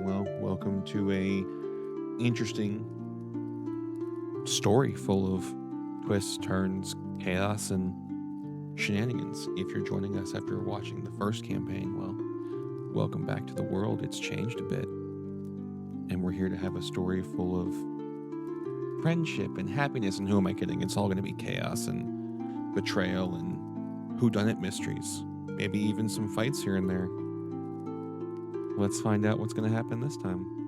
Well, welcome to a interesting story full of twists, turns, chaos, and shenanigans. If you're joining us after watching the first campaign, well, welcome back to the world. It's changed a bit, and we're here to have a story full of friendship and happiness. And who am I kidding? It's all going to be chaos and betrayal and whodunit mysteries. Maybe even some fights here and there. Let's find out what's going to happen this time.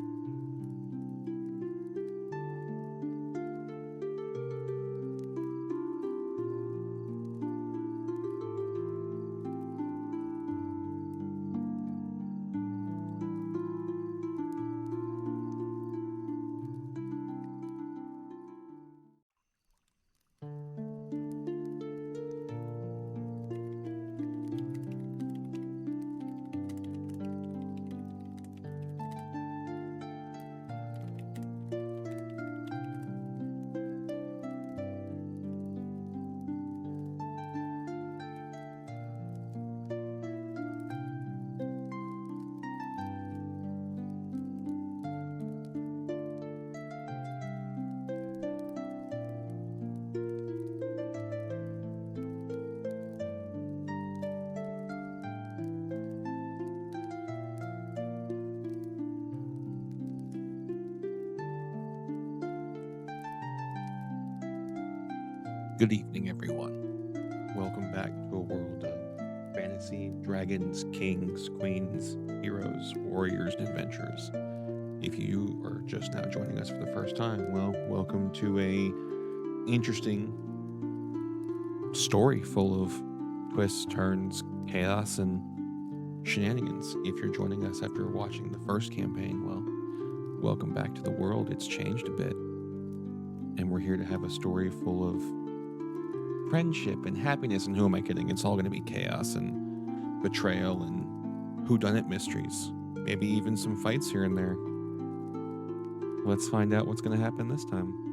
Good evening, everyone. Welcome back to a world of fantasy, dragons, kings, queens, heroes, warriors, and adventurers. If you are just now joining us for the first time, well, welcome to a interesting story full of twists, turns, chaos, and shenanigans. If you're joining us after watching the first campaign, well, welcome back to the world. It's changed a bit, and we're here to have a story full of friendship and happiness. And who am I kidding? It's all going to be chaos and betrayal and whodunit mysteries. Maybe even some fights here and there. Let's find out what's going to happen this time.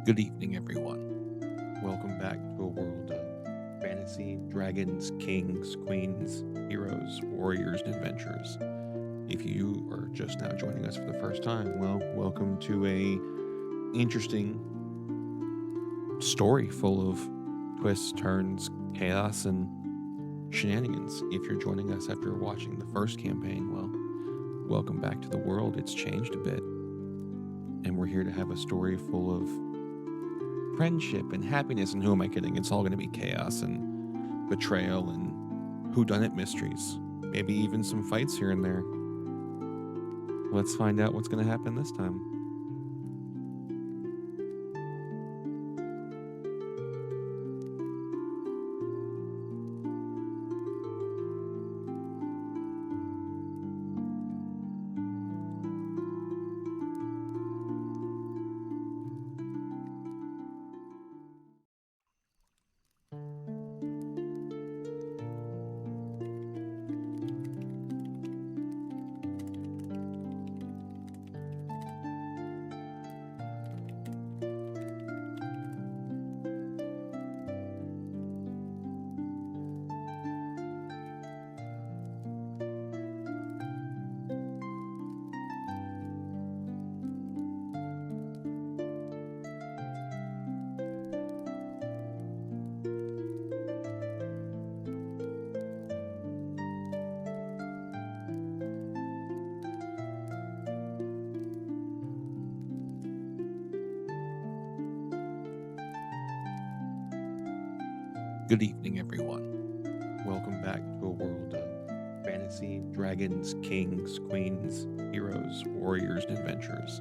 Good evening, everyone. Welcome back to a world of fantasy, dragons, kings, queens, heroes, warriors, and adventurers. If you are just now joining us for the first time, well, welcome to a interesting story full of twists, turns, chaos, and shenanigans. If you're joining us after watching the first campaign, well, welcome back to the world. It's changed a bit, and we're here to have a story full of friendship and happiness. And who am I kidding? It's all going to be chaos and betrayal and whodunit mysteries. Maybe even some fights here and there. Let's find out what's going to happen this time. Good evening, everyone. Welcome back to a world of fantasy, dragons, kings, queens, heroes, warriors, and adventures.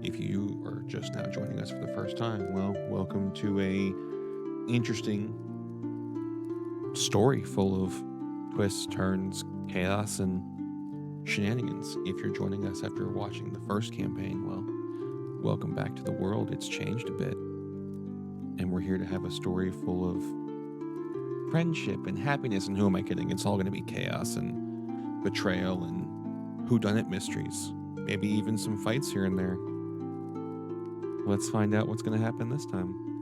If you are just now joining us for the first time, well, welcome to a interesting story full of twists, turns, chaos, and shenanigans. If you're joining us after watching the first campaign, well, welcome back to the world. It's changed a bit, and we're here to have a story full of friendship and happiness, and who am I kidding? It's all going to be chaos and betrayal and whodunit mysteries. Maybe even some fights here and there. Let's find out what's going to happen this time.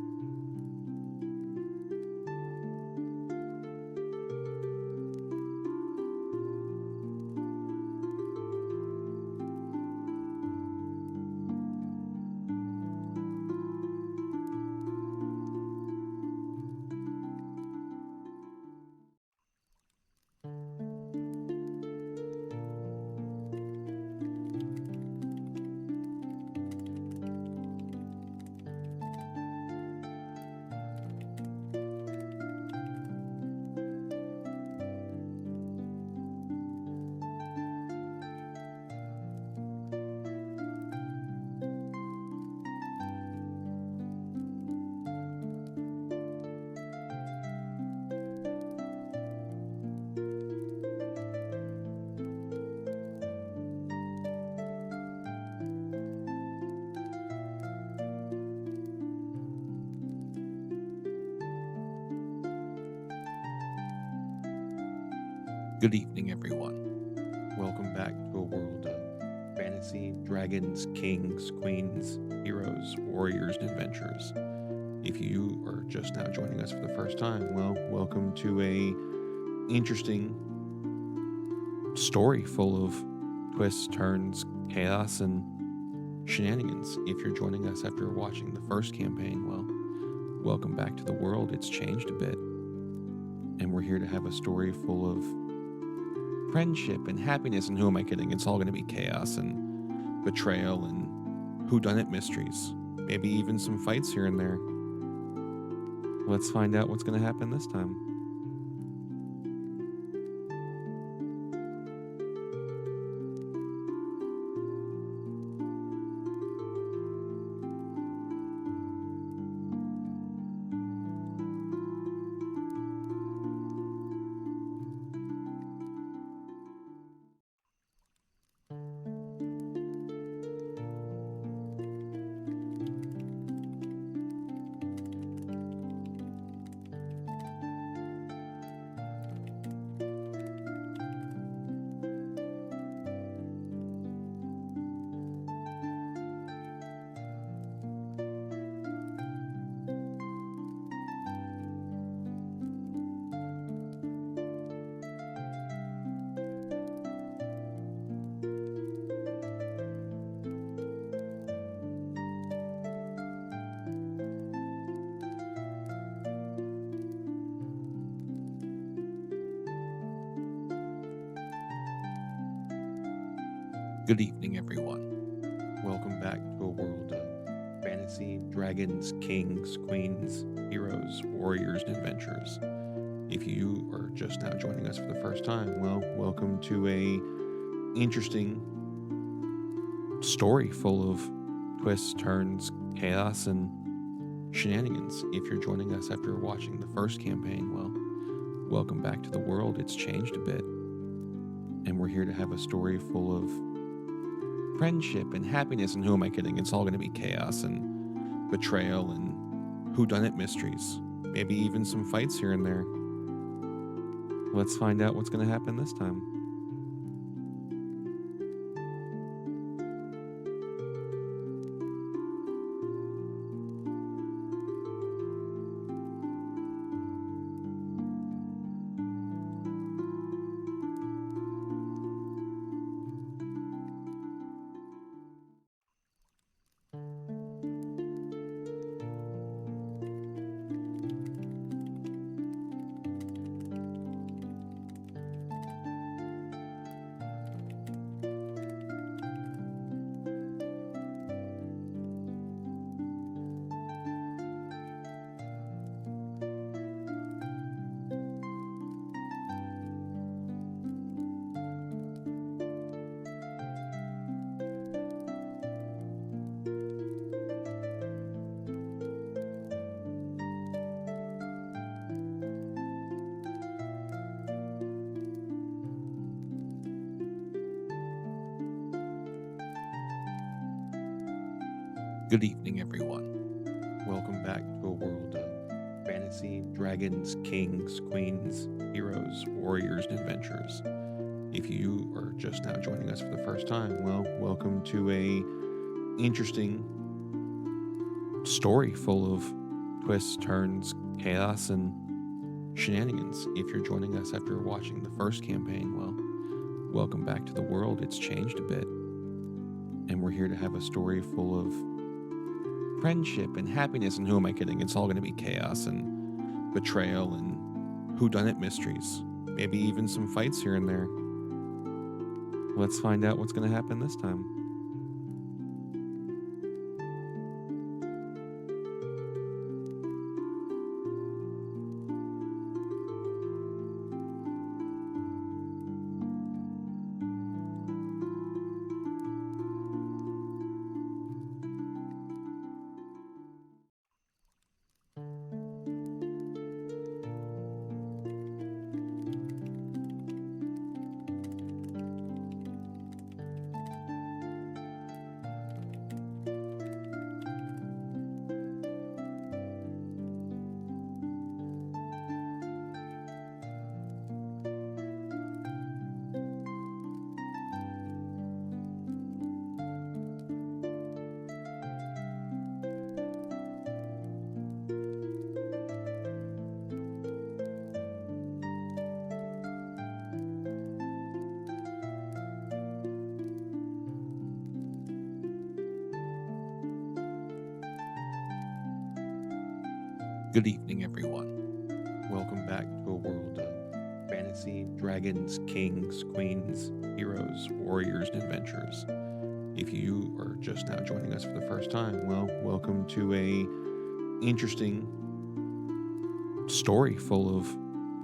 Good evening, everyone. Welcome back to a world of fantasy, dragons, kings, queens, heroes, warriors, and adventures. If you are just now joining us for the first time, well, welcome to a interesting story full of twists, turns, chaos, and shenanigans. If you're joining us after watching the first campaign, well, welcome back to the world. It's changed a bit, and we're here to have a story full of friendship and happiness, and who am I kidding? It's all going to be chaos and betrayal and whodunit mysteries. Maybe even some fights here and there. Let's find out what's going to happen this time. Good evening, everyone. Welcome back to a world of fantasy, dragons, kings, queens, heroes, warriors, and adventures. If you are just now joining us for the first time, well, welcome to a interesting story full of twists, turns, chaos, and shenanigans. If you're joining us after watching the first campaign, well, welcome back to the world. It's changed a bit, and we're here to have a story full of friendship and happiness, and who am I kidding? It's all going to be chaos and betrayal and whodunit mysteries. Maybe even some fights here and there. Let's find out what's going to happen this time. Good evening, everyone. Welcome back to a world of fantasy, dragons, kings, queens, heroes, warriors, and adventures. If you are just now joining us for the first time, well, welcome to a interesting story full of twists, turns, chaos, and shenanigans. If you're joining us after watching the first campaign, well, welcome back to the world. It's changed a bit. And we're here to have a story full of friendship and happiness, and who am I kidding? It's all going to be chaos and betrayal and whodunit mysteries. Maybe even some fights here and there. Let's find out what's going to happen this time. Good evening, everyone. Welcome back to a world of fantasy, dragons, kings, queens, heroes, warriors, and adventures. If you are just now joining us for the first time, well, welcome to a interesting story full of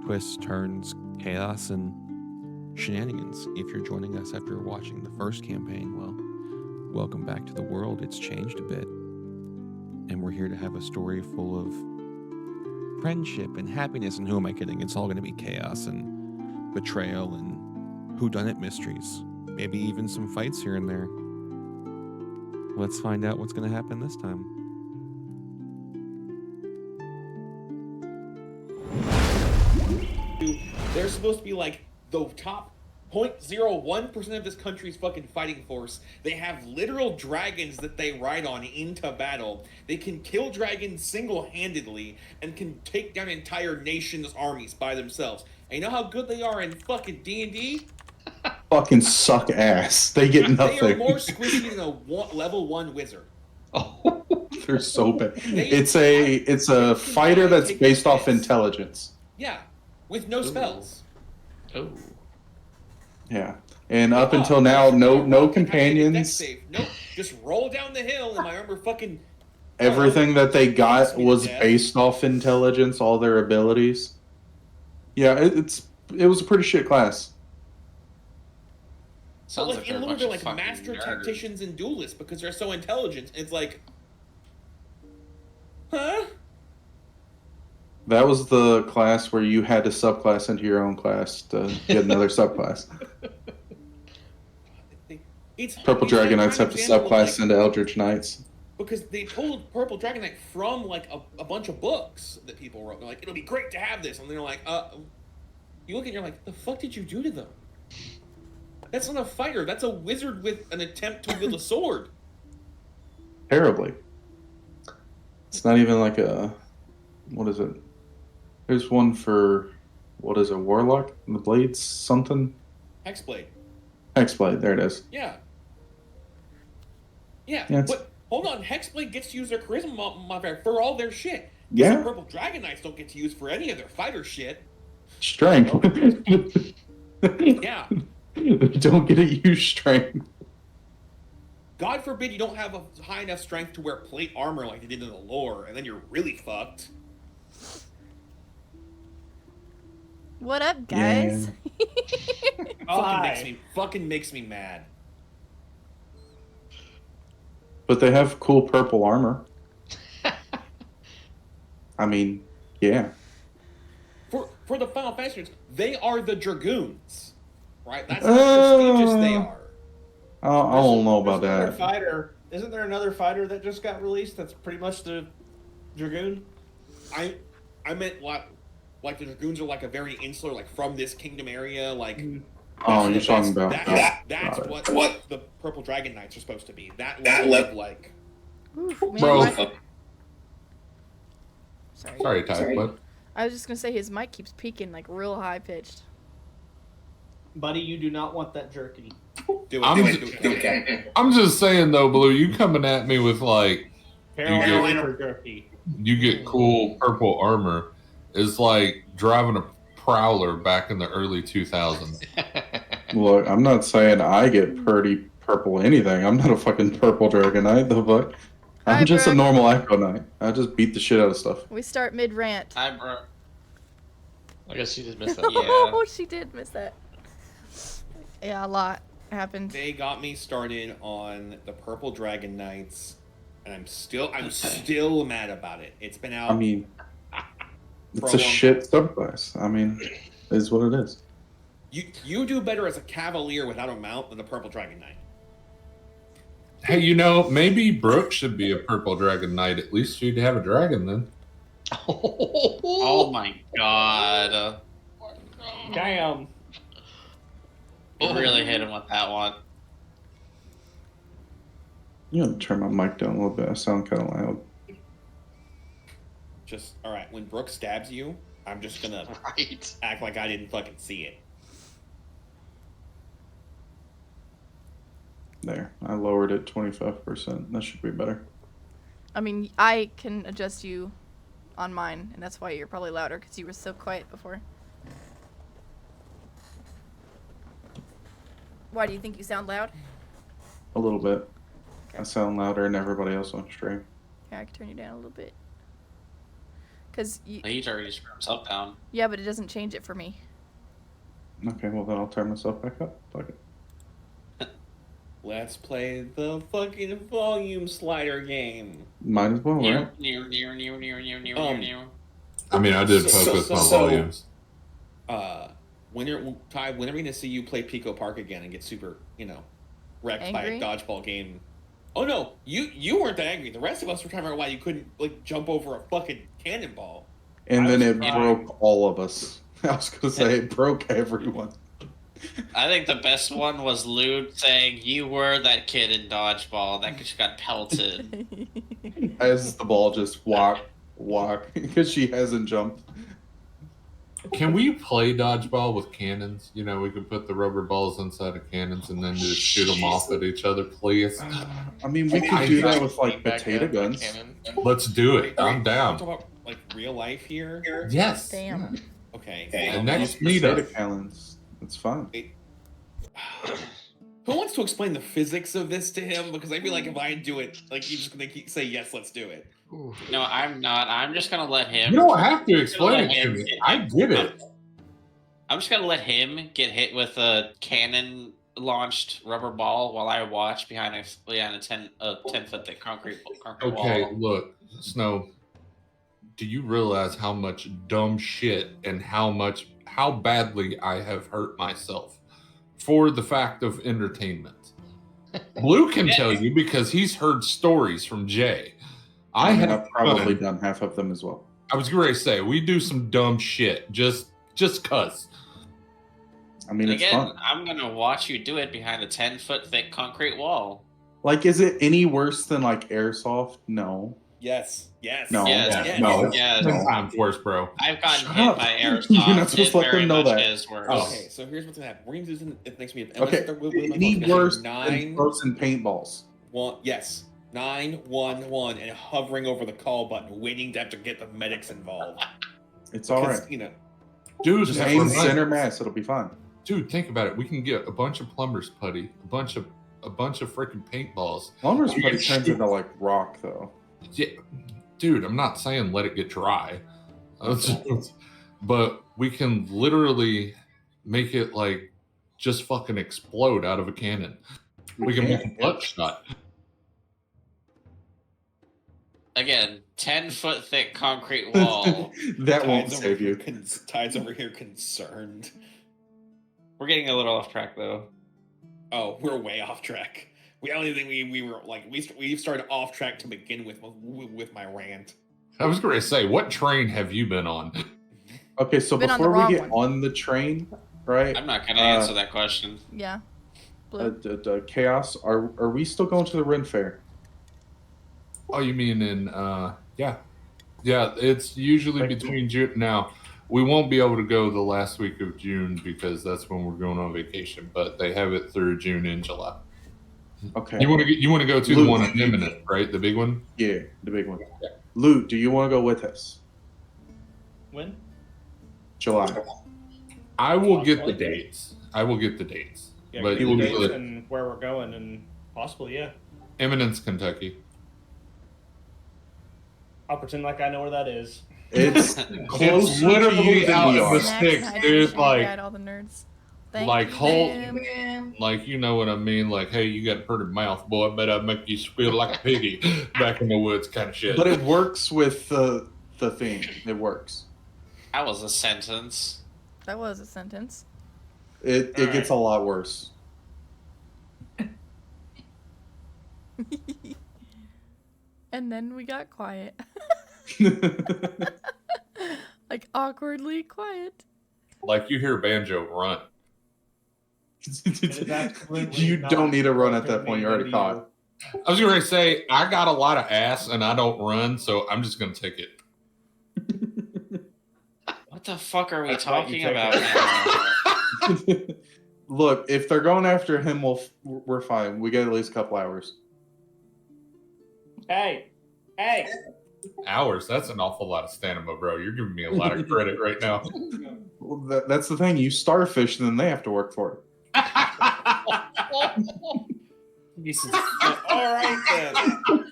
twists, turns, chaos, and shenanigans. If you're joining us after watching the first campaign, well, welcome back to the world. It's changed a bit. And we're here to have a story full of friendship and happiness, and who am I kidding? It's all going to be chaos and betrayal and whodunit mysteries. Maybe even some fights here and there. Let's find out what's going to happen this time. They're supposed to be like the top 0.01% of this country's fucking fighting force. They have literal dragons that they ride on into battle. They can kill dragons single-handedly and can take down entire nations' armies by themselves. And you know how good they are in fucking D&D? Fucking suck ass. They get nothing. They are more squishy than a level 1 wizard. Oh, they're so bad. It's a fighter that's based off intelligence. Yeah, with no spells. Oh. Yeah, and up until now, no companions. Nope, just roll down the hill and my armor fucking... Everything that they got was based off intelligence, all their abilities. Yeah, it was a pretty shit class. So like in literally they're like master tacticians and duelists because they're so intelligent. It's like, huh? That was the class where you had to subclass into your own class to get another subclass. Purple Dragon Knights have to subclass into Eldritch Knights. Because they pulled Purple Dragon Knight from like a bunch of books that people wrote. They're like, it'll be great to have this. And they're like, you look and you're like, the fuck did you do to them? That's not a fighter. That's a wizard with an attempt to wield a sword. Terribly. It's not even like a... What is it? There's one for... What is it? Warlock? The Blades? Something? Hexblade. Hexblade. There it is. Yeah. Yeah, but hold on. Hexblade gets to use their charisma modifier for all their shit. Yeah. The Purple Dragon Knights don't get to use for any of their fighter shit. Strength. Yeah. Don't get to use strength. God forbid you don't have a high enough strength to wear plate armor like they did in the lore, and then you're really fucked. What up, guys? Yeah. Fucking makes me mad. But they have cool purple armor. I mean, yeah. For the Final Fantasy, they are the Dragoons, right? That's how prestigious they are. I don't know about that. Fighter Isn't there another fighter that just got released that's pretty much the Dragoon? I meant like the Dragoons are like a very insular, like from this kingdom area, like. Oh, you're talking about That's got it. what the Purple Dragon Knights are supposed to be. That level of like. Oof, man, Bro. Sorry. Ty, what? I was just gonna say his mic keeps peaking like real high pitched. Buddy, you do not want that jerky. Do I'm it. I'm just saying though, Blue, you coming at me with like Carolina Reaper jerky. you get cool purple armor is like driving a Prowler back in the early 2000s. Look, I'm not saying I get pretty purple anything. I'm not a fucking purple Dragon Knight, the fuck. I'm Hi, just Brooke. a normal Echo Knight. I just beat the shit out of stuff. We start mid rant. Hi, bro. I guess she just missed that. Oh, she did miss that. Yeah, a lot happened. They got me started on the Purple Dragon Knights, and I'm still mad about it. It's been out. I mean, For it's a a long shit subclass. I mean, it is what it is. you do better as a Cavalier without a mount than the Purple Dragon Knight. Hey, maybe Brooke should be a purple dragon knight. At least she'd have a dragon then. Oh my god. Damn. You really hit him with that one. You gotta turn my mic down a little bit. I sound kind of loud. Just all right. When Brooke stabs you, I'm just gonna Right. act like I didn't fucking see it. There, I lowered it 25%. That should be better. I mean, I can adjust you on mine, and that's why you're probably louder because you were so quiet before. Why do you think you sound loud? A little bit. Okay. I sound louder than everybody else on stream. Yeah, I can turn you down a little bit. Cause you, He's already screwed himself down. yeah, but it doesn't change it for me. Okay, well then I'll turn myself back up. Fuck it. Let's play the fucking volume slider game. Might as well, right? I mean, I did So- focus on so- volumes. Whenever are we gonna see you play Pico Park again and get super, wrecked by a Angry? dodgeball game? Oh no, you weren't that angry. The rest of us were trying to figure out why you couldn't like jump over a fucking cannonball. And I then was it crying. broke all of us. I was gonna say it broke everyone. I think the best one was Lude saying, "You were that kid in dodgeball that just got pelted." As the ball just walk, because she hasn't jumped. Can we play dodgeball with cannons? We could put the rubber balls inside of cannons and then just shoot them off at each other, please. I mean, we could do that with like potato guns. Let's do it. I'm We're down. talking about like real life here. Yes. Damn. Okay. The well, next Use potato meetup. cannons. It's fine. who wants to explain the physics of this to him? Because I feel like if I do it, like he's just gonna say yes, let's do it. No, I'm not. I'm just gonna let him. You don't have to explain it to me. I get it. I'm just gonna let him get hit with a cannon launched rubber ball while I watch behind a 10-foot thick concrete Okay, wall. look, Snow. Do you realize how much dumb shit and how badly I have hurt myself for the fact of entertainment? Blue can tell you because he's heard stories from Jay. I mean, have I've probably fun. done half of them as well. I was going to say we do some dumb shit just cuz. I mean, it's Again, fun. I'm gonna watch you do it behind a 10-foot thick concrete wall. Like, is it any worse than like airsoft? No. Yes. Yes. No. Yes, yes. No, yes. 10 times worse, bro. I've gotten Shut hit up. by You're airsoft. not supposed It to let very them know much that. is worse. Oh. Okay, so here's what's gonna happen. We're gonna do this in the next meetup. Okay. Any worse than frozen paintballs? Yes. 911 and hovering over the call button, waiting to have to get the medics involved. It's all right. Because, Dude, Just that aim reminds- center mass. It'll be fine. Dude, think about it. We can get a bunch of plumbers putty, a bunch of freaking paintballs. Plumber's You putty can turns shoot- into like rock though. Yeah, dude, I'm not saying let it get dry, but we can literally make it like just fucking explode out of a cannon. We can make a buckshot. Again, 10-foot thick concrete wall. That won't save you. Tide's over here concerned. We're getting a little off track though. Oh, we're way off track. I don't think we were like we started off track to begin with my rant. I was going to say, what train have you been on? Okay, so Been on the before we wrong get one. on the train, right? I'm not gonna answer that question. Yeah. Blue. Chaos. Are we still going to the Ren Fair? Oh, you mean in yeah. Yeah, it's usually Like- between June. Now, we won't be able to go the last week of June because that's when we're going on vacation, but they have it through June and July. Okay. You want to go to Luke. the one in Imminent, right? The big one? Yeah, the big one. Luke, do you want to go with us? When? July. I will get the Possibly. dates. I will get the dates. Yeah, But give me the dates usually and where we're going, and possibly, yeah. Eminence, Kentucky. I'll pretend like I know where that is. It's It's closer to literally you than out we of are. the Snacks and sticks, dude. hydration. Like, Guide all the nerds. Thank like you, whole, ma'am. like you know what I mean. Like, hey, you got a pretty mouth, boy. I bet I make you squeal like a piggy back in the woods, kind of shit. But it works with the theme. It works. That was a sentence. That was a sentence. It All gets right. a lot worse. And then we got quiet. Like awkwardly quiet. Like you hear Banjo run. is absolutely You not don't need to run at closer that to point. me You're already than caught. I was going to say, I got a lot of ass and I don't run, so I'm just going to take it. What the fuck are we That's what you talking about take now? Look, if they're going after him, we're fine. We get at least a couple hours. Hey! Hey! Hours? That's an awful lot of stamina, bro. You're giving me a lot of credit right now. Well, that's the thing. You starfish, and then they have to work for it. Jesus. All right then.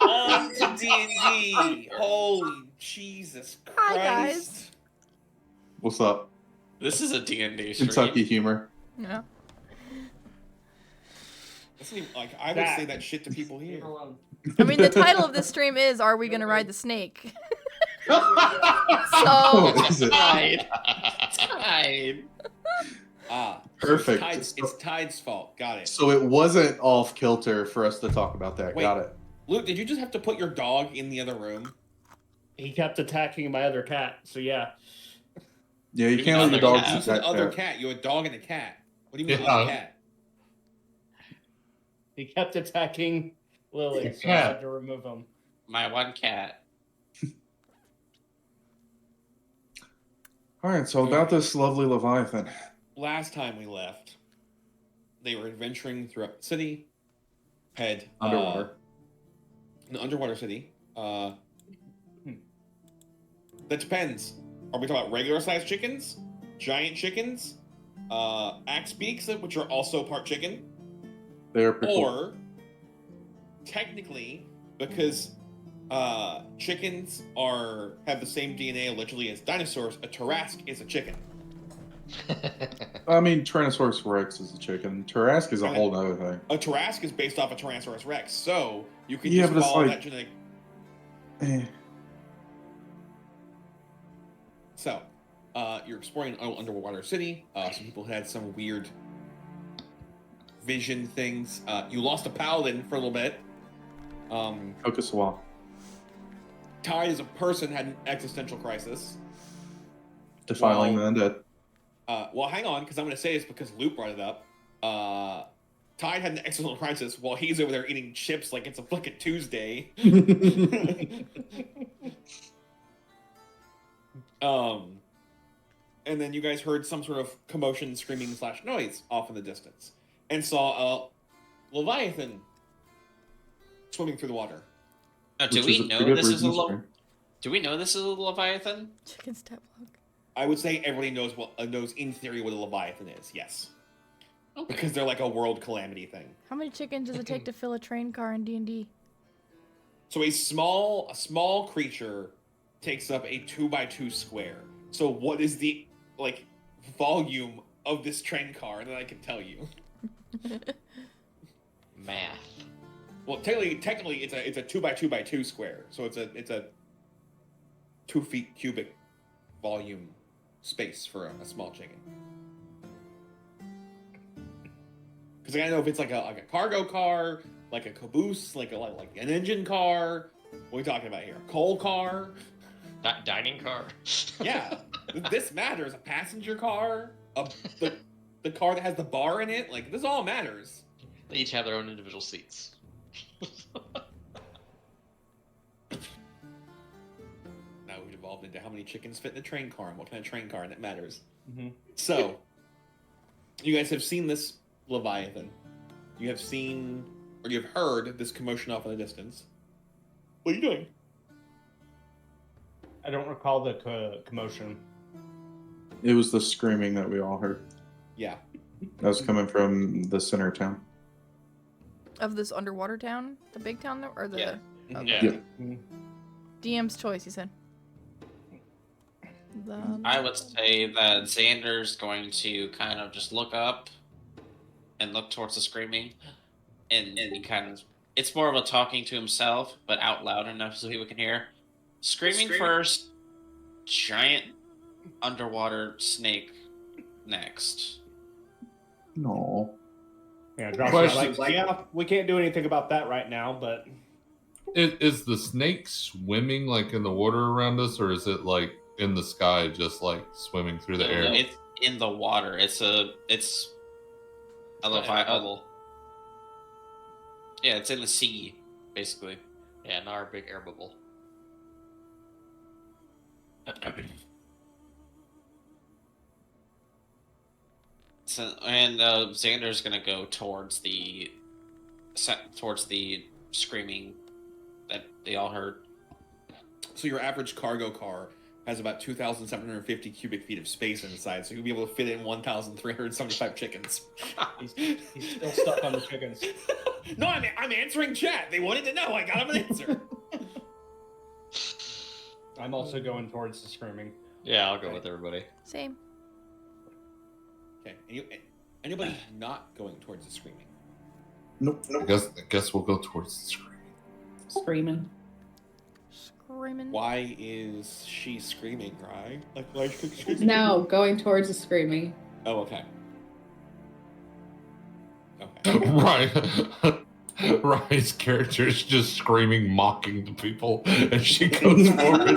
On to D&D. Holy Jesus Christ. Hi, guys. What's up? This is a D&D stream. Kentucky humor. Yeah. That's not even, like I would That- say that shit to people here. I mean, the title of this stream is "Are We Gonna Ride the Snake?" Oh, So is it? Tied. Tied. Ah, Perfect. So it's Tide's fault. Got it. So it wasn't off kilter for us to talk about that. Wait. Got it. Luke, did you just have to put your dog in the other room? He kept attacking my other cat, so yeah. Yeah, you You can't mean let your other dogs cat? You said attack other that. cat. You have a dog and a cat. What do you mean Yeah. other cat? He kept attacking Lily, so I cat. had to remove him. My one cat. All right, so about this lovely Leviathan. Last time we left, they were adventuring throughout the city. Had Underwater. an underwater city. That depends. Are we talking about regular sized chickens, giant chickens, axe beaks, which are also part chicken, They are pretty cool. or technically, because chickens have the same DNA allegedly as dinosaurs, a Tarrasque is a chicken. I mean, Tyrannosaurus Rex is a chicken. Tarrasque is a whole other thing. A Tarrasque is based off a Tyrannosaurus Rex, so you can Yeah, just but it's follow like- that genetic. Eh. So, you're exploring an underwater city. Some people had some weird vision things. You lost a paladin for a little bit. Took us a while. Tide as a person had an existential crisis. Defiling Well- the undead. Well, hang on, because I'm going to say this because Luke brought it up. Tide had an existential crisis while he's over there eating chips like it's a fucking Tuesday. And then you guys heard some sort of commotion, screaming / noise off in the distance, and saw a Leviathan swimming through the water. Now, do Which we is a know pretty good this is a reason to scream. Do we know this is a Leviathan? chicken step log. I would say everybody knows in theory what a Leviathan is. Yes, Okay. because they're like a world calamity thing. How many chickens does it take to fill a train car in D&D? So a small creature takes up a 2x2 square. So what is the volume of this train car? And then I can tell you. Math. Well, technically, it's a 2x2x2 square. So it's a 2 feet cubic volume space for a small chicken. Because I don't know if it's like a cargo car, like a caboose, like an engine car? What are we talking about here? Coal car? Dining car. Yeah, this matters. A passenger car, the car that has the bar in it. Like this all matters. They each have their own individual seats. Now we've evolved into how many chickens fit in a train car and what kind of train car, and it matters. Mm-hmm. So, you guys have seen this Leviathan. You have seen, or you have heard this commotion off in the distance. What are you doing? I don't recall the commotion. It was the screaming that we all heard. Yeah. That was coming from the center of town. Of this underwater town? The big town, or the... Yeah. Okay. Yeah. Yeah. DM's choice, he said. I would say that Xander's going to kind of just look up and look towards the screaming, and he kind of, it's more of a talking to himself, but out loud enough so people can hear. Screaming first, giant underwater snake next. No. Yeah, Josh Question. is like, yeah, we can't do anything about that right now, but Is the snake swimming like in the water around us, or is it like in the sky, just like swimming through the air? It's in the water. It's a bubble. Yeah, it's in the sea, basically. Yeah, not our big air bubble. So, and Xander's gonna go towards the screaming that they all heard. So your average cargo car has about 2,750 cubic feet of space inside, so you'll be able to fit in 1,375 chickens. he's still stuck on the chickens. No, I'm answering chat. They wanted to know. I got them an answer. I'm also going towards the screaming. Yeah, I'll go with everybody. Same. Okay. Anybody not going towards the screaming? Nope. I guess we'll go towards the screaming. Screaming. Screaming. Why is she screaming, right? Like, why is she screaming? No, going towards the screaming. Oh, okay. Okay. Right. Ryan's character is just screaming, mocking the people, and she goes forward.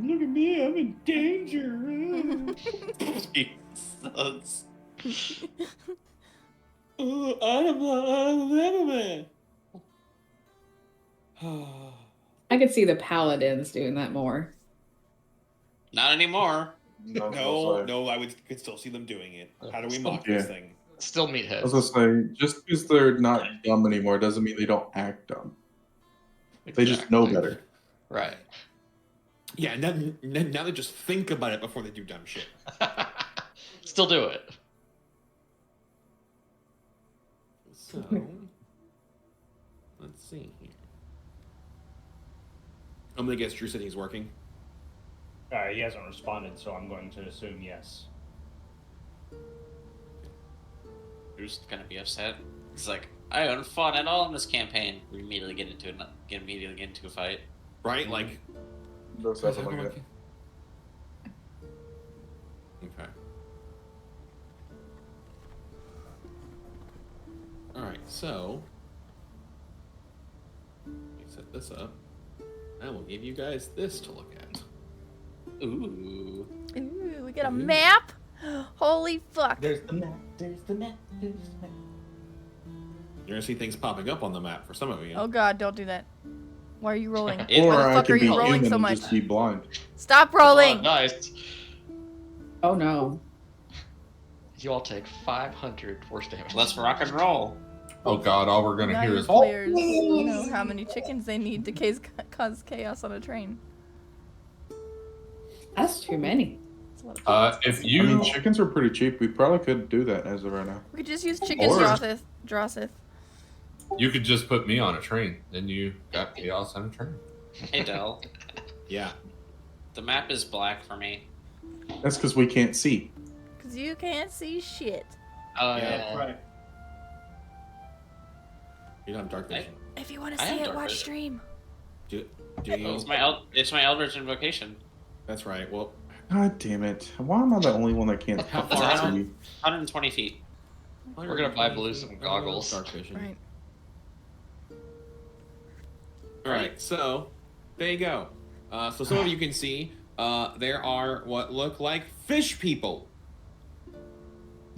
Look at me, I'm in danger. Jesus. I'm a man. I could see the paladins doing that more. Not anymore. No, I could still see them doing it. How do we mock this thing? Still I meatheads. was gonna say, just because they're not dumb anymore doesn't mean they don't act dumb. They just know better. Right. Yeah, now they just think about it before they do dumb shit. Still do it. So, let's see here. I'm gonna guess Drew said he's working. He hasn't responded, so I'm going to assume yes. Drew's gonna be upset. He's like, I haven't fought at all in this campaign. We immediately get into a fight. Right? Like, Those sound like that. okay. Alright, so let me set this up. I will give you guys this to look at. Ooh. Ooh, we get a map? Holy fuck. There's the map, there's the map, there's the map. You're gonna see things popping up on the map for some of you. Oh god, don't do that. Why are you rolling? It- Or Why the I fuck can are be you rolling human so and much? just be blind. Stop rolling! Oh, nice. Oh no. You all take 500 force damage. Let's rock and roll. Oh god, all we're gonna Now hear your is players know how many chickens they need to cause chaos on a train. That's too many. That's a lot of chickens. if I you mean, chickens are pretty cheap. We probably could do that as of right now. We could just use chickens, Or- Drossith. you could just put me on a train, then you got chaos on a train. Hey, Del. Yeah. The map is black for me. That's because we can't see. Cause you can't see shit. Oh, Yeah, yeah. Right. You don't have dark vision. If you want to I see have it, dark watch vision. stream. Do you? It's my Eldritch Invocation. That's right. Well, God damn it. Why am I the only one that can't How far out? see? 120 feet. We're gonna buy Blue some goggles. Dark vision. Right. All right, so there you go. So some of you can see there are what look like fish people.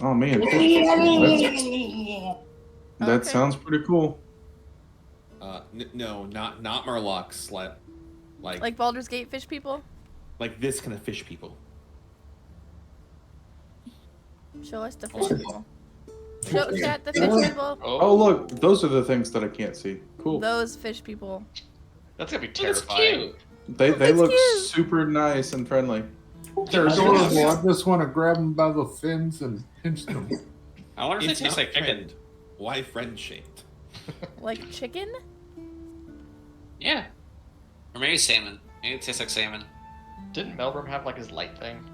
Oh man, that Okay. sounds pretty cool. No, not Murlocs. Like Baldur's Gate fish people? Like this kind of fish people. Show us the fish people. Show chat the fish people. Oh look, those are the things that I can't see. Cool. Those fish people. That's gonna be That's terrifying. cute. They That's look cute. super nice and friendly. They're adorable. I just want to grab them by the fins and pinch them. I wonder if It's they taste not like chicken. friend. Why friend shaped? Like chicken? Yeah. Or maybe salmon. Maybe it tastes like salmon. Didn't Melbourne have like his light thing?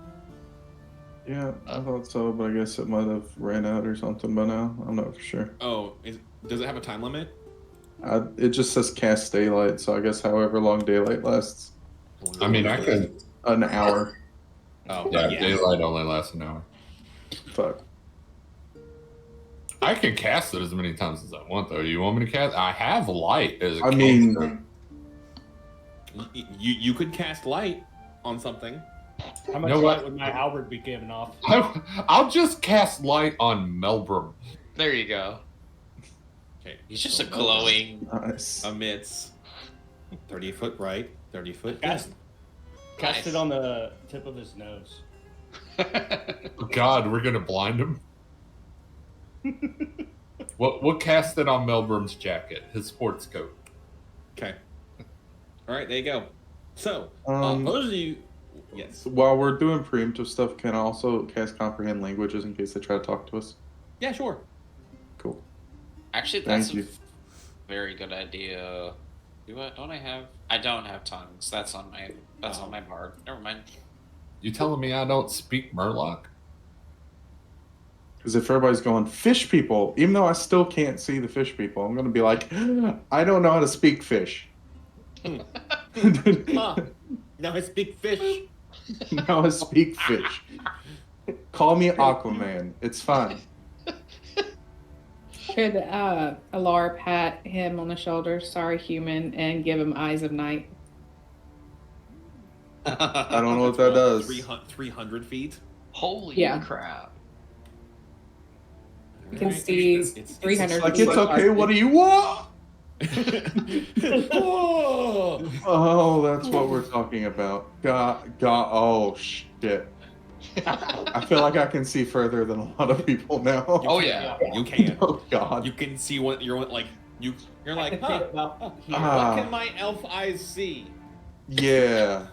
Yeah, I thought so, but I guess it might have ran out or something by now. I'm not for sure. Oh, does it have a time limit? It just says cast daylight, so I guess however long daylight lasts. I mean, I could. An hour. Oh, Yeah, daylight only lasts an hour. Fuck. I can cast it as many times as I want, though. You want me to cast? I have light as a I mean, cantrip. You could cast light on something. How much know light what? would my halberd be giving off? I'll just cast light on Melbourne. There you go. Okay, He's just so a glowing. nice. amidst 30 foot right, 30 foot Cast, left. cast Nice. it on the tip of his nose. God, we're gonna blind him. We'll cast it on Melbourne's jacket, his sports coat. Okay. All right, there you go. So, Um, those of you, yes, While we're doing preemptive stuff, can I also cast comprehend languages in case they try to talk to us? yeah, sure. Cool. Actually, that's Thank a you. very good idea. Don't I have? I don't have tongues. That's on my. That's on my bard. Never mind. You telling me I don't speak Murloc? Because if everybody's going fish people, even though I still can't see the fish people, I'm going to be like, I don't know how to speak fish. Huh. Now I speak fish. Now I speak fish. Call me Aquaman. It's fine. Should Alar pat him on the shoulder, sorry human, and give him eyes of night? I don't know what that does. 300 feet. Holy Yeah. crap. You can Alright. see It's 300 Like, feet. it's okay, what do you want? Oh! Oh, that's what we're talking about. Oh, shit. I feel like I can see further than a lot of people now. Oh yeah. You can. Oh, God. You can see what you're like. You're I like, can huh? take about here. Ah. What can my elf eyes see? Yeah.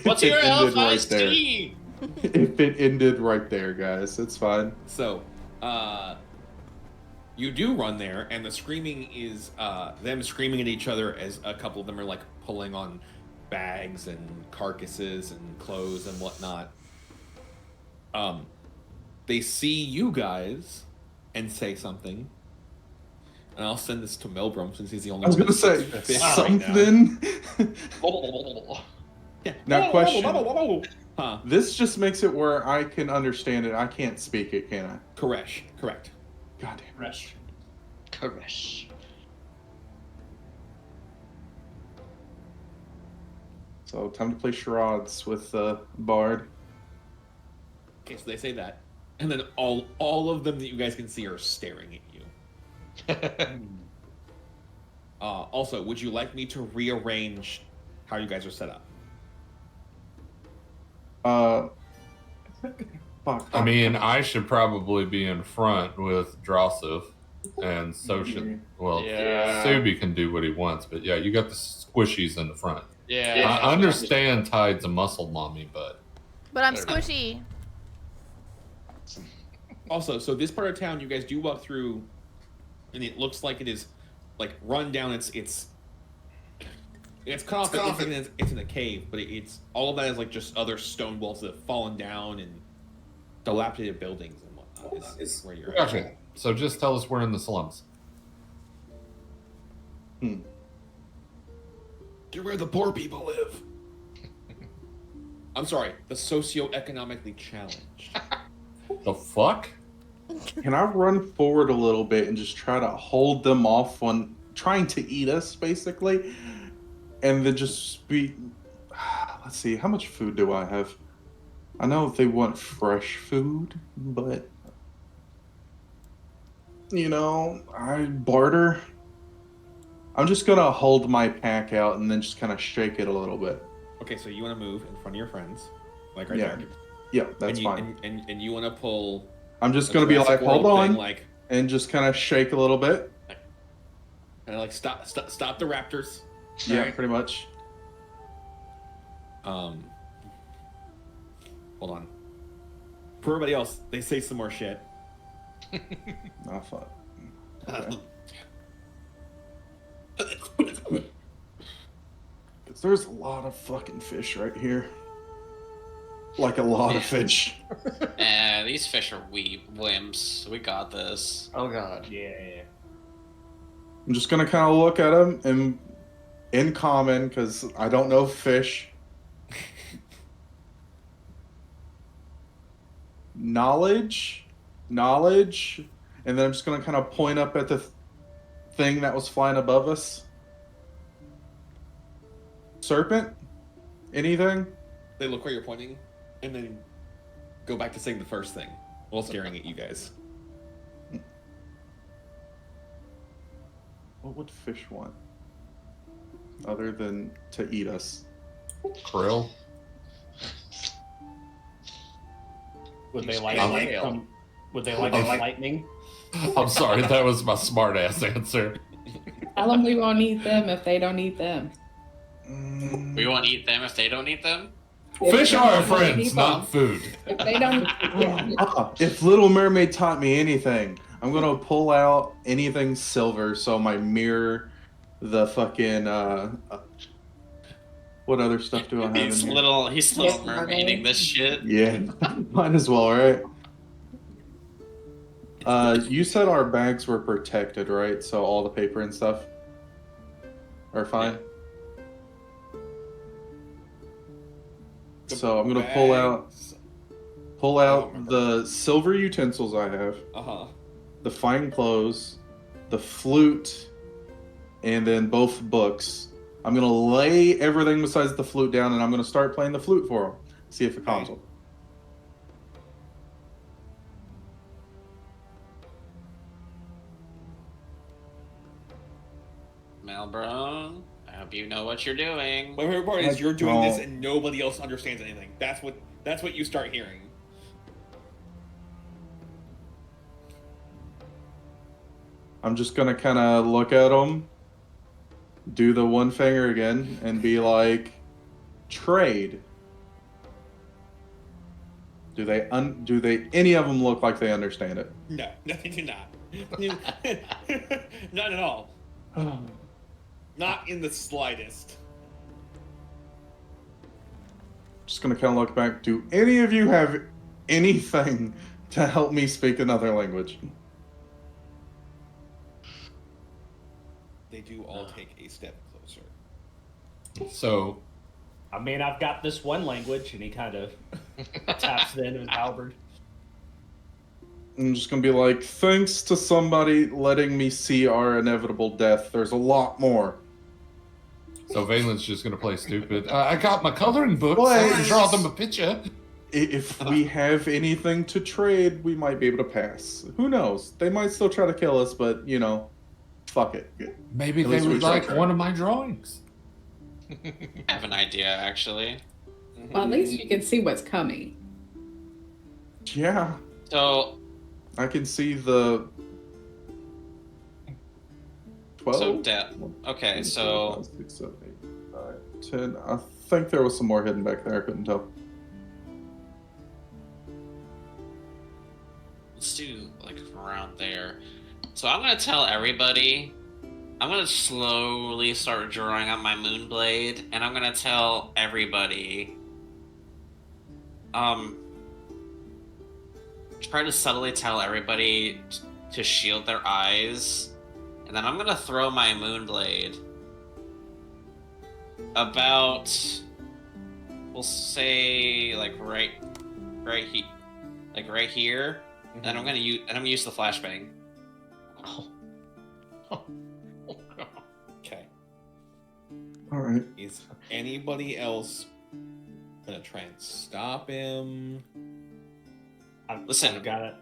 What's It your elf ended right eyes there. see? If it ended right there, guys, it's fine. So, you do run there, and the screaming is them screaming at each other as a couple of them are like pulling on bags and carcasses and clothes and whatnot. They see you guys and say something. And I'll send this to Melbrum since he's the only I was one gonna say that speaks fish right now. something. Yeah. Now, question. Huh. This just makes it where I can understand it. I can't speak it, can I? Correct. God damn. Fresh. Koresh. So time to play charades with Bard. Okay, so they say that. And then all of them that you guys can see are staring at you. Also, would you like me to rearrange how you guys are set up? Fuck. I mean, I should probably be in front with Drossif, and so should Yeah. Subi can do what he wants. But yeah, you got the squishies in the front. Yeah. I understand Tide's a muscle mommy, but But I'm There. squishy. Also, so this part of town, you guys do walk through, and it looks like it is like run down. It's cut off. It's in a cave, but it's all of that is like just other stone walls that have fallen down and dilapidated buildings and whatnot. Is where you're at. gotcha. So just tell us we're in the slums. You're where the poor people live. I'm sorry, the socioeconomically challenged. The fuck? Can I run forward a little bit and just try to hold them off on trying to eat us, basically? And then just be. Let's see, how much food do I have? I know they want fresh food, but. I barter. I'm just gonna hold my pack out and then just kind of shake it a little bit. Okay, so you want to move in front of your friends, like right Yeah. there. Yeah, that's and you, fine. And you want to pull. I'm just a gonna be Jurassic like, hold World on, thing, like, and just kind of shake a little bit. and like stop the raptors. Yeah, Alright? pretty much. Hold on. For everybody else, they say some more shit. I thought. Okay. 'Cause there's a lot of fucking fish right here. Like a lot of fish. These fish are wimps. We got this. Oh god. Yeah. I'm just gonna kind of look at them in common because I don't know fish. Knowledge, and then I'm just gonna kind of point up at the thing that was flying above us. Serpent? Anything? They look where you're pointing, and then go back to saying the first thing while staring at you guys. What would fish want? Other than to eat us? Krill. Would they like Whale. some? Would they like some lightning? I'm sorry, that was my smart ass answer. Tell them we won't eat them if they don't eat them. We won't eat them if they don't eat them? Fish are our If they friends, eat not them. food. If they don't, If Little Mermaid taught me anything, I'm gonna pull out anything silver so my mirror, the fucking what other stuff do I have He's in here? little Yes, mermaiding this shit. Yeah, might as well, right? You said our bags were protected, right? So all the paper and stuff are fine. So I'm gonna pull out the silver utensils I have, the fine clothes, the flute, and then both books. I'm gonna lay everything besides the flute down, and I'm gonna start playing the flute for them. See if it calms them. Melbro, I hope you know what you're doing. My favorite part is you're doing this don't. and nobody else understands anything. That's what you start hearing. I'm just gonna kind of look at them, do the one finger again, and be like, "Trade." Do they any of them look like they understand it? No, they do not. Not at all. Not in the slightest. Just gonna kind of look back. Do any of you have anything to help me speak another language? They do all take a step closer. So, I mean, I've got this one language, and he kind of taps the end of his halberd. I'm just gonna be like, thanks to somebody letting me see our inevitable death, there's a lot more. so Valen's just gonna play stupid. I got my coloring books. I can draw them a picture. If we have anything to trade, we might be able to pass. Who knows? They might still try to kill us, but fuck it. Maybe At they least we would tried. like one of my drawings. I have an idea, actually. well, at least you can see what's coming. Yeah, So, I can see the 12. okay, so 5, 6, 7, 8, 9, 10. I think there was some more hidden back there. I couldn't tell. let's do like around there. So I'm gonna tell everybody. I'm gonna slowly start drawing out my moon blade, and I'm gonna tell everybody. Try to subtly tell everybody to shield their eyes, and then I'm gonna throw my moon blade about, we'll say, like right here, And I'm gonna use the flashbang. Oh. Okay. All right. Is anybody else gonna try and stop him? Listen, I've got it.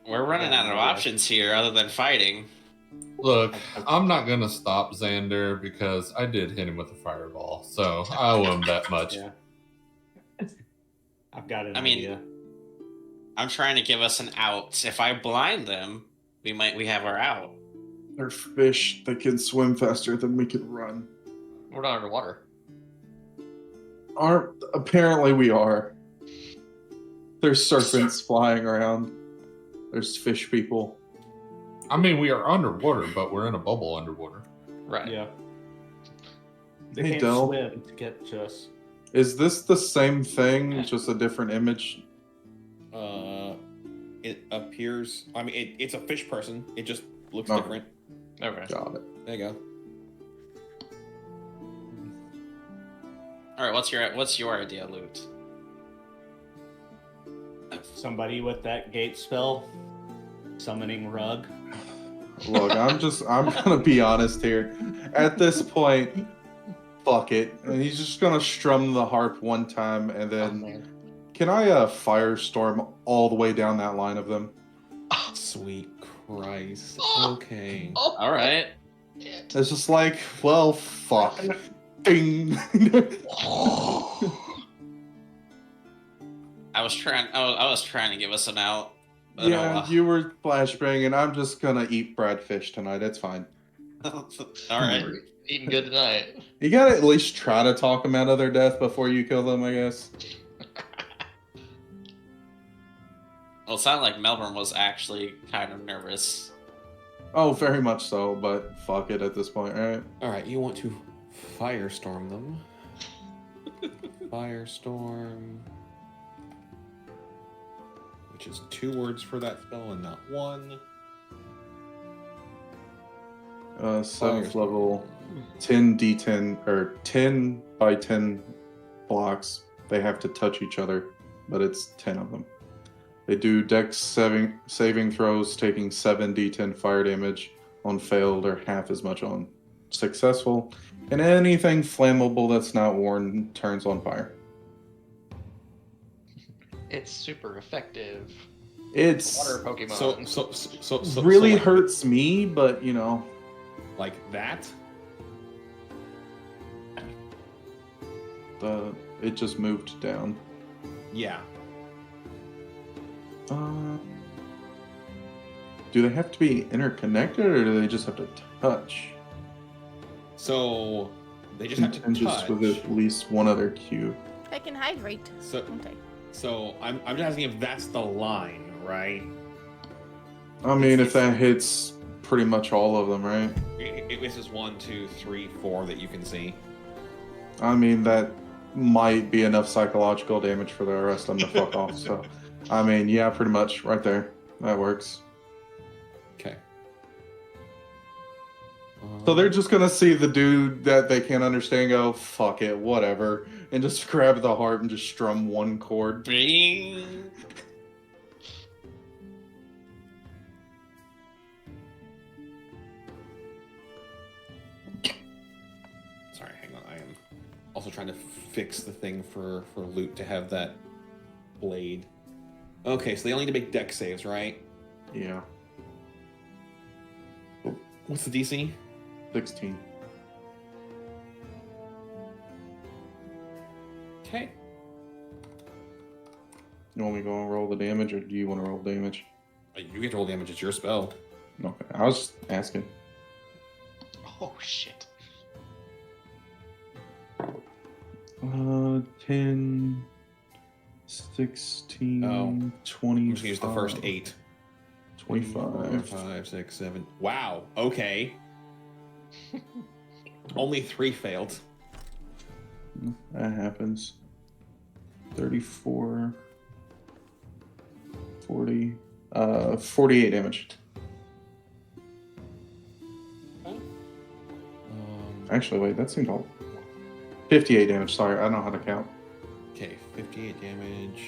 We're running Yeah, out of yeah. options here other than fighting. Look, I'm not gonna stop Xander because I did hit him with a fireball, so I owe him that much. Yeah. I've got an I mean- idea. I'm trying to give us an out. If I blind them, we have our out. They're fish that can swim faster than we can run. We're not underwater. Apparently we are. There's serpents flying around. There's fish people. I mean, we are underwater, but we're in a bubble underwater. Right. Yeah. They Hey, can't Del. swim to get to us. Is this the same thing, just a different image? It appears. I mean, it's a fish person. It just looks Okay. different. Okay. Got it. There you go. All right, what's your idea, Loot? Somebody with that gate spell, summoning rug. Look, I'm gonna be honest here. At this point, fuck it. And he's just gonna strum the harp one time, and Oh, then man. can I firestorm all the way down that line of them? Sweet Christ. Oh. Okay. Oh, All right. shit. It's just like, well, fuck. Ding. I was trying to give us an out. But Yeah, you were flashbang, and I'm just gonna eat fried fish tonight. It's fine. All right. We're eating good tonight. You gotta at least try to talk them out of their death before you kill them, I guess. Well, it sounded like Melbourne was actually kind of nervous. Oh, very much so, but fuck it at this point, right? All right. You want to firestorm them? Firestorm. Which is 2 words for that spell and not 1. 7th Firestorm. level, 10 d10 or 10 by 10 blocks. They have to touch each other, but it's 10 of them. They do dex saving throws, taking 7 d10 fire damage on failed or half as much on successful. And anything flammable that's not worn turns on fire. It's super effective. It's Water Pokemon. So really like, hurts me, but you know. like that. It just moved down. Yeah. Do they have to be interconnected, or do they just have to touch? So they just have to And just touch. with at least one other cube. I can hydrate. So Okay. So I'm just asking if that's the line, right? I mean, if that hits pretty much all of them, right? This is 1, 2, 3, 4 that you can see. I mean, that might be enough psychological damage for the rest of them to fuck off. So, I mean, yeah, pretty much right there. That works. Okay. So they're just gonna see the dude that they can't understand go, fuck it, whatever, and just grab the harp and just strum one chord. Bing. Sorry, hang on. I am also trying to fix the thing for Loot to have that blade. Okay, so they only need to make dex saves, right? Yeah, What's the DC? 16. Okay. You want me to go and roll the damage, or do you want to roll damage? You get to roll damage. It's your spell. Okay, I was just asking. Oh shit. 10, 16, Oh. 20. I'm just gonna use the first 8. 25. 5, 6, 7. Wow. Okay. Only 3 failed. That happens. 34, 40, 48 damage. Actually, wait, that seemed all. 58 damage, sorry, I don't know how to count. Okay, 58 damage.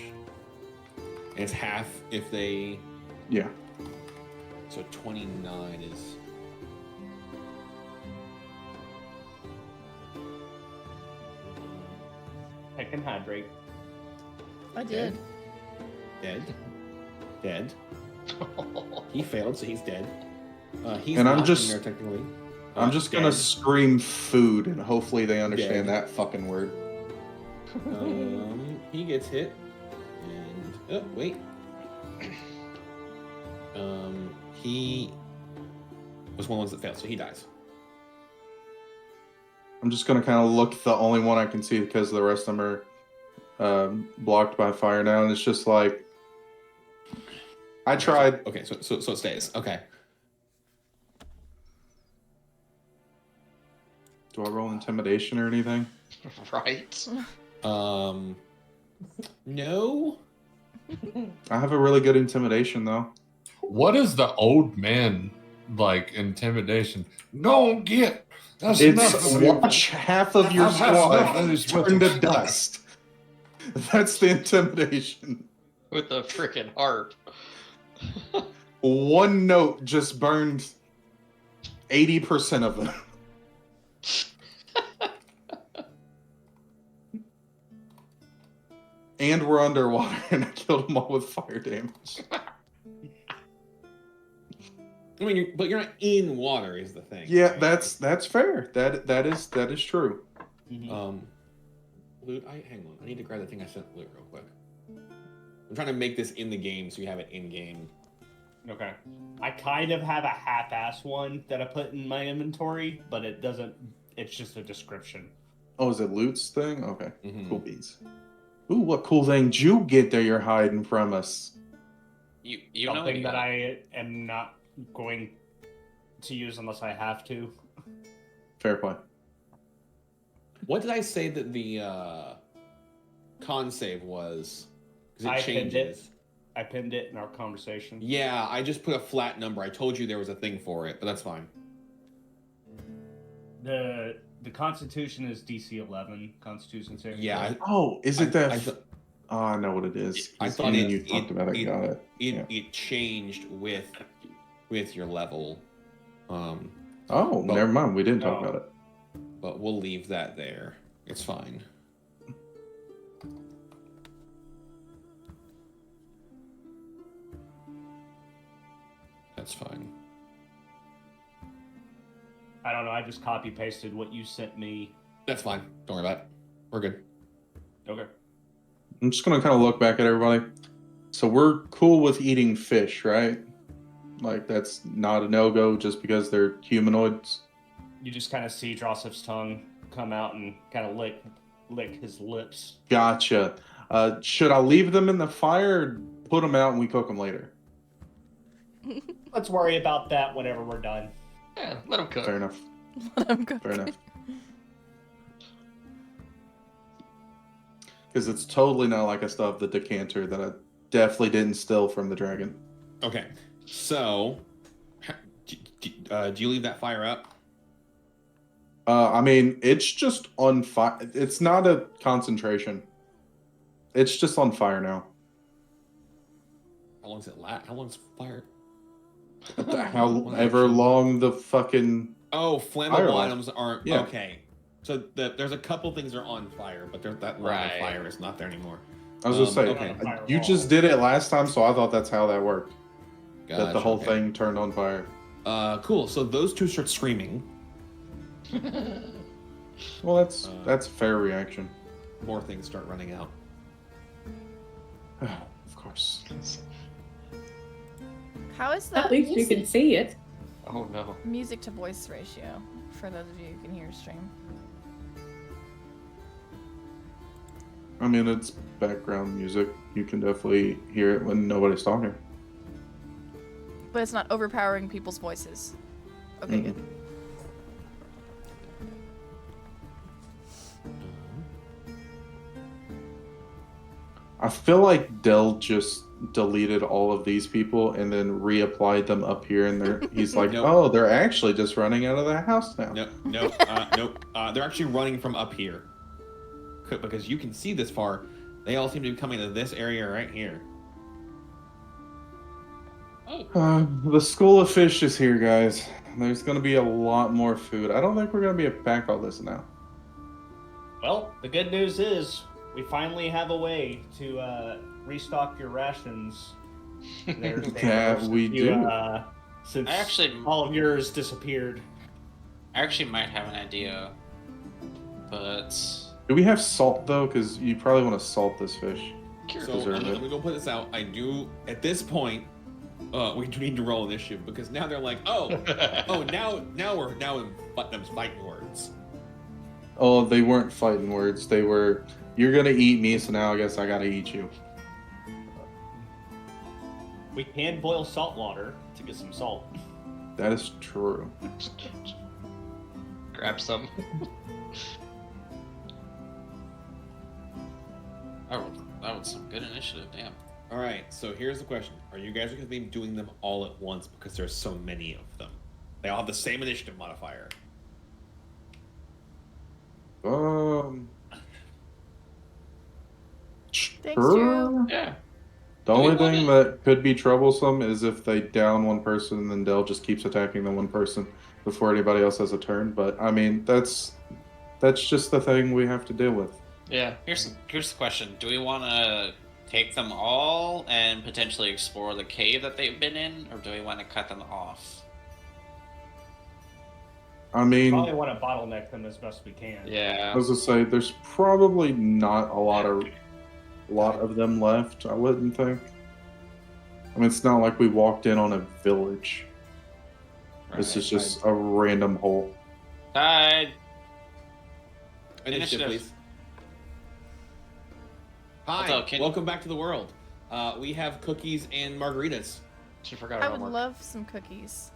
And it's half if they Yeah. So 29 is. I can hydrate. I did. Dead. Dead. He failed, so he's dead. He's And not I'm just- in there technically. I'm just gonna Dead. scream food, and hopefully they understand Dead. that fucking word. He gets hit, and oh wait. He was one of the ones that failed, so he dies. I'm just gonna kind of look the only one I can see because the rest of them are blocked by fire now, and it's just like I tried. Okay, so it stays. Okay. Do I roll intimidation or anything? Right? No. I have a really good intimidation though. What is the old man like intimidation? Go get. That's enough It's of you. watch half of your I've had enough squad of these turn to weapons. dust. That's the intimidation. With the freaking harp. One note just burned 80% of them. And we're underwater, and I killed them all with fire damage. I mean, but you're not in water, is the thing. Yeah, right? that's fair. That is true. Loot. Hang on. I need to grab the thing I sent Loot real quick. I'm trying to make this in the game, so you have it in game. Okay. I kind of have a half-ass one that I put in my inventory, but it doesn't. It's just a description. Oh, is it Loot's thing? Okay, Mhm. cool beans. Ooh, what cool thing did you get that you're hiding from us? You know what Something you that got. I am not going to use unless I have to. Fair play. What did I say that the con save was? Because it I pinned it. changes. I pinned it in our conversation. Yeah, I just put a flat number. I told you there was a thing for it, but that's fine. The Constitution is DC 11. Constitution saving. Yeah. throw. Oh, is it that? I thought Oh, I know what it is. I thought Me it- and you talked about it. Got it. Yeah. it changed with your level. Oh, But- never mind. We didn't talk Oh. about it. But we'll leave that there. It's fine. That's fine. I don't know. I just copy pasted what you sent me. That's fine. Don't worry about it. We're good. Okay. I'm just gonna kind of look back at everybody. So we're cool with eating fish, right? Like that's not a no-go just because they're humanoids. You just kind of see Joseph's tongue come out and kind of lick his lips. Gotcha. Should I leave them in the fire or put them out and we cook them later? Let's worry about that whenever we're done. Yeah, let him cook. Fair enough. I'm good. Fair enough. Because it's totally not like I still have the decanter that I definitely didn't steal from the dragon. Okay. So, do you leave that fire up? I mean, it's just on fire. It's not a concentration. It's just on fire now. How long's it last? How long's fire? However long the fucking... Oh, flammable Fire light. items aren't. Yeah. Okay. So there's a couple things that are on fire, but that line Right. of fire is not there anymore. I was just saying, okay. you just did it last time, so I thought that's how that worked. That the Gotcha, whole okay. thing turned on fire. Cool. So those two start screaming. Well, that's a fair reaction. More things start running out. Of course. How is the At least you can see it. Oh no. music to voice ratio for those of you who can hear stream? I mean, it's background music. You can definitely hear it when nobody's talking. But it's not overpowering people's voices. Okay, good. I feel like Dell just deleted all of these people and then reapplied them up here, and he's like, Nope. "Oh, they're actually just running out of the house now." Nope. Nope. They're actually running from up here. Because you can see this far. They all seem to be coming to this area right here. The school of fish is here, guys. There's gonna be a lot more food. I don't think we're gonna be able to pack all this now. Well, the good news is we finally have a way to restock your rations. There's Yeah, we do. Since I actually- all of yours disappeared. I actually might have an idea, but Do we have salt though? Because you probably want to salt this fish. So Deserve it. let me go put this out. I do at this point. We do need to roll initiative because now they're like, oh, now we're in Putnam's fighting words. Oh, they weren't fighting words. They were, you're gonna eat me, so now I guess I gotta eat you. We can boil salt water to get some salt. That is true. Grab some. that was some good initiative. Damn. All right, so here's the question: are you guys going to be doing them all at once because there's so many of them? They all have the same initiative modifier. Thanks, Sure. Drew. Yeah. The Do we only want thing it? that could be troublesome is if they down one person and then Dell just keeps attacking the one person before anybody else has a turn. But I mean, that's just the thing we have to deal with. Yeah. Here's the question: do we want to take them all and potentially explore the cave that they've been in, or do we want to cut them off? I mean, Probably want to bottleneck them as best we can. I Yeah. was gonna say there's probably not a lot of them left. I wouldn't think. I mean, it's not like we walked in on a village. This is just a random hole. Tide. Initiative, Initiative. please. Hi, Although, can- welcome back to the world. We have cookies and margaritas. She forgot I her would homework. love some cookies.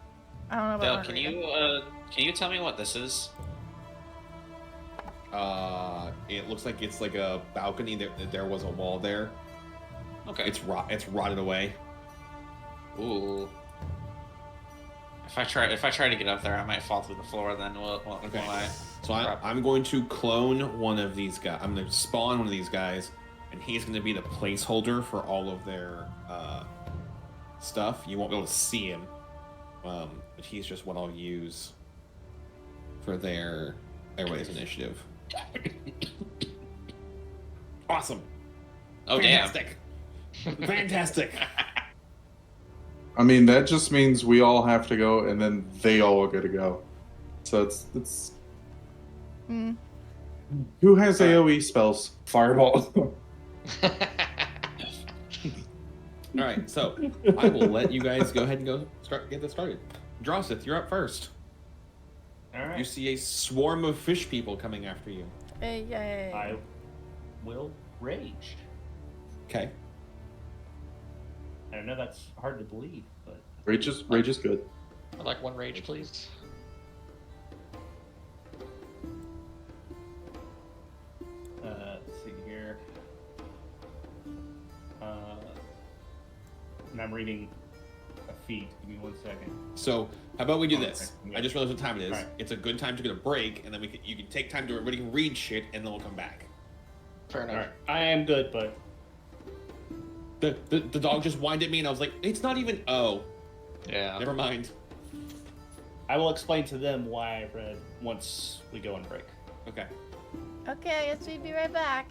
I don't know Dell, about can margarita. you tell me what this is? It looks like it's like a balcony. There was a wall there. Okay. It's rotted away. Ooh. If I try to get up there, I might fall through the floor. Then will Okay. I? So I'm going to clone one of these guys. I'm going to spawn one of these guys, and he's going to be the placeholder for all of their stuff. You won't be able to see him, but he's just what I'll use for everybody's initiative. Awesome. Oh Fantastic. Fantastic. I mean, that just means we all have to go, and then they all get to go. So it's. Mm. Who has AOE spells? Fireball. All right, so I will let you guys go ahead and get this started. Drawsith, you're up first. All right. You see a swarm of fish people coming after you. Hey, yay. I will rage. Okay. I know that's hard to believe, but Rage is good. I'd like one rage, please. let's see here. And I'm reading a feed. Give me 1 second. So how about we do Oh, this? okay. I just realized what time it is. Alright. It's a good time to get a break, and then you can take time to everybody can read shit, and then we'll come back. Fair All enough. right. I am good, but The dog just whined at me, and I was like, it's not even. Oh, Yeah. never mind. I will explain to them why I read once we go on break. Okay. Okay, yes, we'll be right back.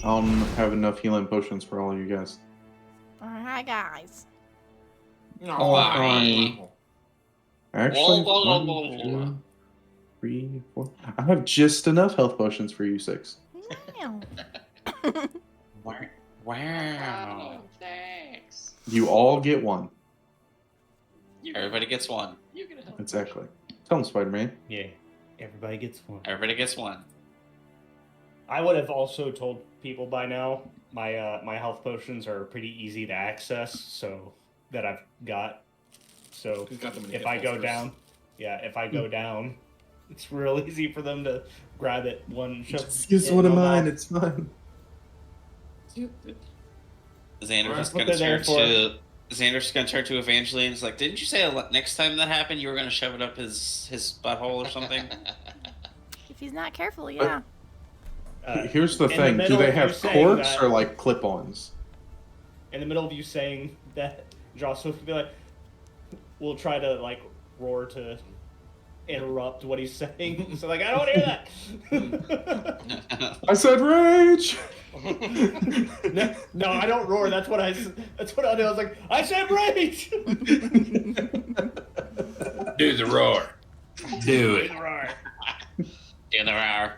I don't have enough healing potions for all of you guys. Alright, guys. Oh, Alright. Actually, Whoa, whoa, whoa, 1, whoa, whoa. 2, 3, 4. I have just enough health potions for you 6. Meow. Wow. Thanks. You all get 1. Everybody gets one. You get a help. Exactly. Tell them, Spider-Man. Yeah, everybody gets one. Everybody gets one. I would have also told people by now my health potions are pretty easy to access, so that I've got. So Who's got them in if hit I go holsters? down, if I go down, it's real easy for them to grab it one shove. Just use it one in of my mine. mouth. It's fine. Xander's That's just what gonna they're turn there to. Xander's gonna turn to Evangeline. It's like, didn't you say next time that happened you were gonna shove it up his butthole or something? If he's not careful, yeah. Here's the in the thing. Do middle they of you have saying corks that- or like clip-ons? In the middle of you saying that, Josh will be like, we'll try to like roar to interrupt what he's saying. So like, I don't want to hear that. I said rage! no, I don't roar. That's what I do. I was like, I said rage. Do the roar. Do it. Roar. The other hour.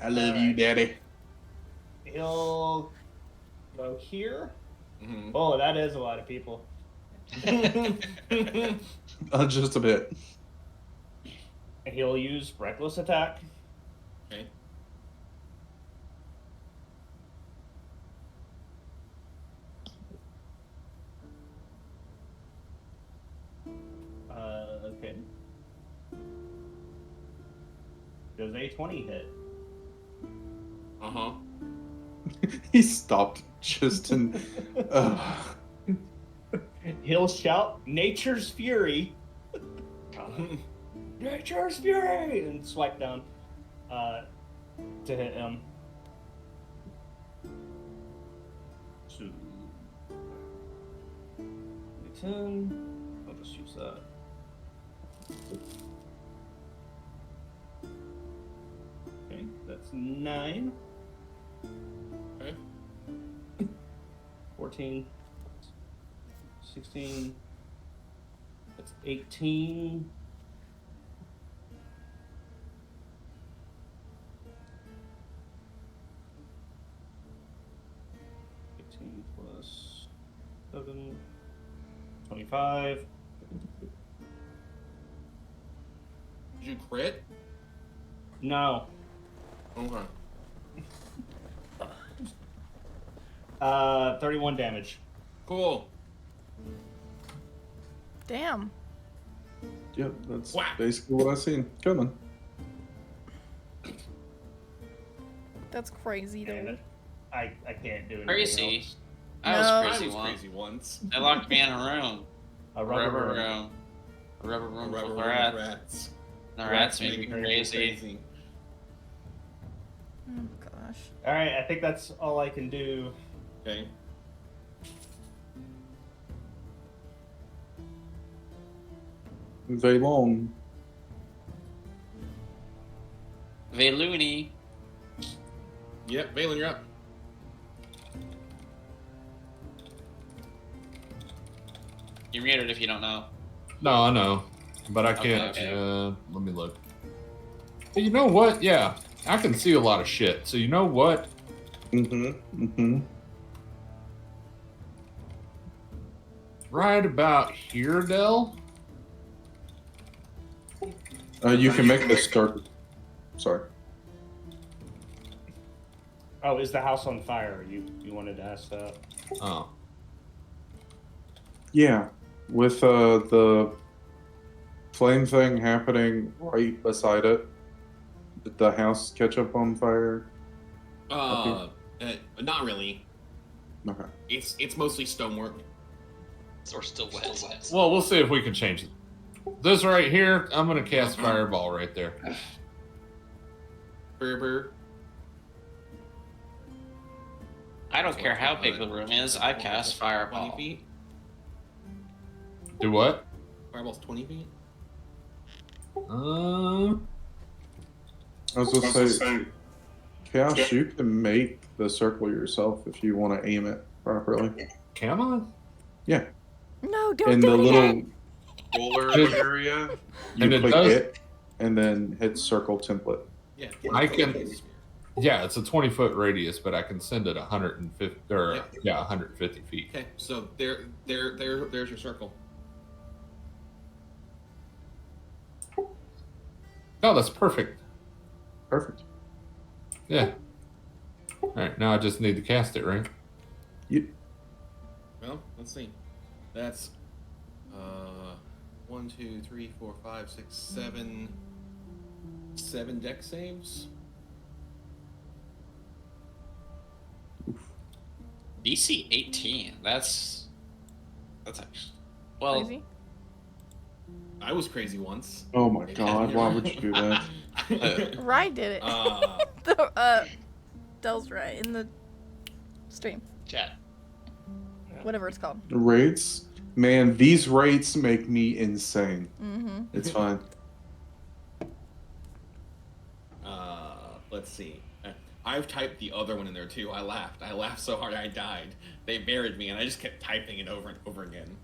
I love you, Daddy. He'll go here. Mhm. Oh, that is a lot of people. Just a bit. He'll use reckless attack. Okay. Okay. Does a 20 hit? Uh-huh. He stopped just in. He'll shout, "Nature's fury!" Nature's fury! And swipe down to hit him. So, 10. I'll just use that. Okay, that's 9. Okay. 14. 16. That's 18. Plus 7, 25. Did you crit? No. Okay. 31 damage. Cool. Damn. Yep, that's Whack. basically what I seen coming. That's crazy, though. And I can't do anything Crazy. else. I No. was I crazy was once. crazy once. They locked me in a room. A A rubber room. room. A rubber room Rubber full of room rats. rats. The rats make me crazy. Oh, gosh. Alright, I think that's all I can do. Okay. Veilon. Veloony. Yep, Valen, you're up. You're muted if you don't know. No, I know, but I can't. Okay. Let me look. Hey, you know what? Yeah, I can see a lot of shit. So you know what? Right about here, Dell. You can make this dark. Sorry. Oh, is the house on fire? You wanted to ask that? Oh, Yeah, with the flame thing happening right beside it. Did the house catch up on fire? Not really. Okay. It's mostly stonework. Or still wet. well, we'll see if we can change it. This right here, I'm gonna cast Fireball right there. Berber. I don't care how big the room is. I cast 20 Fireball. feet. Do what? Fireball's 20 feet. I was gonna say, Chaos, you can make the circle yourself if you want to aim it properly. Can I? Yeah. No, don't In do the it little again. roller It- area, and you it click does- it and then hit circle template. Yeah. I can. Yeah, it's a 20-foot radius, but I can send it 150 or Yep. 150 feet. Okay, so there's your circle. Oh, that's perfect. Perfect. Yeah. All right, now I just need to cast it, right? Well, let's see. That's 1, 2, 3, 4, 5, 6, 7. 7 deck saves. DC 18. That's actually well. Crazy. I was crazy once. Oh my god, why would you do that? Rye did it. Uh, Dell's right in the stream. Chat. Whatever it's called. Rates? Man, these rates make me insane. Mm-hmm. It's fine. Let's see. I've typed the other one in there too. I laughed. I laughed so hard I died. They buried me, and I just kept typing it over and over again.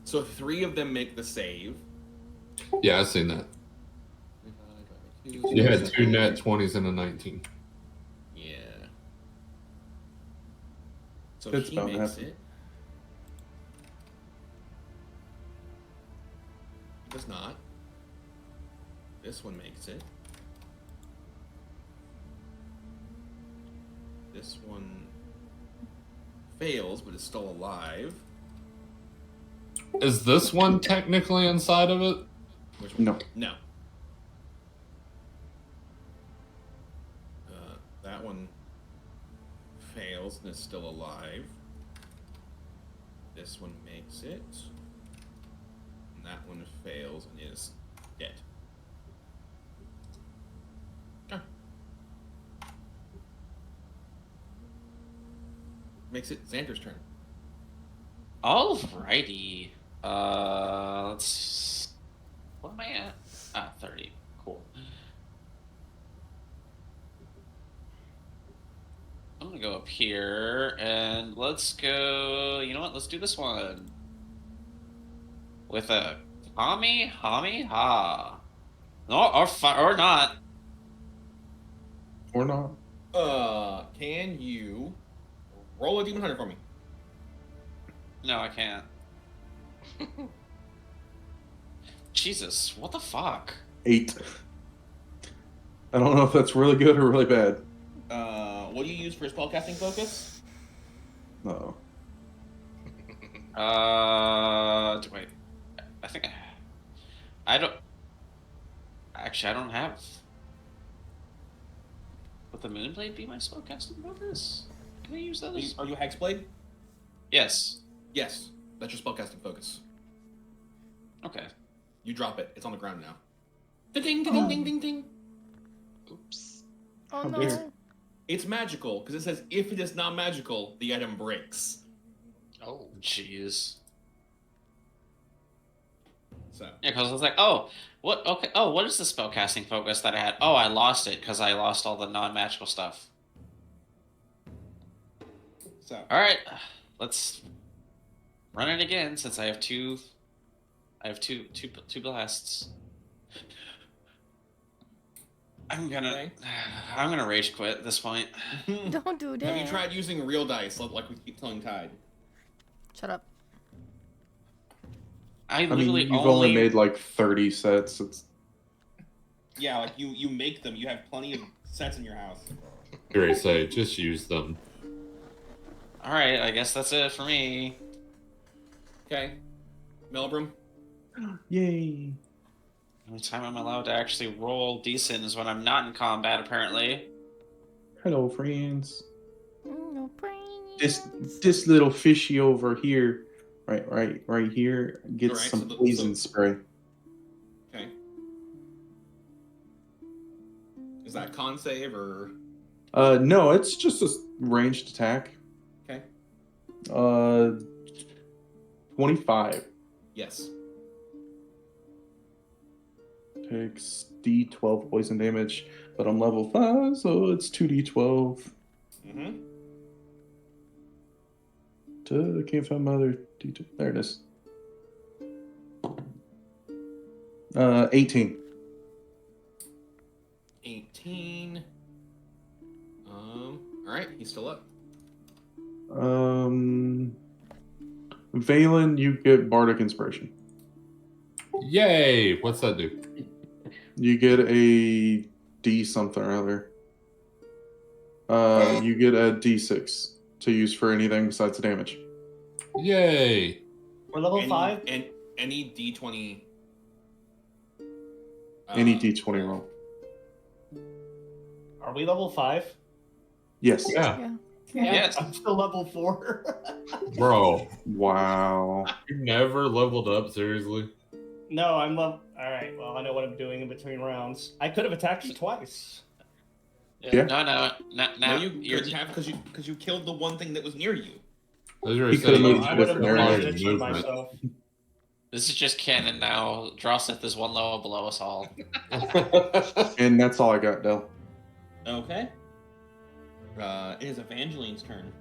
So 3 of them make the save. Yeah, I've seen that. You You had 2 net 20s and a 19. Yeah. So It's he about makes half. it. Does not. This one makes it. This one fails, but is still alive. Is this one technically inside of it? Which one? No. No. That one fails and is still alive. This one makes it. And that one fails and is dead. Ah. Makes it Xander's turn. Alrighty. Let's. What am I at? 30. Cool. I'm gonna go up here and let's go. You know what? Let's do this one with a Hami Ha. No, or not. Or not. Can you roll a Demon Hunter for me? No, I can't. Jesus, what the fuck? 8. I don't know if that's really good or really bad. What do you use for spellcasting focus? No. Wait. I think I don't. Actually, I don't have. Would the Moonblade be my spellcasting focus? Can I use those? Are you Hexblade? Yes. Yes, that's your spellcasting focus. Okay. You drop it. It's on the ground now. Ding, ding, ding, ding, ding. Oops. Oh How no. weird. It's magical because it says if it is not magical, the item breaks. Oh. Jeez. So Yeah, because I was like, oh, what? Okay. Oh, what is the spellcasting focus that I had? Oh, I lost it because I lost all the non-magical stuff. All right, let's run it again since I have two. I have two blasts. I'm gonna rage quit at this point. Don't do that. have you tried using real dice like we keep telling Tide? Shut up. I I mean, literally you've only made like 30 sets. It's Yeah, like you make them. You have plenty of sets in your house. Great say, just use them. All right, I guess that's it for me. Okay, Melbrum. yay. The only time I'm allowed to actually roll decent is when I'm not in combat, apparently. Hello, friends. No brains. This little fishy over here, right here, gets Alright, some so the- poison spray. Okay. Is that con save or? No, it's just a ranged attack. Okay. 25. Yes. takes D12 poison damage, but I'm level 5, so it's 2D12. Mm-hmm. I can't find my other D12. There it is. 18. 18. All right, he's still up. Valen, you get Bardic Inspiration. Yay! What's that do? You get a D something or other. You get a D6 to use for anything besides the damage. Yay! We're level 5. And any D20. Any D20 roll. Are we level 5? Yes. Yeah. Yes. I'm still level 4. Bro, Wow. you never leveled up, seriously? No, I'm level. Alright, well, I know what I'm doing in between rounds. I could have attacked you twice. Yeah. No, No, you couldn't have because you killed the one thing that was near you. As you were He could've saying, moved I to would have different areas. repositioned myself. This is just canon now. Drosseth is one level below us all. And that's all I got, Del. Okay. It is Evangeline's turn.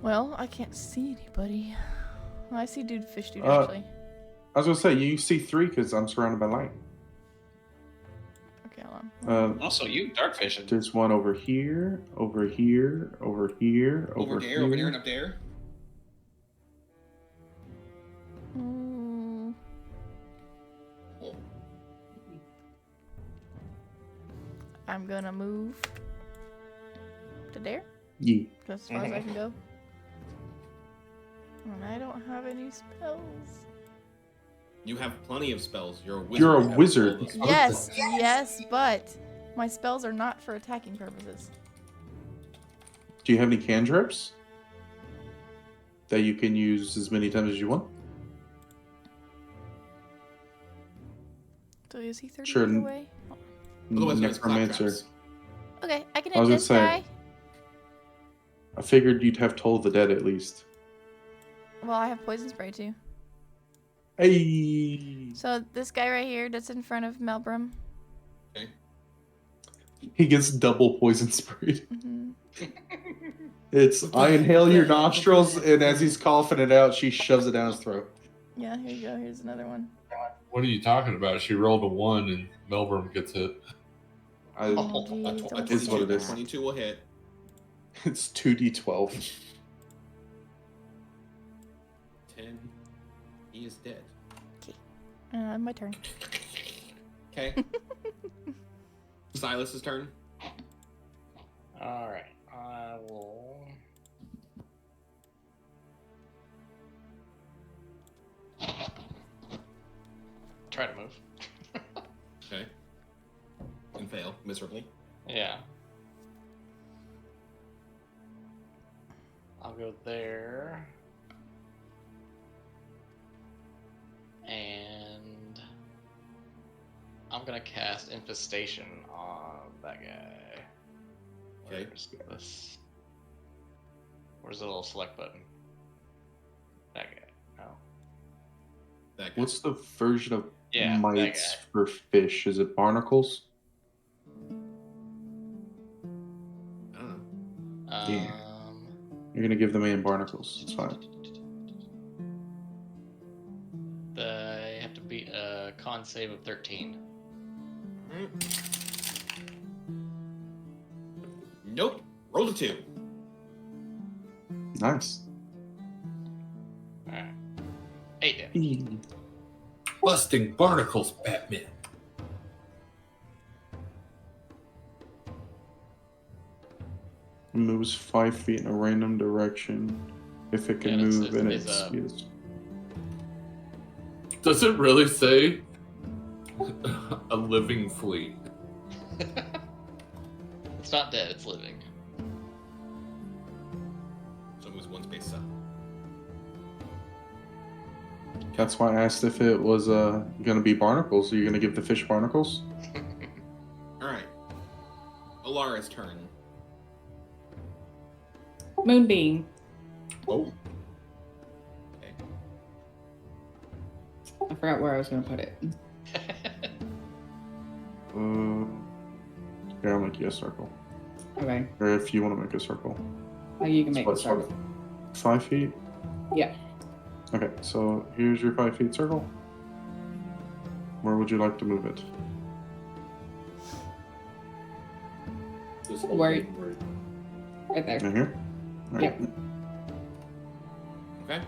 Well, I can't see anybody. Oh, I see Fish Dude, I actually. was going to say, you see 3 because I'm surrounded by light. Okay, hold on. Also, you dark vision. There's one over here, over here, over here, Over there, and up there. Mm. I'm gonna move to there. Yeah. That's as far as I can go. And I don't have any spells. You have plenty of spells. You're a wizard. You're a You have wizard. all those spells. Yes, but my spells are not for attacking purposes. Do you have any cantrips that you can use as many times as you want? So is he 30 Sure. feet away? Otherwise, there's clap Necromancer. traps. Okay, I can I was hit gonna this say- guy. I figured you'd have Toll the Dead at least. Well, I have poison spray too. Hey! So this guy right here that's in front of Melbrum. He gets double poison sprayed. Mm-hmm. It's, I inhale your nostrils, and as he's coughing it out, she shoves it down his throat. Yeah, here you go. Here's another one. What are you talking about? She rolled a 1 and Melbourne gets hit. Oh, A geez, don't It's say what it that. is. 22 will hit. It's 2d12. 10. He is dead. My turn. Okay. Silas's turn. Alright, I will. Try to move. Okay. And fail miserably. Yeah. I'll go there. And I'm gonna cast Infestation on that guy. Okay. Where's this? Where's the little select button? That guy. Oh. That guy. What's the version of Yeah, that mites guy. for fish? Is it barnacles? I don't know. Yeah. You're gonna give the man barnacles. It's fine. They have to beat a con save of 13. Nope. Roll a 2. Nice. Alright. 8 damage. Busting barnacles, Batman. Moves 5 feet in a random direction. If it can Yeah, it's- move in it's, its speed. Does it really say a living flea? It's not dead, it's living. So it moves 1 space up. That's why I asked if it was gonna be barnacles. Are you gonna give the fish barnacles? Alright. Alara's turn. Moonbeam. Oh. Okay. I forgot where I was going to put it. Here, I'll make you a circle. Okay. Or if you want to make a circle. Oh, you can make a It's what, circle. 5 feet? Yeah. Okay, so here's your 5 feet circle. Where would you like to move it? This whole Where- thing where Right there. Right here? Right. Yep. Okay.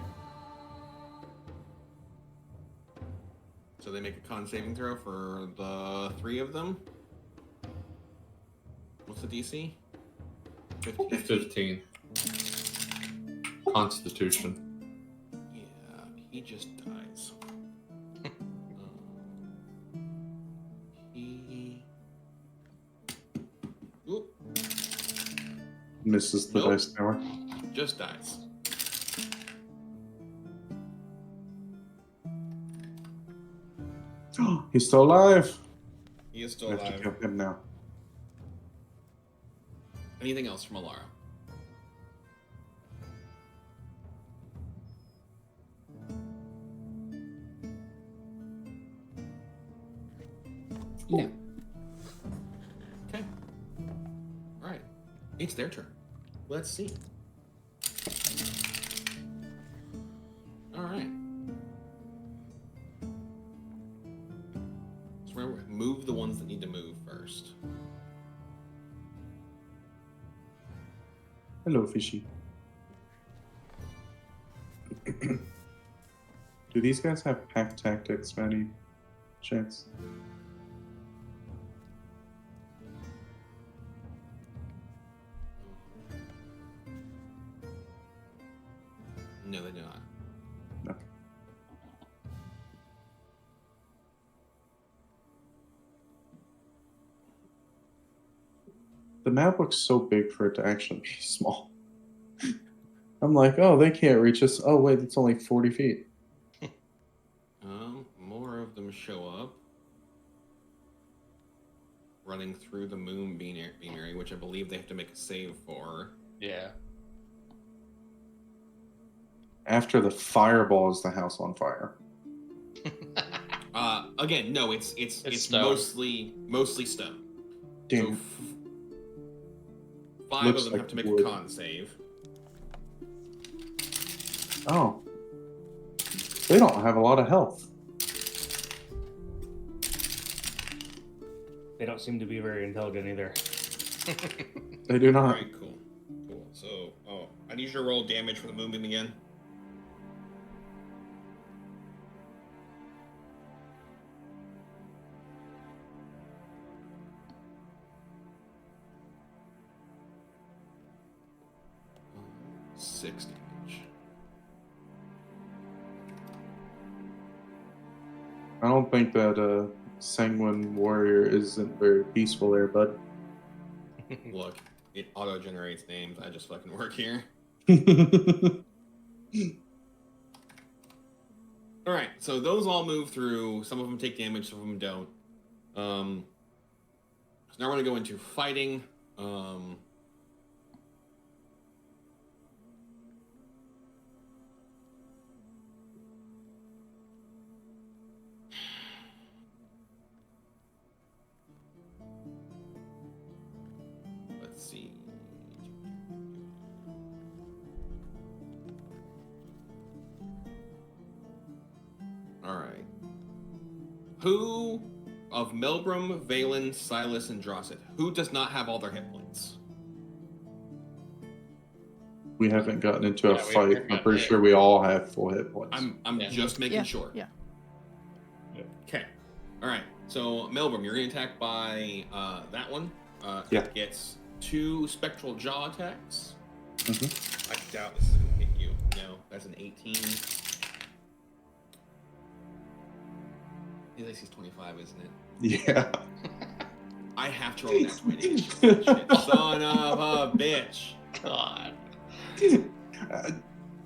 So they make a con saving throw for the 3 of them. What's the DC? 15. Constitution. Yeah, he just dies. He. Oop, Misses the Nope. dice tower. just dies. He's still alive. He is We still have to alive. kill him now. Anything else from Alara? No. Okay. Alright. It's their turn. Let's see. Alright. So remember, move the ones that need to move first. Hello, fishy. Do these guys have pack tactics by any chance? No, they do not. No. The map looks so big for it to actually be small. I'm like, oh, they can't reach us. Oh, wait, it's only 40 feet. More of them show up. Running through the moon beam area, which I believe they have to make a save for. yeah. After the fireball is the house on fire. Again, no, it's stone. mostly stone. Damn. So it. 5 Looks of them like have to make wood. a con save. Oh. They don't have a lot of health. They don't seem to be very intelligent either. They do not. Alright, cool. Cool. So, I need you to roll damage for the moonbeam again. Six damage. I don't think that Sanguine Warrior isn't very peaceful there, bud. Look, it auto generates names. I just fucking work here. All right, so those all move through. Some of them take damage, some of them don't. So now we're gonna go into fighting. Let's see. All right. Who of Melbrum, Valen, Silas, and Drosset, who does not have all their hit points? We haven't gotten into a Yeah, we fight. haven't I'm gotten pretty hit. sure we all have full hit points. I'm Yeah. just making Yeah, sure. yeah. Okay. All right. So Melbrum, you're getting attacked by that one. Yeah. It gets 2 spectral jaw attacks. Mhm. I doubt this is gonna hit you. No, that's an 18. His AC's 25, isn't it? Yeah. I have to roll that 20. Shit. Son of a bitch. God.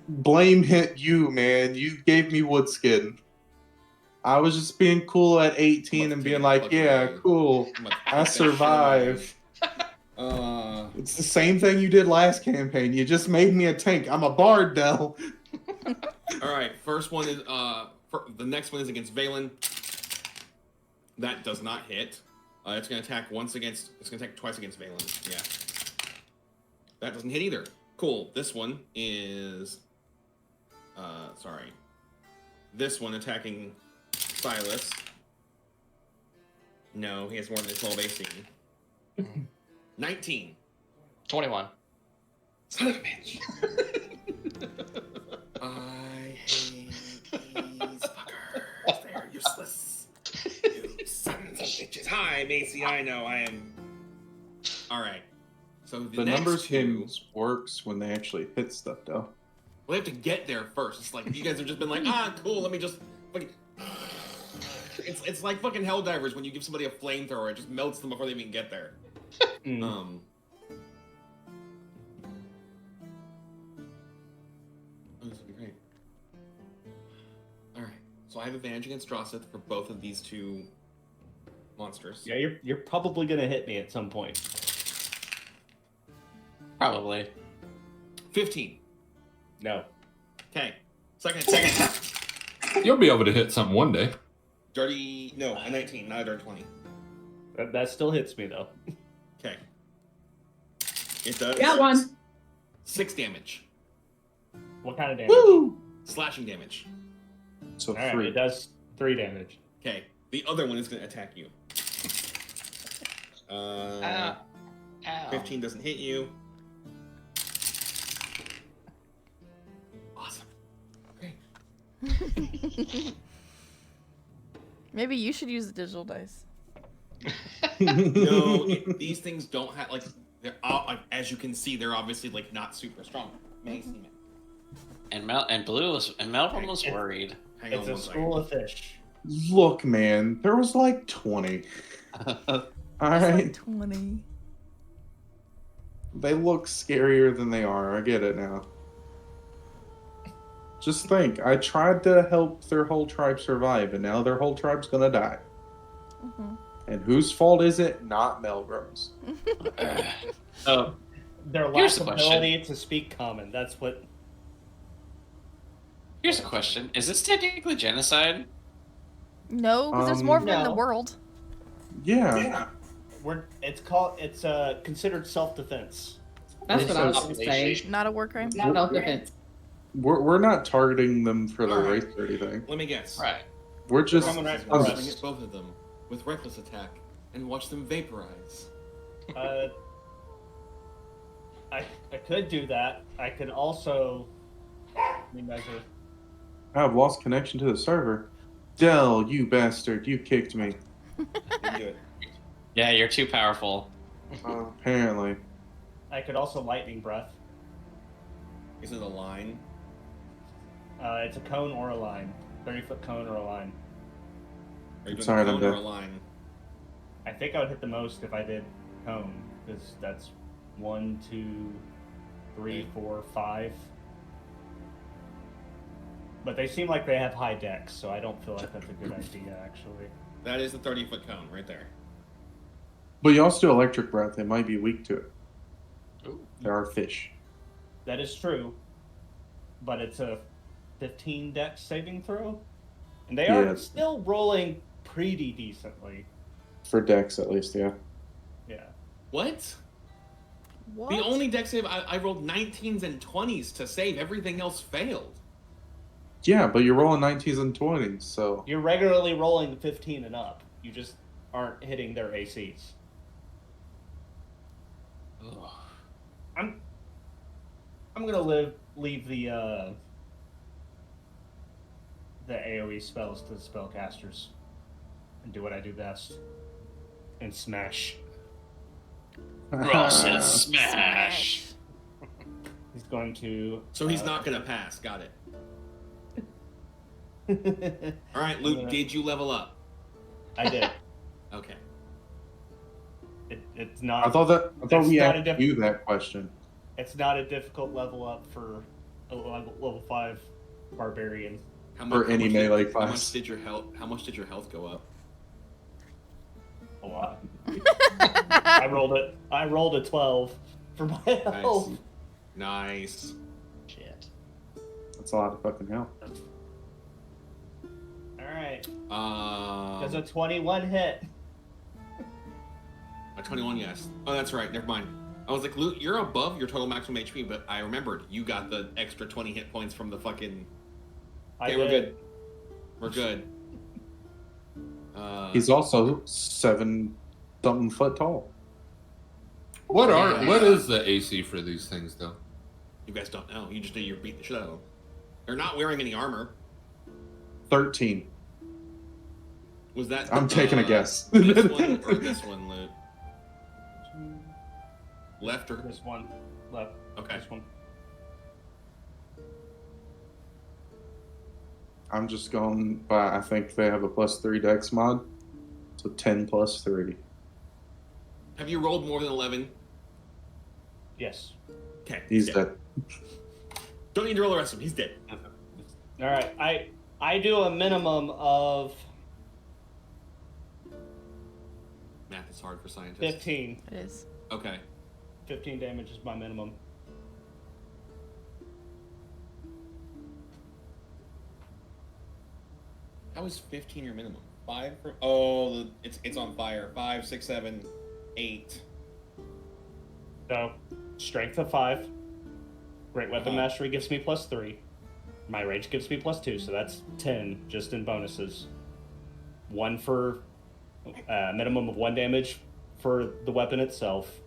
Blame hit you, man. You gave me wood skin. I was just being cool at 18 and being like, yeah, cool. I survived. It's the same thing you did last campaign. You just made me a tank. I'm a bard now. All right, first one is the next one is against Valen. That does not hit. It's gonna attack twice against Valen. Yeah. That doesn't hit either. Cool. This one is sorry. This one attacking Silas. No, he has more than a 12 AC. 19. 21. Son of a bitch. I hate these fuckers. They're useless. You sons of bitches. Hi, Macy. I know. I am. Alright. So The next numbers two. games works when they actually hit stuff, though. We have to get there first. It's like you guys have just been like, cool. Let me just fucking. It's like fucking Helldivers when you give somebody a flamethrower, it just melts them before they even get there. Oh, this would be great. All right, so I have advantage against Drossith for both of these two monsters. Yeah, you're probably gonna hit me at some point. Probably. 15. No. Okay. Second attack. You'll be able to hit something one day. A 19, not a dirty 20. That still hits me though. Okay. It does. Got one. 6 damage. What kind of damage? Woo! Slashing damage. So All right, 3. it does 3 damage. Okay. The other one is going to attack you. 15 doesn't hit you. Awesome. Okay. Maybe you should use the digital dice. No, these things don't have they're as you can see, they're obviously not super strong. And Melvin was worried. Hang on It's a one school of fish. Look, man, there was like 20. Alright? 20. They look scarier than they are. I get it now. Just think, I tried to help their whole tribe survive, and now their whole tribe's gonna die. Mm-hmm. And whose fault is it? Not Melgrim's. Their Here's lack the of question. ability to speak common. That's what. Here's a question: is this technically genocide? No, because there's more of them in the No. world. Yeah. It's considered self-defense. That's what I was Population. going to say. Not a war crime. Self-defense. We're not targeting them for their Alright. race or anything. Let me guess. Right. We're just... Common right I'm for swing us. at both of them with reckless attack and watch them vaporize. I could do that. I could also. Let me measure. I've lost connection to the server. Dell, you bastard, you kicked me. Didn't do it. Yeah, you're too powerful. Apparently. I could also lightning breath. Is it a line? It's a cone or a line. 30-foot cone or a line. Are you doing Sorry, a I'm cone or dead. a line? I think I would hit the most if I did cone, because that's 1, 2, 3, 4, 5. But they seem like they have high decks, so I don't feel like that's a good idea, actually. That is the 30-foot cone right there. But you also do electric breath. They might be weak to it. Ooh. There are fish. That is true, but it's a 15 dex saving throw, and they Yeah. are still rolling pretty decently. For Dex, at least, yeah. Yeah. What? What? The only deck save I rolled 19s and 20s to save. Everything else failed. Yeah, but you're rolling 19s and 20s, so... You're regularly rolling the 15 and up. You just aren't hitting their ACs. Ugh. I'm gonna leave the AoE spells to the spellcasters and do what I do best. And smash. Ross says smash. He's going to So he's not gonna pass. Got it. All right, Luke. Did you level up? I did. Okay. It's not I thought It's we not a asked diff- you that question. it's not a difficult level up for a level 5 barbarian. For any melee How class. much did your health? How much did your health go up? A lot. I rolled a 12 for my health. Nice. Shit. That's a lot of fucking hell. All right. Um, Does a 21 hit? 21, yes. Oh, that's right. Never mind. I was like, Luke, you're above your total maximum HP, but I remembered you got the extra 20 hit points from the fucking. Okay, we're good. We're good. He's also 7-something foot tall. What is the AC for these things though? You guys don't know. You just know you're beating the shit out of them. They're not wearing any armor. 13. Was that? I'm taking a guess. This one or this one, Luke? Left or This one. Left. Okay. This one. I'm just going by, I think they have a +3 dex mod. So 10 + 3. Have you rolled more than 11? Yes. Okay. He's dead. Don't need to roll the rest of him. He's dead. All right. I do a minimum of Math is hard for scientists. 15. It is. Okay. 15 damage is my minimum. How is 15 your minimum? 5? Oh, it's on fire. 5, 6, 7, 8. So, strength of 5. Great weapon mastery gives me +3. My rage gives me +2, so that's 10 just in bonuses. 1 for minimum of 1 damage for the weapon itself.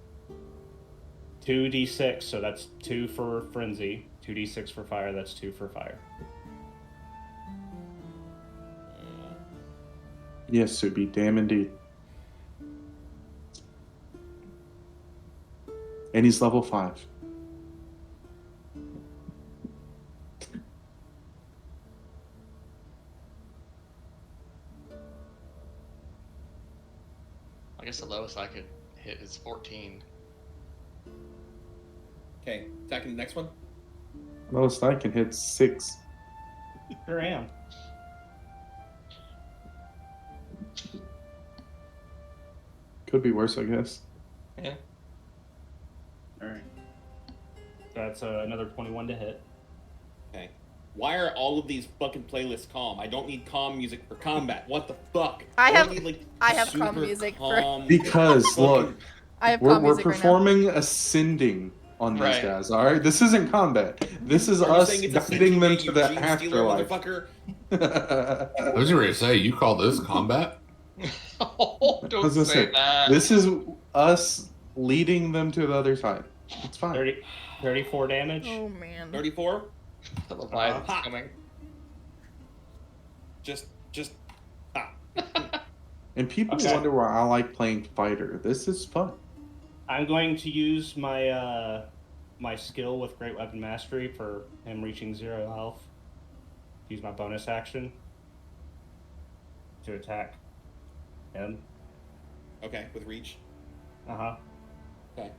2d6, so that's 2 for frenzy. 2d6 for fire, that's 2 for fire. Yes, it'd be damn indeed. And he's level 5. I guess the lowest I could hit is 14. Okay, attacking the next one. Lowest I can hit 6. Sure am. Could be worse, I guess. Yeah. Alright. That's another 21 to hit. Okay. Why are all of these fucking playlists calm? I don't need calm music for combat. What the fuck? I have need, calm super music calm Because, look, I have we're calm music performing ascending on these Right. guys, alright? This isn't combat. This is Are you us saying it's a guiding them CGA to the Eugene Steeler, afterlife. motherfucker? I was ready to say, you call this combat? Oh, I don't was gonna say say, that. this is us leading them to the other side. It's fine. 34 damage. Oh man. 34? The Leviathan's Ha. coming. Just And people Okay. wonder why I like playing fighter. This is fun. I'm going to use my my skill with Great Weapon Mastery for him reaching 0 health. Use my bonus action to attack him. okay, with reach. Uh-huh. Okay.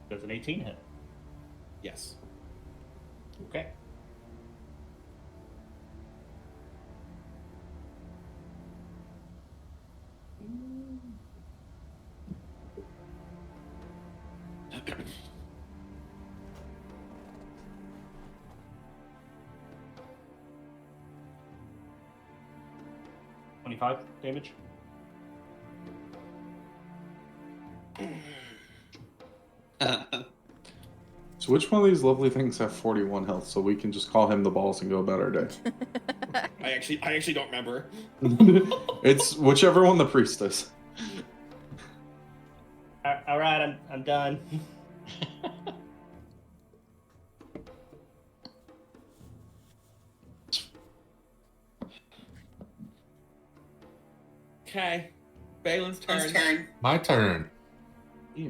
Does an 18 hit? Yes. Okay. $25 damage. So which one of these lovely things have 41 health so we can just call him the balls and go about our day? I actually don't remember. It's whichever one the priest does. All right, I'm done. Okay. Balin's turn. My turn. Yeah.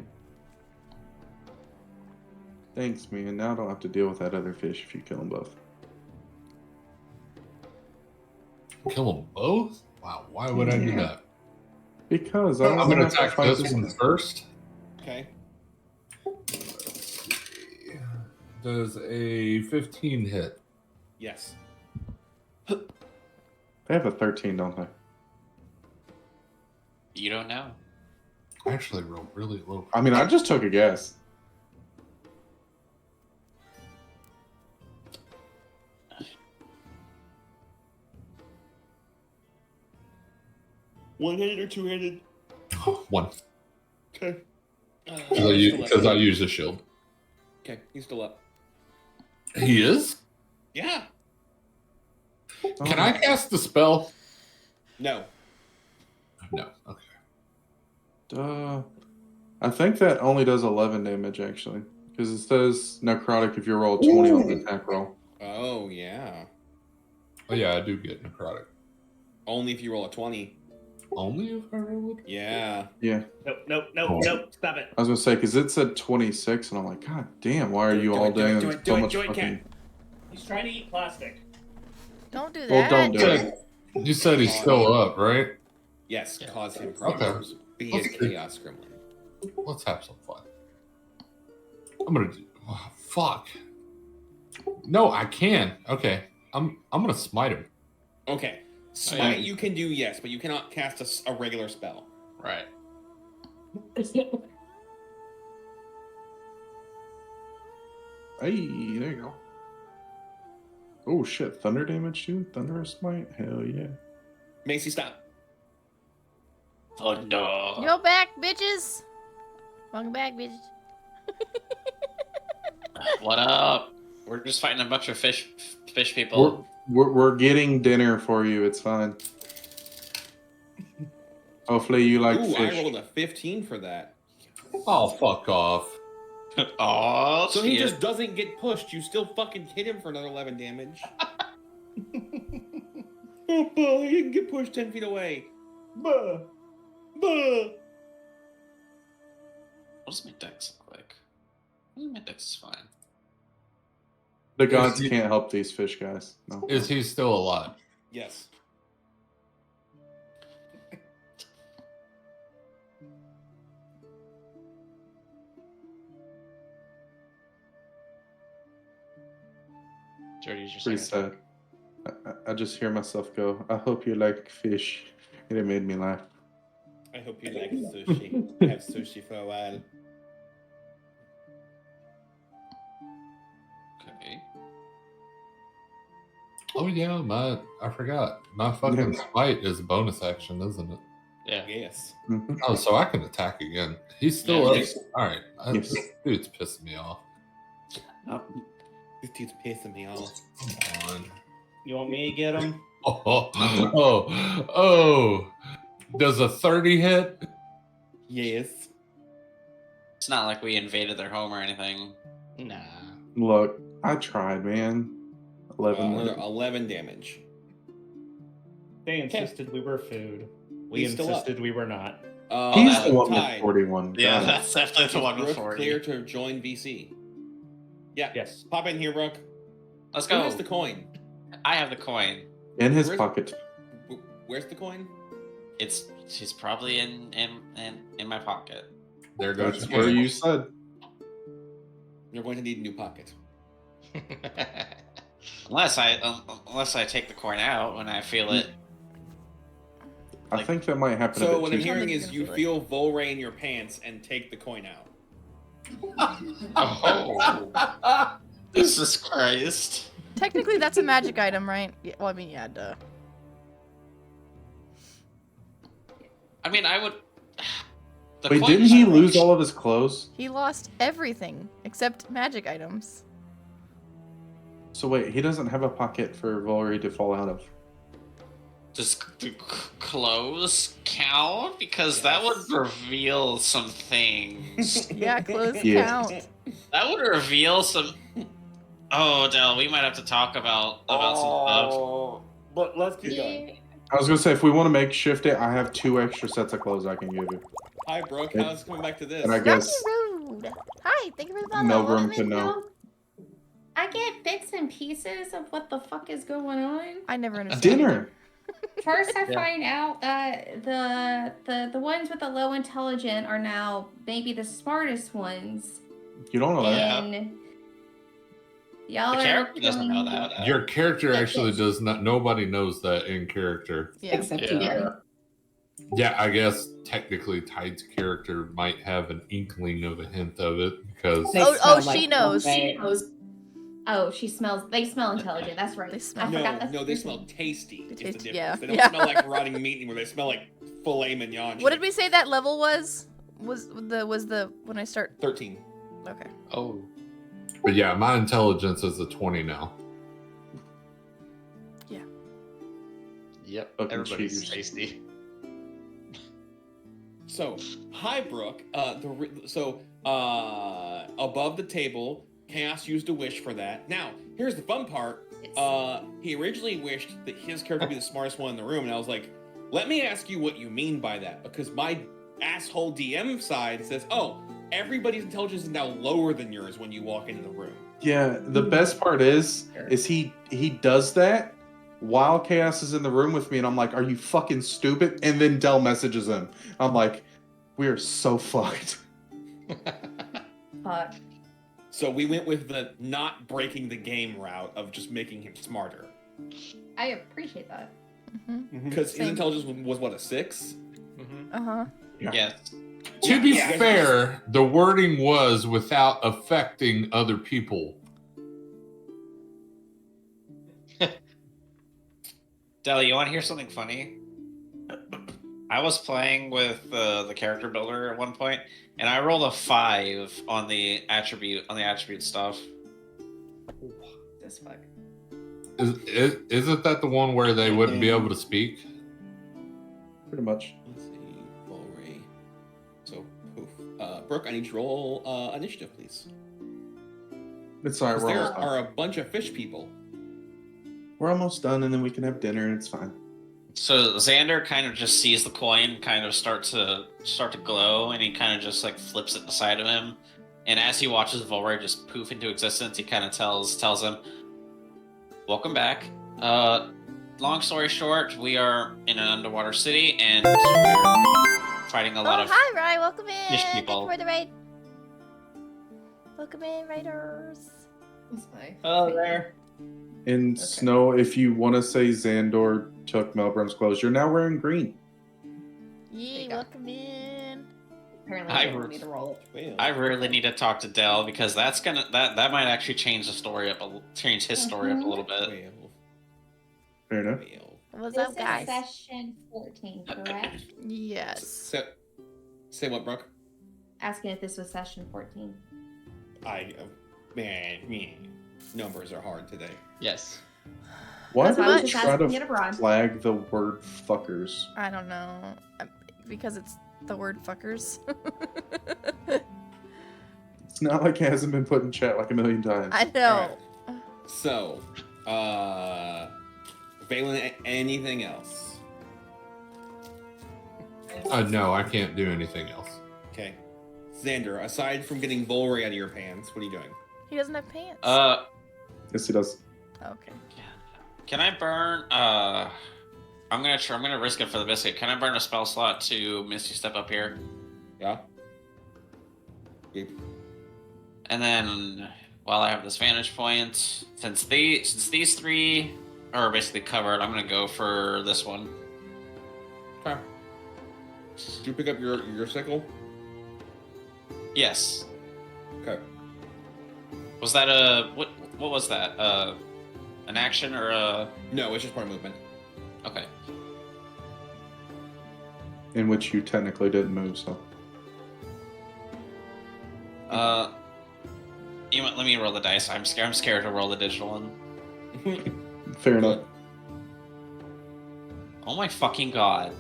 Thanks, man. Now I don't have to deal with that other fish if you kill them both. Kill them both? Wow, why would I do that? Because I I'm don't going to have to attack fight this one first. Okay. Does a 15 hit? Yes. They have a 13, don't they? You don't know. I actually rolled really low. I mean, I just took a guess. One-handed or two-handed? One. Okay. Because I use a shield. Okay, he's still up. He is? Yeah. Can I cast the spell? No. No. Okay. I think that only does 11 damage, actually. Because it says necrotic if you roll 20 on the attack roll. Oh, yeah. Oh, yeah, I do get necrotic. Only if you roll a 20. Only if I roll it? Yeah. Yeah. Nope. Stop it. I was going to say, because it said 26, and I'm like, God damn, why are you all doing so much fucking... He's trying to eat plastic. Don't do that. Well, don't do it. You said he's still up, right? Yes, cause him Okay. problems. Be a chaos gremlin. Let's have some fun. I'm gonna do. Oh, fuck. No, I can. Okay, I'm gonna smite him. Okay. Smite you can do, yes, but you cannot cast a regular spell. Right. Hey, there you go. Oh shit, thunder damage too? Thunderous smite? Hell yeah. Macy, stop. Thunder. Yo back, bitches. Welcome back, bitches. What up? We're just fighting a bunch of fish people. We're getting dinner for you, it's fine. Hopefully you like Ooh, fish. I rolled a 15 for that. Oh, fuck off. Oh, So he shit. just doesn't get pushed. You still fucking hit him for another 11 damage. Oh, boy, he didn't get pushed 10 feet away. Buh. Buh. What does my dex look like? I think my dex is fine. The gods can't help these fish guys. No. Is he still alive? Yes. Jordy, use your Pretty second sad. I just hear myself go, I hope you like fish. And it made me laugh. I hope you like sushi. Have sushi for a while. Okay. Oh yeah, I forgot. My fucking smite is a bonus action, isn't it? Yeah. Yes. Mhm. Oh, so I can attack again. He's still Yeah, up. yes. Alright. Yes. This dude's pissing me off. This dude's pissing me off. Come on. You want me to get him? Oh. Does a 30 hit? Yes. It's not like we invaded their home or anything. Nah. Look, I tried, man. 11 Another damage. 11 damage. They insisted we were food. We He's still insisted we were not. He's the one tied. with 41. Yeah, Got it. that's definitely the one Brooke before clear you. to join VC. Yeah. Yes. Pop in here, Brooke. Let's Who go. has the coin? I have the coin. In his Where's- pocket. Where's the coin? She's probably in my pocket. There goes That's your where hand. you said. You're going to need a new pocket. Unless I take the coin out when I feel it. I think that might happen a So bit what too I'm hearing soon. is you feel Volray in your pants and take the coin out. Oh, Jesus Christ! Technically, that's a magic item, right? Yeah, well, I mean, yeah, duh. I mean, I would. The Wait, coin didn't is he crushed. lose all of his clothes? He lost everything except magic items. So wait, he doesn't have a pocket for Volry to fall out of. Does the clothes count? Because that would reveal some things. Yeah, clothes Yeah. count. That would reveal some. Oh, Del, we might have to talk about some stuff. But let's keep going. Yeah. I was gonna say, if we want to makeshift it, I have 2 extra sets of clothes I can give you. Hi, Brooke. How's coming back to this? And I guess Road. Hi, thank you for the follow. no room to know. I get bits and pieces of what the fuck is going on. I never understood. Dinner. First, I find out that the ones with the low intelligence are now maybe the smartest ones, You don't know that. Yeah. and y'all The are character doesn't know becoming- that. Your character Yes, actually yes. does not. Nobody knows that in character. Yeah. Except Yeah. you. Yeah, I guess technically Tide's character might have an inkling of a hint of it because They Oh, smell she like knows. She knows. Oh, they smell intelligent. That's right. They smell- I forgot that's No, they the smell thing. tasty. They Is the taste- difference. yeah, They don't yeah. smell like rotting meat anymore. They smell like filet mignon. What did we say that level was? Was the when I start? 13. Okay. Oh. But yeah, my intelligence is a 20 now. Yep. Fucking Everybody's cheaters. tasty. So, hi, Brooke. Above the table, Chaos used a wish for that. Now, here's the fun part. He originally wished that his character would be the smartest one in the room, and I was like, let me ask you what you mean by that, because my asshole DM side says, oh, everybody's intelligence is now lower than yours when you walk into the room. Yeah, the best part is he does that while Chaos is in the room with me, and I'm like, "Are you fucking stupid?" And then Dell messages him. I'm like, "We are so fucked." Fuck. So we went with the not breaking the game route of just making him smarter. I appreciate that. Because his Same. intelligence was what, a 6? Uh huh. Yeah. Yes. To be Yeah. fair, the wording was without affecting other people. Del, you want to hear something funny? I was playing with the character builder at one point, and I rolled a 5 on the attribute stuff. This fuck. Isn't that the one where they wouldn't be able to speak? Pretty much. Let's see. Volray. So, poof. Brooke, I need you to roll initiative, please. It's alright. 'Cause We're there almost done. are a bunch of fish people. We're almost done, and then we can have dinner, and it's fine. So Xander kind of just sees the coin kind of start to glow, and he kind of just like flips it beside of him. And as he watches Volray just poof into existence, he kind of tells him, "Welcome back. Long story short, we are in an underwater city, and we're fighting a lot of hi, Rye. Welcome in. fish Thank you people." for the raid. Welcome in, raiders. That's fine. Oh, there. And Snow, if you want to say Xandor took Melbrum's clothes, you're now wearing green. Yee, go. welcome in. Apparently, I they want me to roll it. Well, I really need to talk to Del because that might actually change the story change his story up a little bit. well, Fair enough. well. What's This up, is guys? session 14, correct? Yes. So, say what, Brooke? Asking if this was session 14. Man, numbers are hard today. Yes. Why That's do why I was you just try asking it to abroad. flag the word fuckers? I don't know. Because it's the word fuckers. It's not like it hasn't been put in chat like a million times. I know. Alright. So, Valen, anything else? No, I can't do anything else. Okay. Xander, aside from getting Volray out of your pants, what are you doing? He doesn't have pants. Yes, he does. Okay. Can I burn? I'm gonna risk it for the biscuit. Can I burn a spell slot to Misty Step up here? Yeah? Yep. And then while I have this vantage point, since these three are basically covered, I'm gonna go for this one. Okay. Did you pick up your sickle? Yes. Okay. Was that a what was that? An action or a No, it's just part of movement. okay. In which you technically didn't move, so. You know what, let me roll the dice. I'm scared to roll the digital one. Fair enough. Oh my fucking god.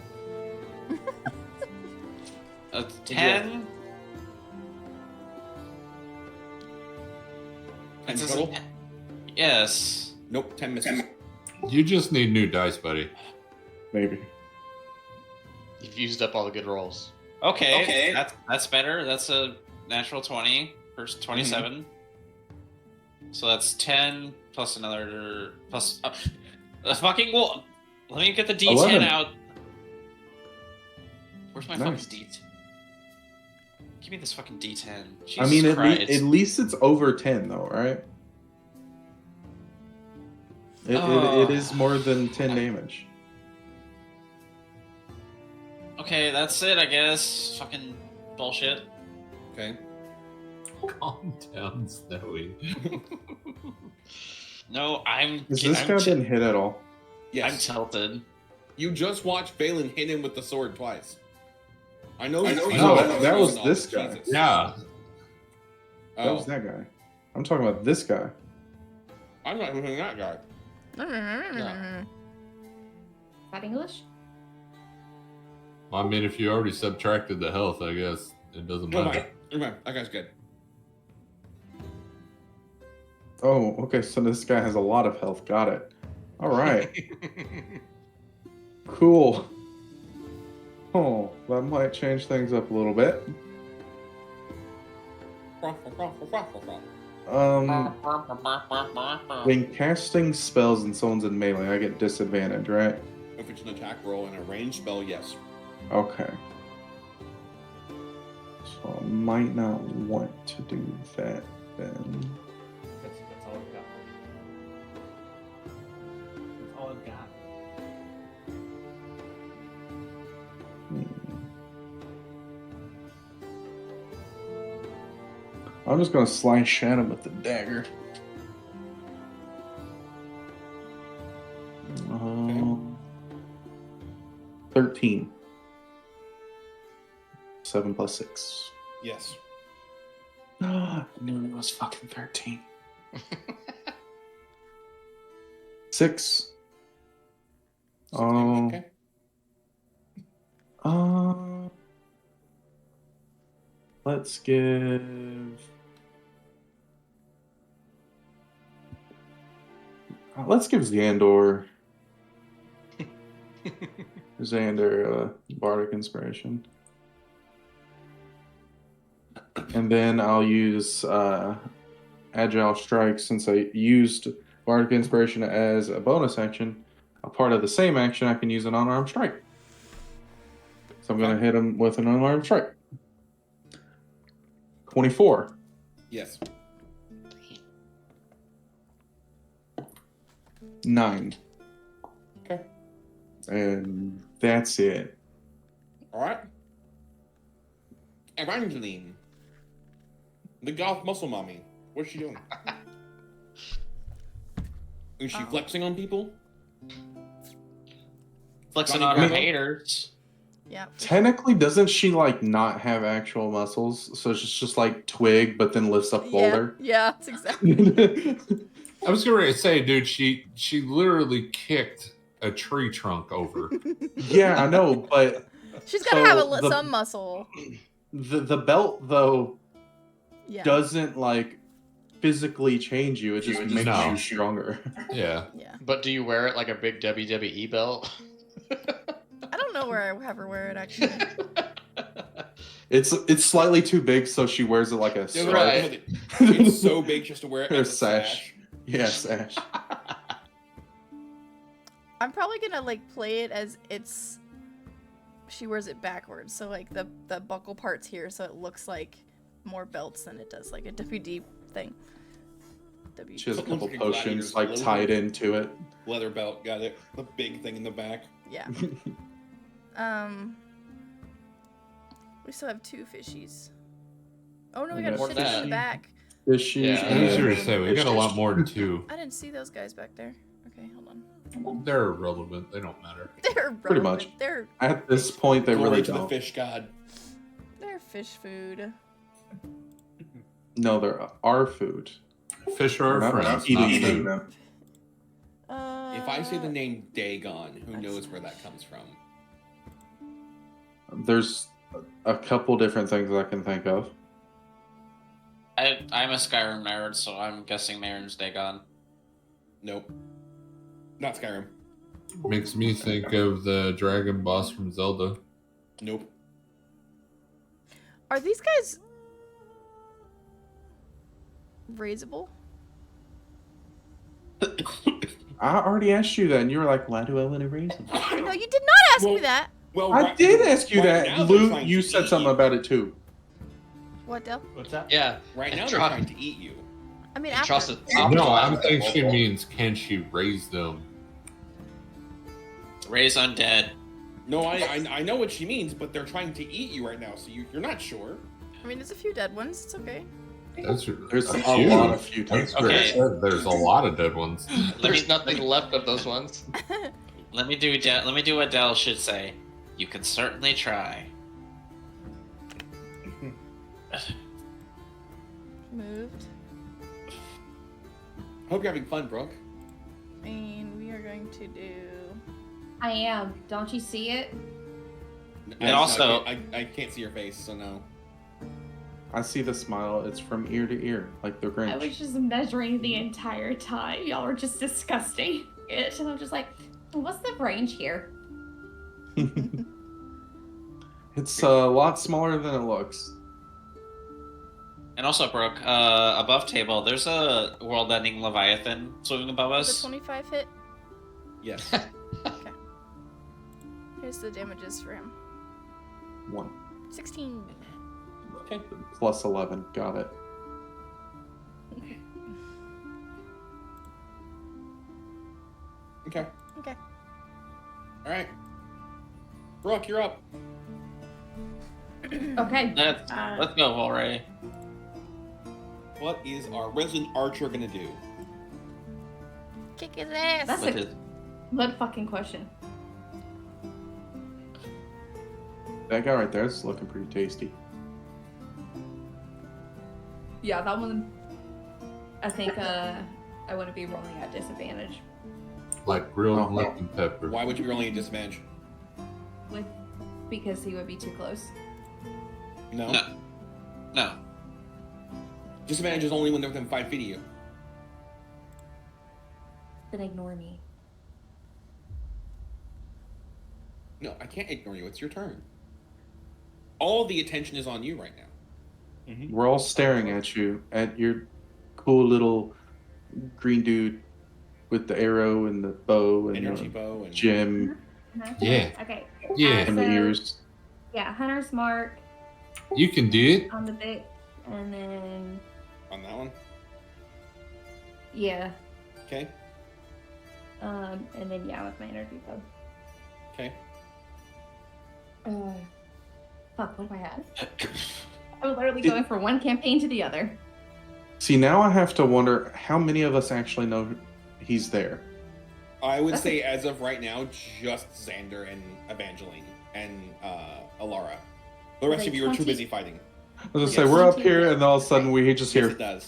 A 10. And This is total? Yes. Nope, 10 misses. You just need new dice, buddy. Maybe. You've used up all the good rolls. Okay. That's better. That's a natural 20 for 27. So that's 10 plus another plus fucking well. Let me get the D10 11. out. Where's my Nice. fucking D10? Give me this fucking D10. Jesus I mean, Christ. at least it's over 10, though, right? It is more than 10 damage. Okay, that's it, I guess. Fucking bullshit. Okay. Calm down, Snowy. No, Has this guy been hit at all? Yes. I'm tilted. You just watched Balin hit him with the sword twice. I know. No, that was this guy. Jesus. Yeah. That was that guy. I'm talking about this guy. I'm not even that guy. Is that English? Well, I mean, if you already subtracted the health, I guess it doesn't matter. Never mind. That guy's good. Oh, okay. So this guy has a lot of health. Got it. All right. Cool. Oh, that might change things up a little bit. When casting spells and someone's in melee, I get disadvantage, right? If it's an attack roll and a ranged spell, yes. Okay. So I might not want to do that then. That's all I've got. That's all I've got. I'm just gonna slice at him with the dagger. 13. 7 plus 6. Yes. I knew it was fucking 13. 6. Okay. Let's give. Let's give Xander Bardic Inspiration. And then I'll use Agile Strike since I used Bardic Inspiration as a bonus action. A part of the same action, I can use an unarmed strike. So I'm going to hit him with an unarmed strike. 24. Yes. 9. Okay. And that's it. All right. Evangeline, the goth muscle mommy. What's she doing? Is she flexing on people? Flexing Johnny on her Bravo? haters. Yeah. Technically, doesn't she like not have actual muscles? So it's just like twig, but then lifts up boulder. Yeah, that's exactly. I was going to say, dude, she literally kicked a tree trunk over. Yeah, I know, but She's got to have the- some muscle. the belt though Yeah. doesn't like physically change you. It just makes No. you stronger. Yeah. Yeah. But do you wear it like a big WWE belt? I don't know where I have her wear it actually. It's slightly too big, so she wears it like a scarf. Right. It's so big just to wear it Her as a sash. Yeah, sash. I'm probably gonna like play it as it's. She wears it backwards, so like the buckle part's here, so it looks like more belts than it does like a WD thing. WD. She has a Looks couple like a potions gladiator's like logo. tied into it. Leather belt, got it. The big thing in the back. Yeah. We still have 2 fishies. Oh no, we got a More shit than in the that. back. Fishy. Yeah. I was going to say, we got a lot more than 2. I didn't see those guys back there. Okay, hold on. They're irrelevant. They don't matter. They're Pretty relevant. much. They're At this point, they Glory really to the don't. fish god. they're fish food. No, they're our food. Fish are We're our not friends, eating not food. them. If I say the name Dagon, who knows where that comes from? There's a couple different things I can think of. I'm a Skyrim nerd, so I'm guessing Marin's Dagon. Nope. Not Skyrim. Makes me think of the dragon boss from Zelda. Nope. Are these guys raisable? I already asked you that, and you were like, "Why do I want to raise them?" No, you did not ask me Well- that. Well, I did ask you right that. now they're Lou, trying you to said eat something you. about it too. What, Del? What's that? Yeah. Right now Try- they're trying to eat you. I mean, Trust after. it. Top No, five. I think she means, can she raise them? Raise undead. No, I know what she means, but they're trying to eat you right now, so you're not sure. I mean, there's a few dead ones. It's okay. There's a a few. lot of few That's tanks. what I Okay. said. There's a lot of dead ones. There's nothing left of those ones. Let me do what Dell should say. You can certainly try. Moved. Hope you're having fun, Brooke. And we are going to do. I am. Don't you see it? And also- I can't see your face, so no. I see the smile. It's from ear to ear, like the Grinch. I was just measuring the entire time. Y'all were just disgusting it. And I'm just like, what's the range here? It's a lot smaller than it looks. And also, Brooke, above table, there's a world-ending Leviathan swimming above The us. 25 hit. Yes. Here's the damages for him. 1 16. plus 11. Got it. Okay. Okay. All right. Brooke, you're up. Okay. Let's go, Volray. What is our resident archer gonna do? Kick his ass. That's With a his- good fucking question. That guy right there is looking pretty tasty. Yeah, that one. I think I wouldn't be rolling at disadvantage Like grilled lemon pepper. Why would you be rolling a disadvantage? because he would be too close. No. No. Disadvantage is only when they're within 5 feet of you. Then ignore me. No, I can't ignore you. It's your turn. All the attention is on you right now. We're all staring at you, at your cool little green dude with the arrow and the bow and Energy the bow and gem Yeah. Okay. Yeah. and the So- ears. Yeah, Hunter's Mark You can do it. on the bit, and then on that one. yeah, Okay. and then yeah, with my energy bow. Okay. Fuck, what have I had? I was literally going from one campaign to the other. See, now I have to wonder how many of us actually know he's there. I would That's say as of right now, just Xander and Evangeline and Alara. The rest Like of you are too 20 busy fighting. I was gonna Yes. say we're up here, and all of a sudden we just Yes, hear. it does.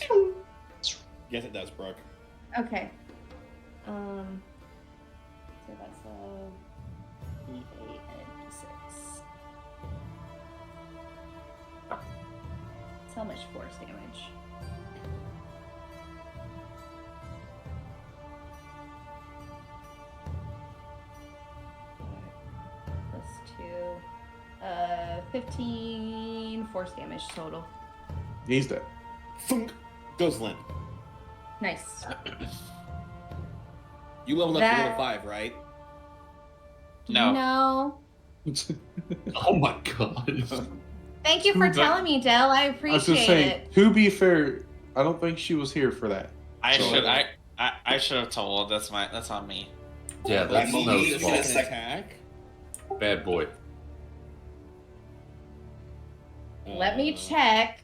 Yes, it does, Brooke. Okay. So that's E8 and E6. That's how much force damage? Plus 2. 15 force damage total. He's dead. Thunk goes limp. Nice. You leveled up to That- level 5, right? No. No. Oh my god. Thank you for telling me, Dell. I I was appreciate just saying, it. to be fair, I don't think she was here for that. I So- should I should have told. That's on me. Yeah, that's Let no me fault. second attack. Bad boy. Let me check.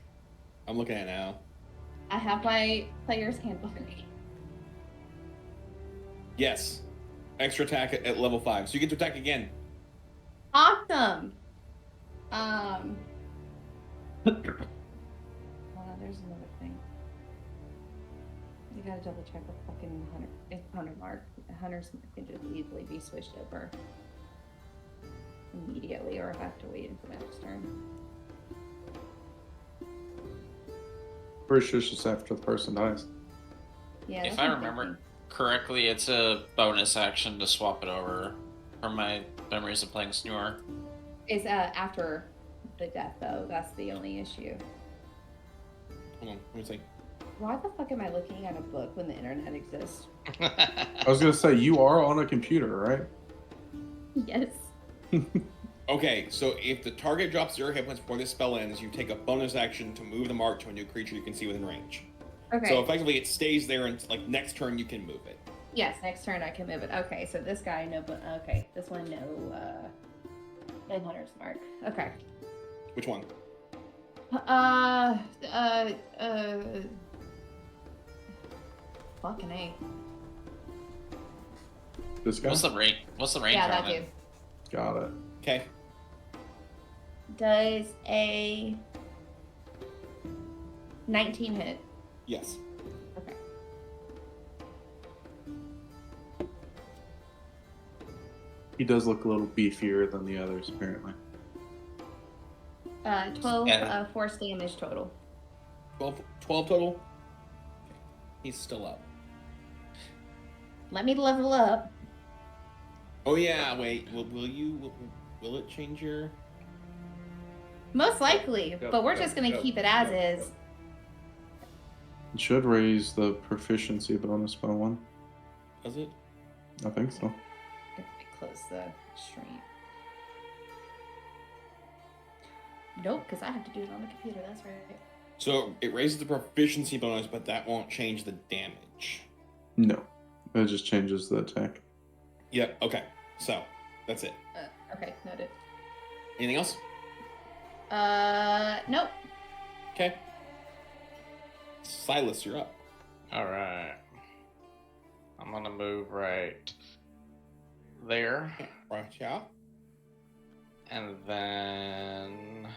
I'm looking at it now. I have my player's handbook. Yes. Extra attack at level 5. So you get to attack again. Awesome. There's another thing. You gotta double check the fucking hunter mark. The hunter's mark can just easily be switched over immediately, or I have to wait until my next turn. Pretty sure it's just after the person dies. Yeah. If that's I what I'm remember thinking. correctly, it's a bonus action to swap it over from my memories of playing Snore. It's after the death, though. That's the only issue. Hold on, let me see. Why the fuck am I looking at a book when the internet exists? I was gonna say you are on a computer, right? Yes. Okay, so if the target drops 0 hit points before this spell ends, you take a bonus action to move the mark to a new creature you can see within range. Okay. So effectively, it stays there, and like next turn you can move it. Yes, next turn I can move it. Okay, so this guy, no, but okay, this one, no hunter's mark. Okay. Which one? Fucking A. This guy? What's the range? What's the range Yeah, on that it? dude. Got it. Okay. Does a 19 hit? Yes. Okay. He does look a little beefier than the others, apparently. 12 And- force damage total. 12 total. He's still up. Let me level up. Oh yeah, wait. Will it change your? Most likely, Yep, but we're yep, just gonna yep, keep it as yep, is. It should raise the proficiency bonus by 1. Does it? I think so. Let me close the stream. Nope, because I have to do it on the computer. That's right. So it raises the proficiency bonus, but that won't change the damage. No. It just changes the attack. Yep. Okay. So that's it. Okay, noted. Anything else? Nope. Okay. Silas, you're up. All right. I'm gonna move right there, Right, yeah. and then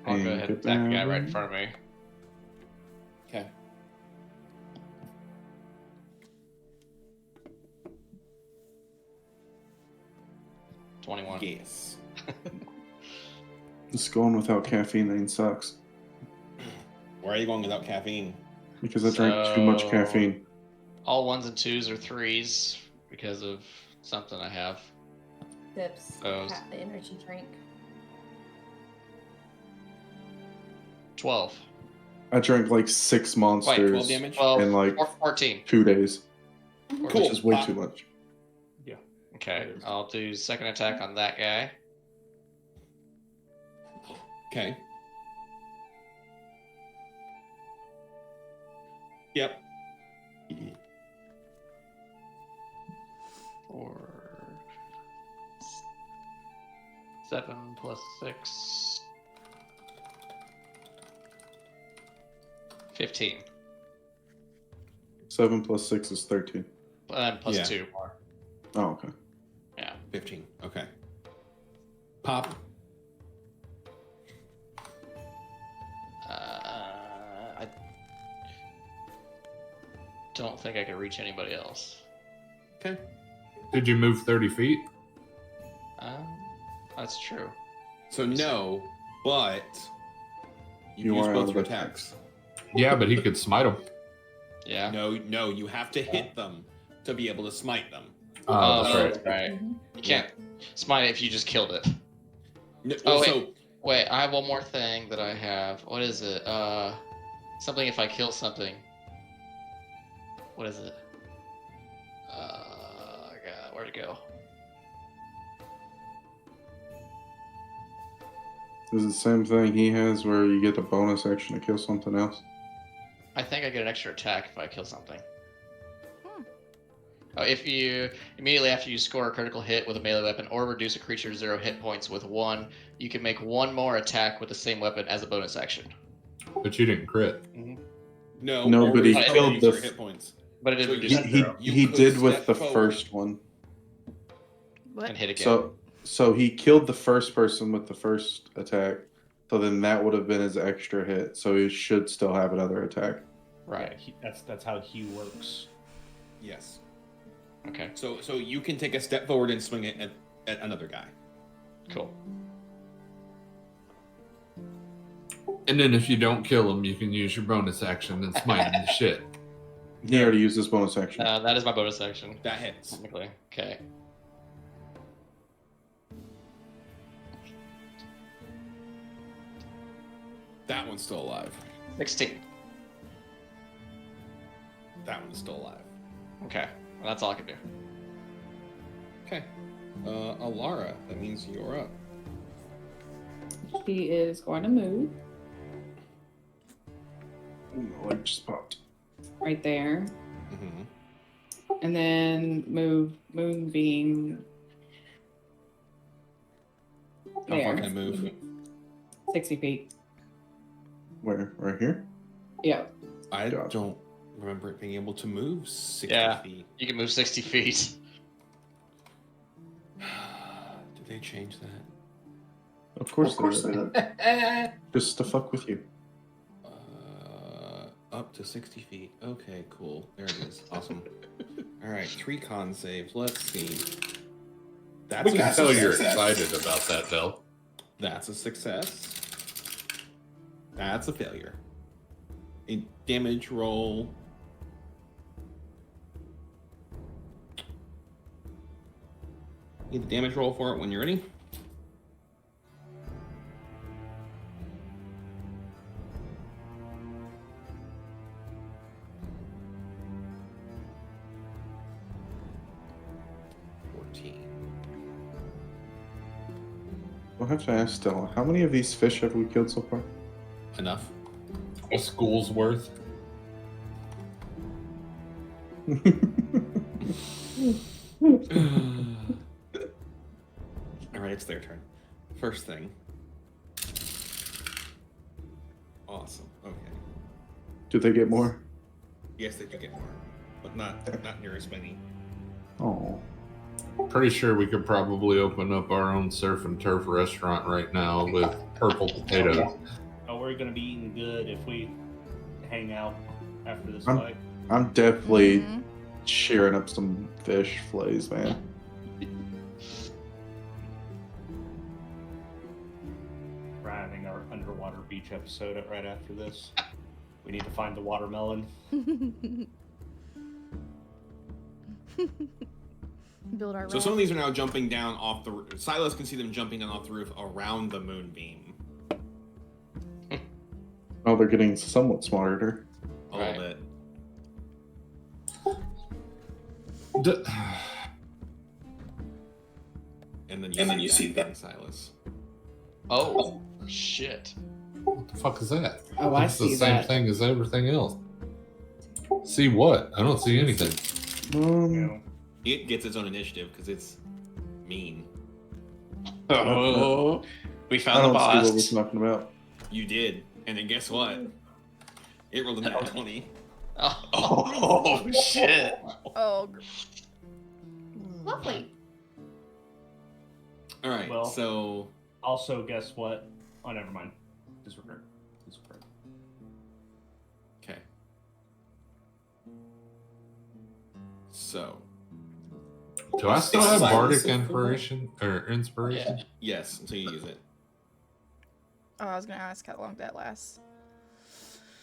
I'll go And ahead and get attack the guy that right in one. front of me. Okay. $21. Yes. Just going without caffeine sucks. Where are you going without caffeine? Because I drank too much So- caffeine. All 1s and 2s are 3s because of something I have. Sips. Oh. The energy drink. 12. I drank like 6 monsters 12 damage? 12. in like 14. 2 days, Cool. which is way Pop. too much. Okay, I'll do second attack on that guy. Okay. Yep. For 7 plus 6. 15. 7 plus 6 is 13. And plus Yeah. 2 more. Oh, okay. Yeah. 15. Okay. Pop. I don't think I can reach anybody else. Okay. Did you move 30 feet? That's true. So no, but You you use are both out of your attacks. attacks. Yeah, but he could smite him. Yeah. No, you have to hit them to be able to smite them. Oh, that's right. Right. You can't smite it if you just killed it. No, Oh, wait. so Wait, I have one more thing that I have. What is it? Something if I kill something. What is it? God, where'd it go? Is it the same thing he has where you get a bonus action to kill something else? I think I get an extra attack if I kill something. Oh, if you immediately after you score a critical hit with a melee weapon or reduce a creature's 0 hit points with 1, you can make one more attack with the same weapon as a bonus action. But you didn't crit. no, No, or but he reduce killed your the- hit points. But it didn't So reduce He, to 0 You he could did with step the forward. first one. What? and hit again. So he killed the first person with the first attack. So then that would have been his extra hit. So he should still have another attack. Right. Yeah, that's how he works. Yes. Okay. So you can take a step forward and swing it at another guy. Cool. And then if you don't kill him, you can use your bonus action and smite him to shit. He already used his bonus action. That is my bonus action. That hits. Technically. Okay. That one's still alive. 16. That one's still alive. Okay. Well, that's all I can do. Okay. Alara, that means you're up. He is going to move Ooh, my leg just popped. right there. Mm-hmm. And then move Moonbeam How far There. can I move? 60 feet. Where? Right here? Yeah. I Gotcha. don't remember it being able to move 60 Yeah. feet. You can move 60 feet. Did they change that? Of course they did. Just to fuck with you. Up to 60 feet. Okay, cool. There it is. Awesome. All right, 3 con saves. Let's see. That's We a can tell you're success. excited about that, Del. That's a success. That's a failure. A damage roll. Need the damage roll for it when you're ready. I'll have to ask Stella, how many of these fish have we killed so far? Enough. A school's worth. All right, it's their turn. First thing. Awesome. Okay. Do they get more? Yes, they do get more, but not near as many. Oh. Pretty sure we could probably open up our own surf and turf restaurant right now with purple potatoes. Oh, we're gonna be eating good if we hang out after this I'm- fight. I'm definitely Mhm. shearing up some fish fillets, man. We're having our underwater beach episode right after this. We need to find the watermelon. Build our So some of these are now jumping down off the roof. Silas can see them jumping down off the roof around the moonbeam. Oh, they're getting somewhat smarter. A Right. little bit. And then you see that Silas. Oh, shit. What the fuck is that? Oh, I It's the see same that. thing as everything else. See what? I don't see anything. You know, It gets its own initiative because it's mean. Oh, we I found the don't see what we're boss. talking about. You did, and then guess what? It rolled a nat 20. Oh, Oh shit! Oh, Lovely. All right, Well- so also, guess what? Oh, never mind. Disregard. okay. So Do I still have Silas bardic at full inspiration or inspiration? yes, until you use it. oh, I was gonna ask how long that lasts.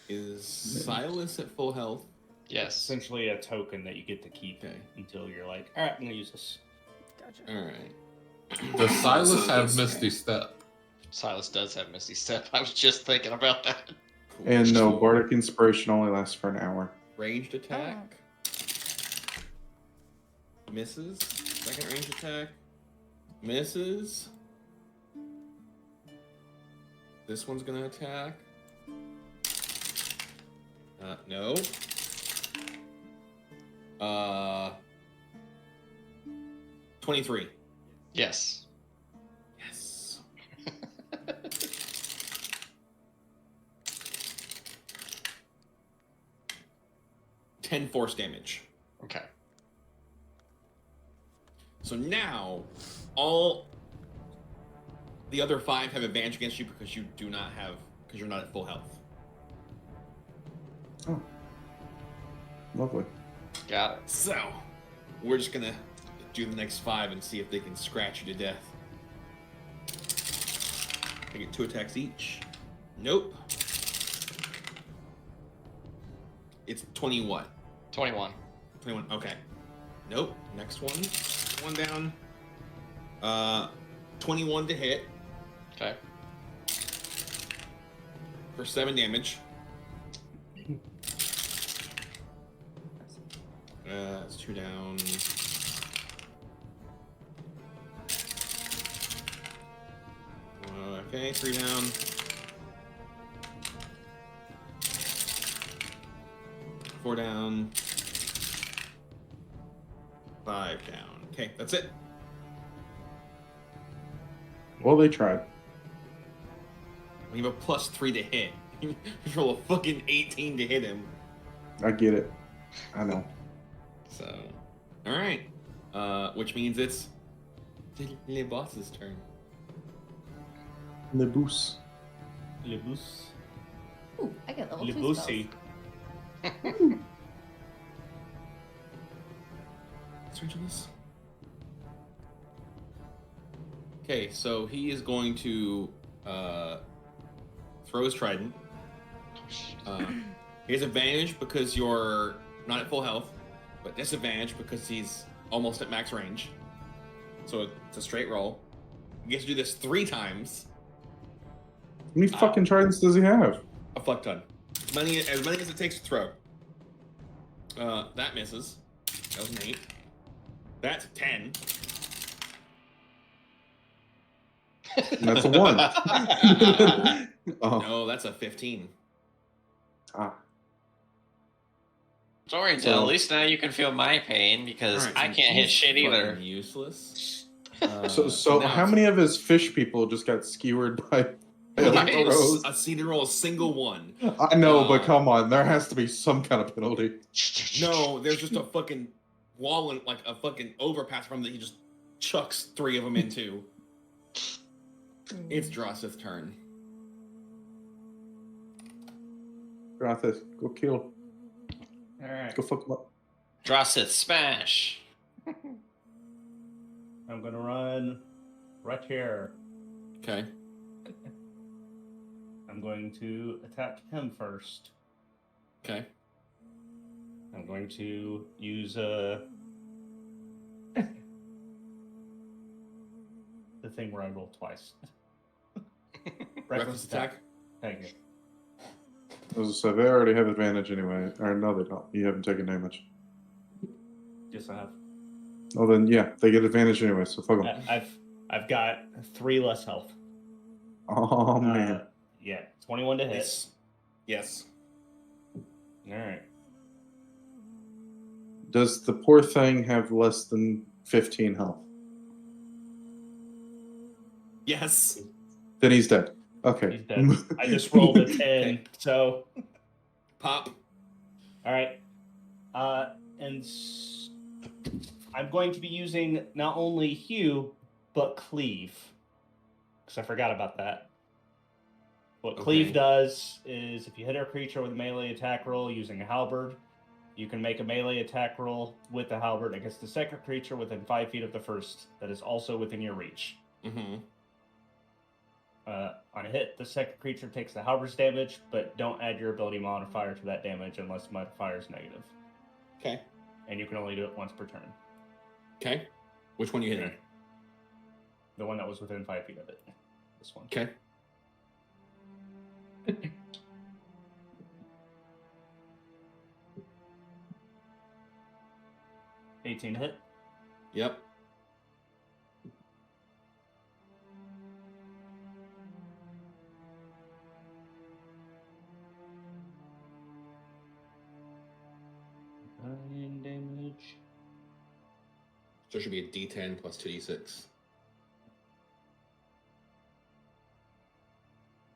Is Silas at full health? yes. Essentially a token that you get to keep Okay. until you're like, all right, I'm gonna use this. Gotcha. All right. Does Silas have Misty Step? Silas does have Misty Step. I was just thinking about that. Cool. And no, Bardic Inspiration only lasts for an hour. Ranged attack. Misses. Second range attack. Misses. This one's gonna attack. No. 23. Yes. Yes. Ten force damage. Okay. So now, all the other 5 have advantage against you because you do not have, because you're not at full health. Oh. Lovely. Got it. So, we're just gonna do the next 5 and see if they can scratch you to death. They get 2 attacks each. Nope. It's 20 what? 21. 21. Okay. Nope. Next one. One down. 21 to hit Okay. for 7 damage. It's 2 down. Okay, 3 down. 4 down. 5 down. Okay, that's it. Well, they tried. You have a +3 to hit. You roll a fucking 18 to hit him. I get it. I know. So, all right. Which means it's the boss's turn. Le Boost. Le Boost. Ooh, I get level Le 2 Boosty. spells. Strangeness. Okay, so he is going to throw his trident. He has advantage because you're not at full health, but disadvantage because he's almost at max range. So it's a straight roll. He gets to do this 3 times. How many fucking tridents does he have? A fuck ton. As many as it takes to throw. That misses. That was an 8. That's a 10. And that's a 1. No, that's a 15. Ah. Sorry, Dill. So- At least now you can feel my pain because Alright, I so can't hit he's shit either. fucking Useless. So now how it's- many of his fish people just got skewered by failing I throws? see to roll a single one. I know, but come on, there has to be some kind of penalty. No, there's just a fucking wall and like a fucking overpass from that he just chucks 3 of them into. It's Dross's turn. Grathis, go kill. Alright. Go fuck him up. Drossith, smash. I'm gonna run right here. Okay. I'm going to attack him first. Okay. I'm going to use the thing where I roll twice. Reckless attack. Thank you. So they already have advantage anyway. Or no, they don't. You haven't taken damage. Yes, I have. Oh, then yeah, they get advantage anyway. So fuck them. I've got 3 less health. Oh man. Yeah, 21 to hit. Yes. All right. Does the poor thing have less than 15 health? Yes. Then he's dead. Okay. He's dead. I just rolled a 10, Okay. so Pop. all right. I'm going to be using not only hew but cleave, because I forgot about that. What cleave Okay. does is if you hit a creature with a melee attack roll using a halberd, you can make a melee attack roll with the halberd against the second creature within 5 feet of the first that is also within your reach. Mm-hmm. On a hit, the second creature takes the halberd's damage, but don't add your ability modifier to that damage unless the modifier is negative. Okay. And you can only do it once per turn. Okay. Which one you hitting? The one that was within 5 feet of it. This one. Okay. 18 hit. Yep. Damage. So it should be a D10 plus 2d6.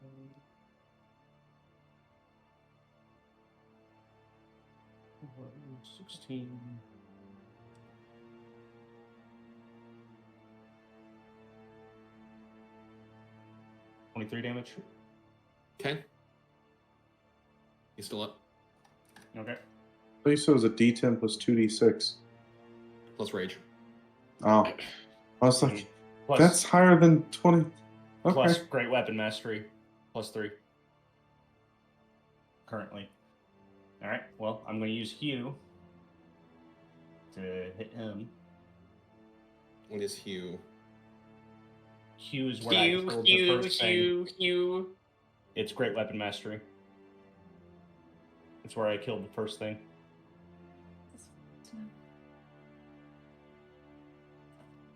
Mm-hmm. 16. $23 damage. Okay. He's still up. Okay. I thought it was a D10 plus 2d6. Plus rage. Oh. I was like, Plus, that's higher than 20. Okay. plus Great Weapon Mastery. Plus 3. Currently. Alright, well, I'm going to use Hew to hit him. What is Hugh? Hew is where I killed the first thing. Hew. It's Great Weapon Mastery. It's where I killed the first thing.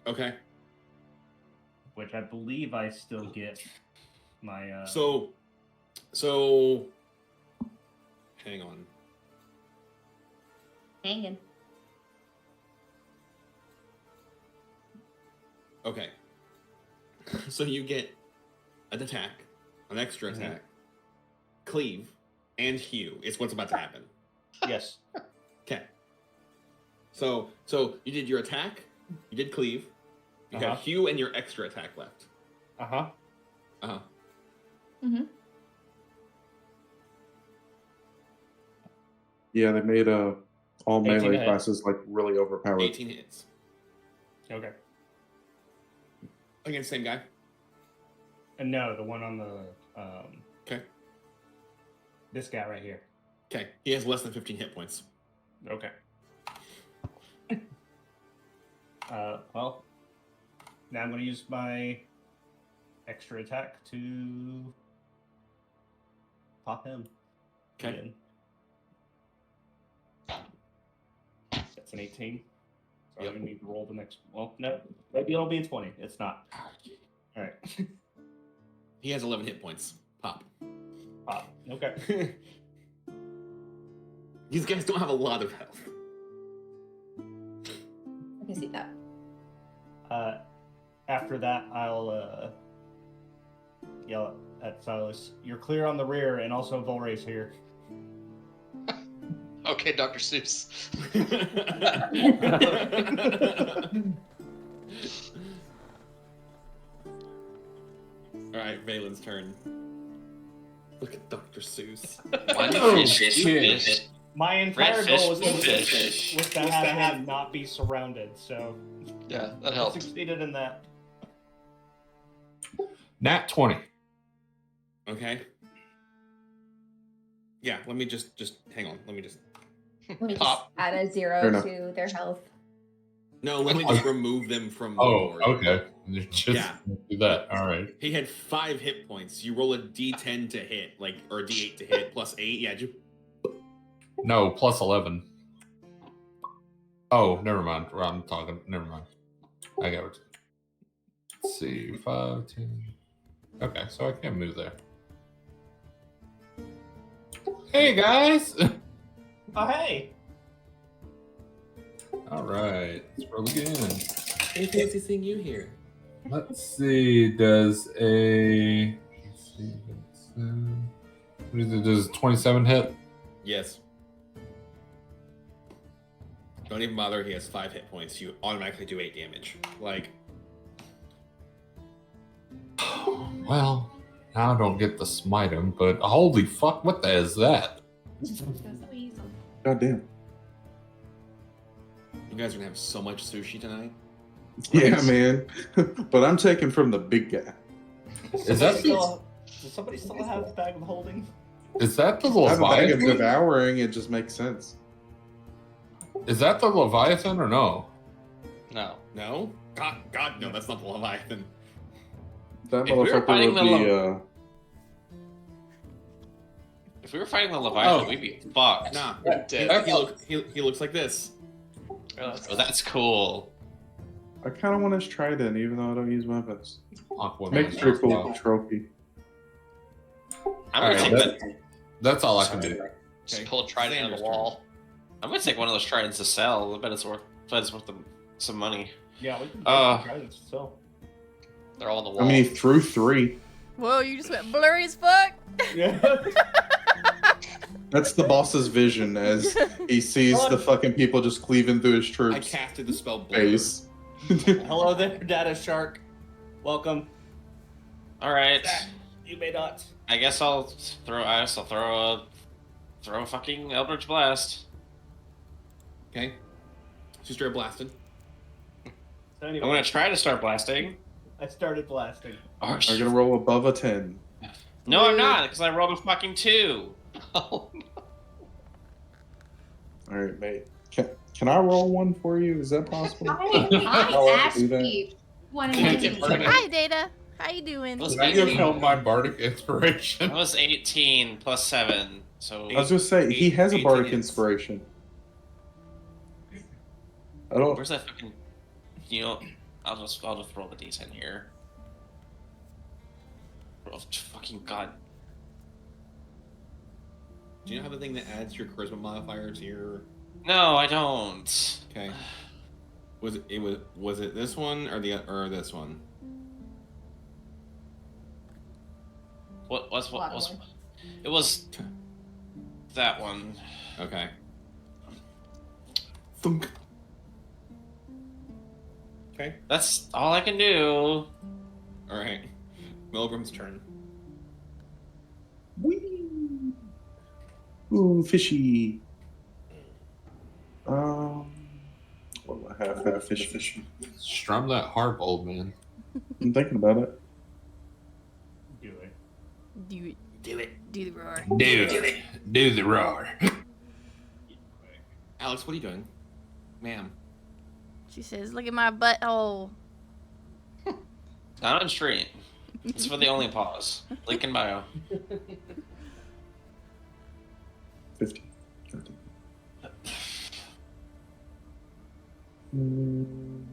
Okay. Which I believe I still get my So hang on. Hanging. Okay. So you get an attack, an extra attack, cleave, and hew. Is what's about to happen. Yes. Okay. So you did your attack, you did cleave, you have hew and your extra attack left. Mm-hmm. Yeah, they made all 18 melee hit. classes like really overpowered. 18 hits. Okay. Against same guy. And no, the one on the Okay. this guy right here. Okay. He has less than 15 hit points. Okay. Well, now I'm going to use my extra attack to pop him. Okay. Again. That's an 18. So I'm going to need to roll the next. Well, no, maybe it'll be a 20. It's not. All right. He has 11 hit points. Pop. Pop. Okay. These guys don't have a lot of health. I can see that. After that, I'll yell at Silas. You're clear on the rear, and also Volray's here. Okay, Dr. Seuss. All right, Valen's turn. Look at Dr. Seuss. One Oh, fish, shit. fish. My entire Red goal fish, was blue to fish. have him not be surrounded, so Yeah, that I helped. succeeded in that. Nat 20. Okay. Yeah, let me just hang on. Let me just Let me just Pop. add a 0 Fair enough. to their health. let me just remove them from the Oh, board. okay. Just Yeah. do that. All right. He had 5 hit points. You roll a D10 to hit, or a D8 to hit, plus 8. Yeah, just No, plus 11. Oh, never mind. I'm talking. Never mind. I got it. Let's see. 5, 10. Okay, so I can't move there. Hey, guys. Oh, hey! All right. Let's roll again. hey, fancy seeing you here. Let's see. Does a. Let's see. What is it? Does 27 hit? Yes. Don't even bother. He has 5 hit points. You automatically do 8 damage. Well, now I don't get to smite him, but holy fuck, what the hell is that? God damn. You guys are gonna have so much sushi tonight. Yeah, man. But I'm taking from the big guy. Is that Does somebody still have the bag of holding? Is that the I have a bag of Leviathan? devouring. It just makes sense. Is that the Leviathan or no? No. No? God, no. That's not the Leviathan. That If we were motherfucker fighting would the be. If we were fighting the Leviathan, Oh. we'd be fucked. Nah. Dead. He looks like this. Oh, that's cool. I kind of want his trident, even though I don't use weapons. Aquaman Makes as pretty cool well. trophy. I'm All gonna right, take that. that's all I can do. Just Okay, pull a trident out of Xander's the wall. I'm gonna take one of those tridents to sell. I bet it's worth some money. Yeah, we can try this still. They're all on the wall. I mean, he threw 3. Whoa, you just went blurry as fuck. Yeah. That's the boss's vision as he sees the fucking people just cleaving through his I troops. casted the spell Blur. Face. Hello there, Data Shark. Welcome. All right. You may not. I guess I'll throw a fucking Eldritch Blast. Okay. So straight blasted. So I'm anyway, gonna try to start blasting. I started blasting. Oh, I'm gonna roll above a 10. no, I'm not, because I rolled a fucking 2. Oh, All right, mate. Can I roll one for you? Is that possible? I I'll asked do that. you one Can't of get these. burning. Hi, Data. How you doing? Let's Did I give him my bardic inspiration? That was 18 plus 7. So I was gonna say he has a 18 bardic hits. inspiration. I don't. where's that fucking? You know, I'll just roll the d10 here. Oh, fucking god. Do you know how the thing that adds your charisma modifier to your? No, I don't. Okay. Was it this one or this one? What was A lot of was? wood. It was that one. Okay. Thunk. Okay. That's all I can do. All right. Milgram's turn. Whee! Ooh, fishy. What do I have for the fishy? Strum that harp, old man. I'm thinking about it. Do it. Do it. Do it. Do the roar. Do the roar. Alex, what are you doing? Ma'am. She says, "Look at my butthole." Not on stream. It's for the only pause. Link in bio. 50. 30. Mm.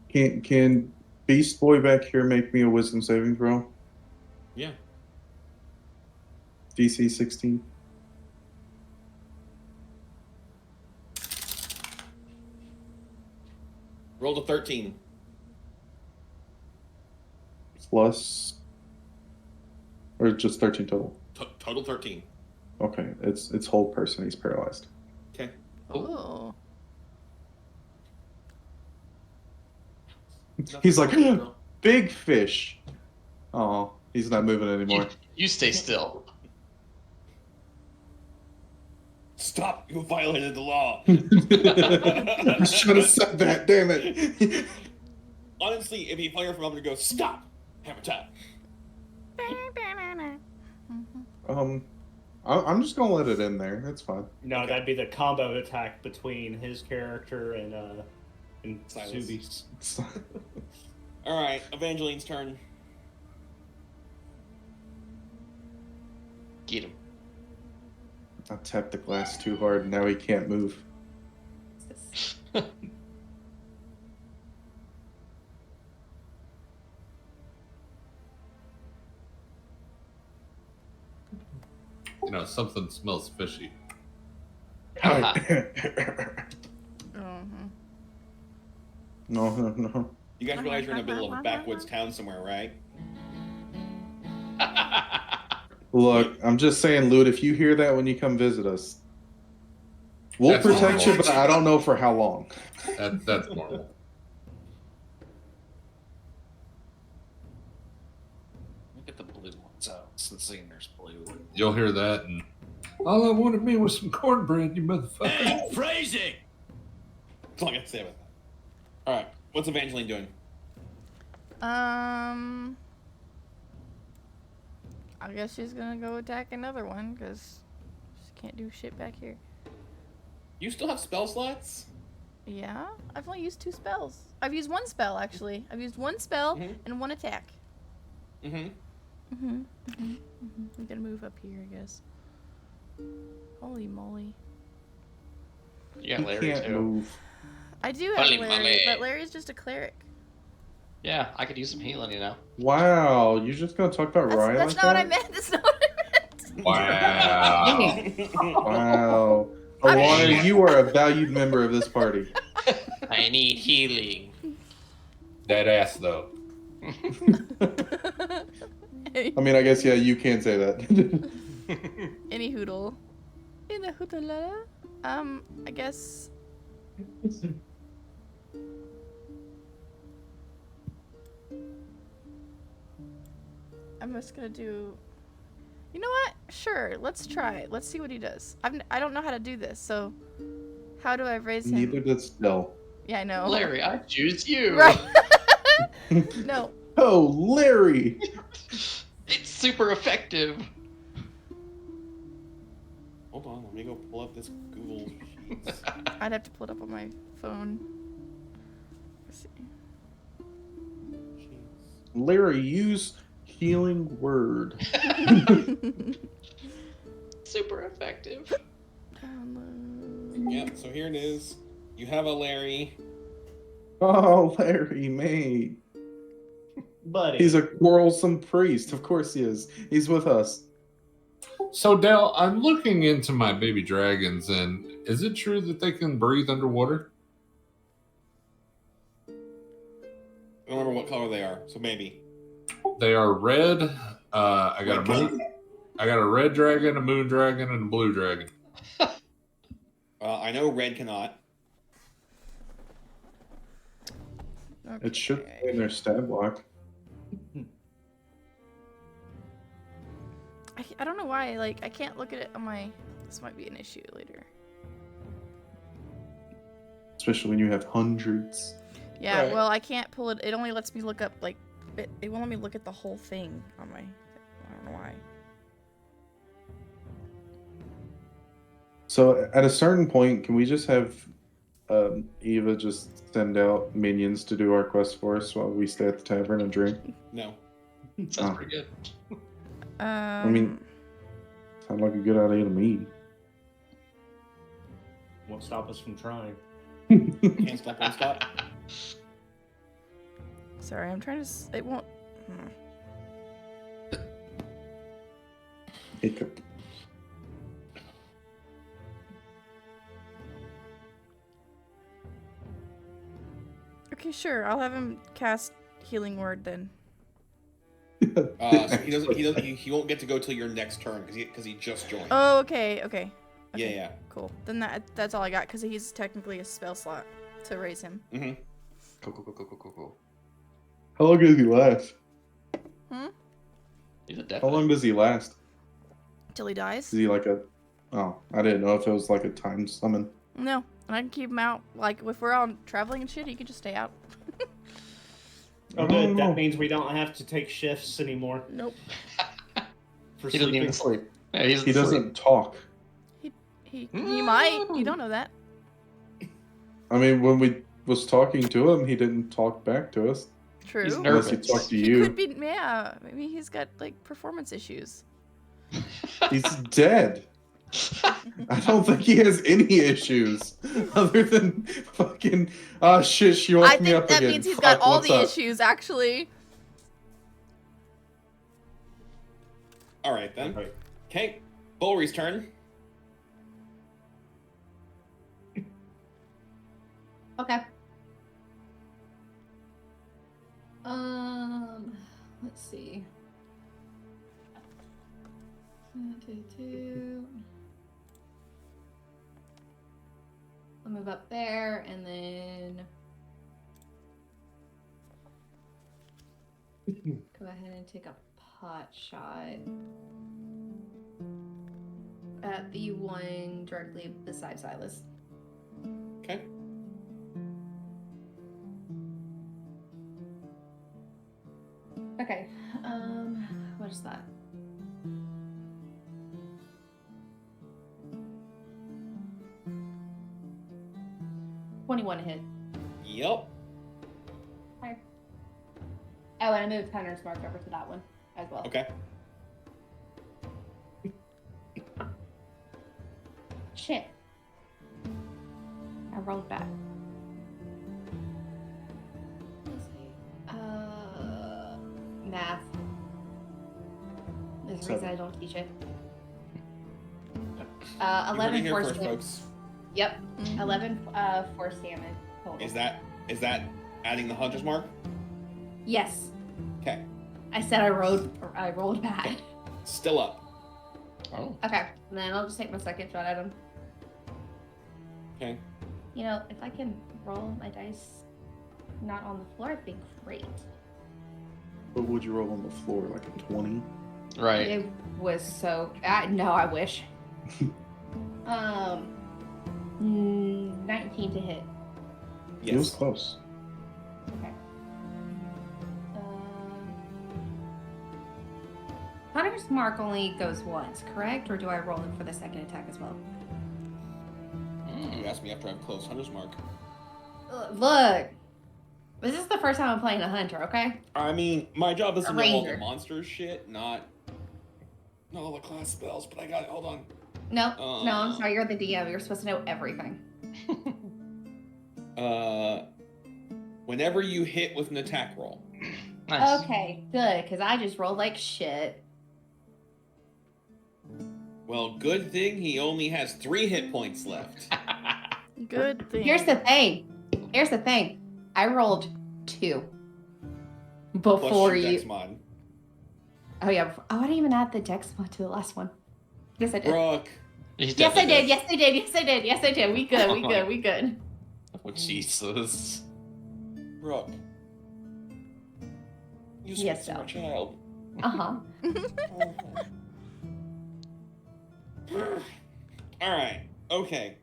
Can Beast Boy back here make me a wisdom saving throw? Yeah. DC 16. Rolled a 13. Plus, or just 13 total. Total 13. Okay, it's whole person. He's paralyzed. Okay. Oh. He's like, big fish. Oh, he's not moving anymore. You stay still. Stop! You violated the law. I should have said that. Damn it. Honestly, it'd be funnier for him to go, stop! Have a tap. I'm just gonna let it in there. That's fine. No, Okay. that'd be the combo attack between his character and Silas. Subi's. Alright, Evangeline's turn. Get him. I tapped the glass too hard. Now he can't move. You know, something smells fishy. Mhm. No. You guys realize you're in the middle of a backwoods town somewhere, right? Look, I'm just saying, Lute, if you hear that when you come visit us, we'll That's protect you, normal. but I don't know for how long. That's normal. Look at the blue ones out since seeing there's blue. You'll hear that, and all I wanted me was some cornbread, you motherfucker. Phrasing! That's all I got to say about that. Alright, what's Evangeline doing? I guess she's gonna go attack another one because she can't do shit back here. You still have spell slots? Yeah, I've only used 2 spells. I've used 1 spell actually. I've used 1 spell and 1 attack. I'm gonna move up here, I guess. Holy moly! You got He Larry can't too. move. I do have Holy Larry, moly. but Larry's just a cleric. Yeah, I could use some healing, you know. Wow, you're just gonna talk about Ryan That's like not what I that? meant. That's not what I meant. Wow. Wow. Alana, you are a valued member of this party. I need healing. Dead ass, though. I mean, I guess, yeah, you can say that. Any hoodle. In the hoodle. I guess. I'm just gonna do. You know what? Sure, let's try it. Let's see what he does. I don't know how to do this, so how do I raise him? Neither does Stell. Yeah, I know. Larry, I choose you. Right. No. Oh, Larry! It's super effective. Hold on, let me go pull up this Google Sheets. I'd have to pull it up on my phone. Let's see. Larry, use healing word. Super effective. Download. Yep, so here it is. You have a Larry. Oh, Larry, mate. Buddy. He's a quarrelsome priest. Of course he is. He's with us. So, Dell, I'm looking into my baby dragons, and is it true that they can breathe underwater? don't remember what color they are, so maybe. They are red. I got a red dragon, a moon dragon, and a blue dragon. I know red cannot. Okay. It should be in their stat block. I don't know why. Like, I can't look at it on my. This might be an issue later. Especially when you have hundreds. Yeah, Right. well, I can't pull it. It only lets me look up, like, it won't let me look at the whole thing on my. I don't know why. So at a certain point, can we just have Eva just send out minions to do our quest for us while we stay at the tavern and drink? No. Sounds pretty good. mean- Sounds like a good idea to me. Won't stop us from trying. Can't stop, won't stop. Sorry, I'm trying to. It won't. Hiccup. Okay, sure. I'll have him cast Healing Word then. So he won't get to go till your next turn because he just joined. Oh, okay. Yeah. Cool. Then that's all I got because he's technically a spell slot to raise him. Mm-hmm. Cool. How long does he last? He's a How definite. long does he last? Till he dies. Is he like a... Oh, I didn't know if it was like a time summon. No, and I can keep him out. Like if we're on traveling and shit, he can just stay out. Oh, Oh, good. no. That means we don't have to take shifts anymore Nope. for He doesn't sleeping. even sleep. Yeah, he He doesn't talk. He might. You don't know that. I mean, when we was talking to him, he didn't talk back to us. True. He's Unless he nervous. talked to He you. could be. Yeah. Maybe he's got like performance issues. He's dead. I don't think he has any issues other than fucking. Oh shit! She woke I me think up that again. means he's Fuck, got all what's the up? issues actually. All right then. Right. Okay, Bulry's turn. Okay. Let's see. 2. I'll move up there and then go ahead and take a pot shot at the one directly beside Silas. Okay. Okay. What is that? $21 hit. Yep. Okay. Oh, and I moved Hunter's Mark over to that one as well. Okay. Shit. I rolled back. Let's see. Math. There's a reason I don't teach it. You heard it 11 here force first, damage. folks. Yep. 11 force damage total. Is that adding the hunter's mark? Yes. Okay. I said I rolled bad. Still up. Oh. Okay. And then I'll just take my second shot at him. Okay. You know, if I can roll my dice not on the floor, it'd be great. What would you roll on the floor? Like a 20? Right. It was so. No, I wish. 19 to hit. It was Yes. close. Okay. Hunter's Mark only goes once, correct? Or do I roll it for the second attack as well? You asked me after I've closed hunter's mark. Look, this is the first time I'm playing a hunter. Okay. I mean, my job is to A know all the ranger. monster shit, not all the class spells. But I got it. Hold on. No, I'm sorry. You're the DM. You're supposed to know everything. Whenever you hit with an attack roll. Nice. Okay, good, because I just rolled like shit. Well, good thing he only has 3 hit points left. Good thing. Here's the thing. I rolled 2. before Plus your you. Dex mod. Oh yeah. Oh, I didn't even add the Dex mod to the last one. Yes, I did. Brooke. Yes, I did. Yes, I did. Yes, I did. Yes, I did. We good. We good. We good. Oh, Jesus. Brooke. You Yes, sweet Belle. child. Uh-huh. Alright, okay.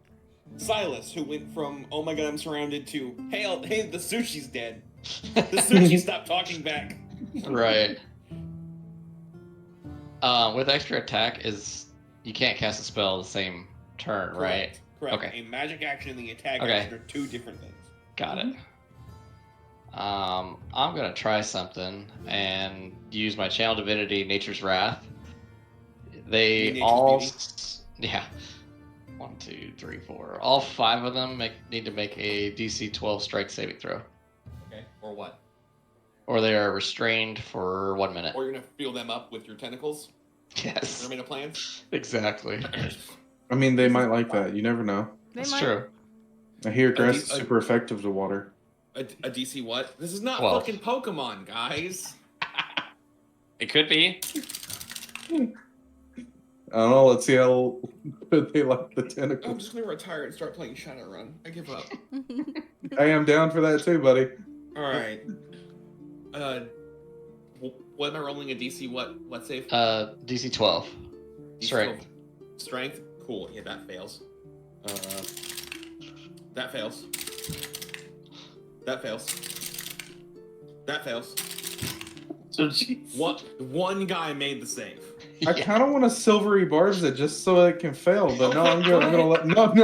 Silas, who went from, oh my god, I'm surrounded, to, hey, the sushi's dead. The sushi stopped talking back. Right. With extra attack is you can't cast a spell the same turn, right? Correct. Okay. A magic action and the attack Okay. action are two different things. Got it. I'm gonna try something and use my Channel Divinity, Nature's Wrath. They Nature's all, Beauty? yeah. 1, 2, 3, 4. All 5 of them need to make a DC 12 strike saving throw, Okay, or what? or they are restrained for 1 minute. Or you're gonna feel them up with your tentacles? Yes, Remaining plans? exactly. I mean, they might like that. You never know. That's true. I hear grass D- is super effective to water. A DC what? This is not 12. fucking Pokemon, guys. It could be. I don't know. Let's see how good they like the I'm tentacles. just gonna retire and start playing Shadowrun. I give up. I am down for that too, buddy. Alright. What am I rolling a DC what? What save? DC 12. DC Strength. 12. Strength? Cool. Yeah, that fails. That fails. That fails. That fails. So One guy made the save. I kind of want to silvery bars it just so it can fail, but no, I'm gonna let no. I'm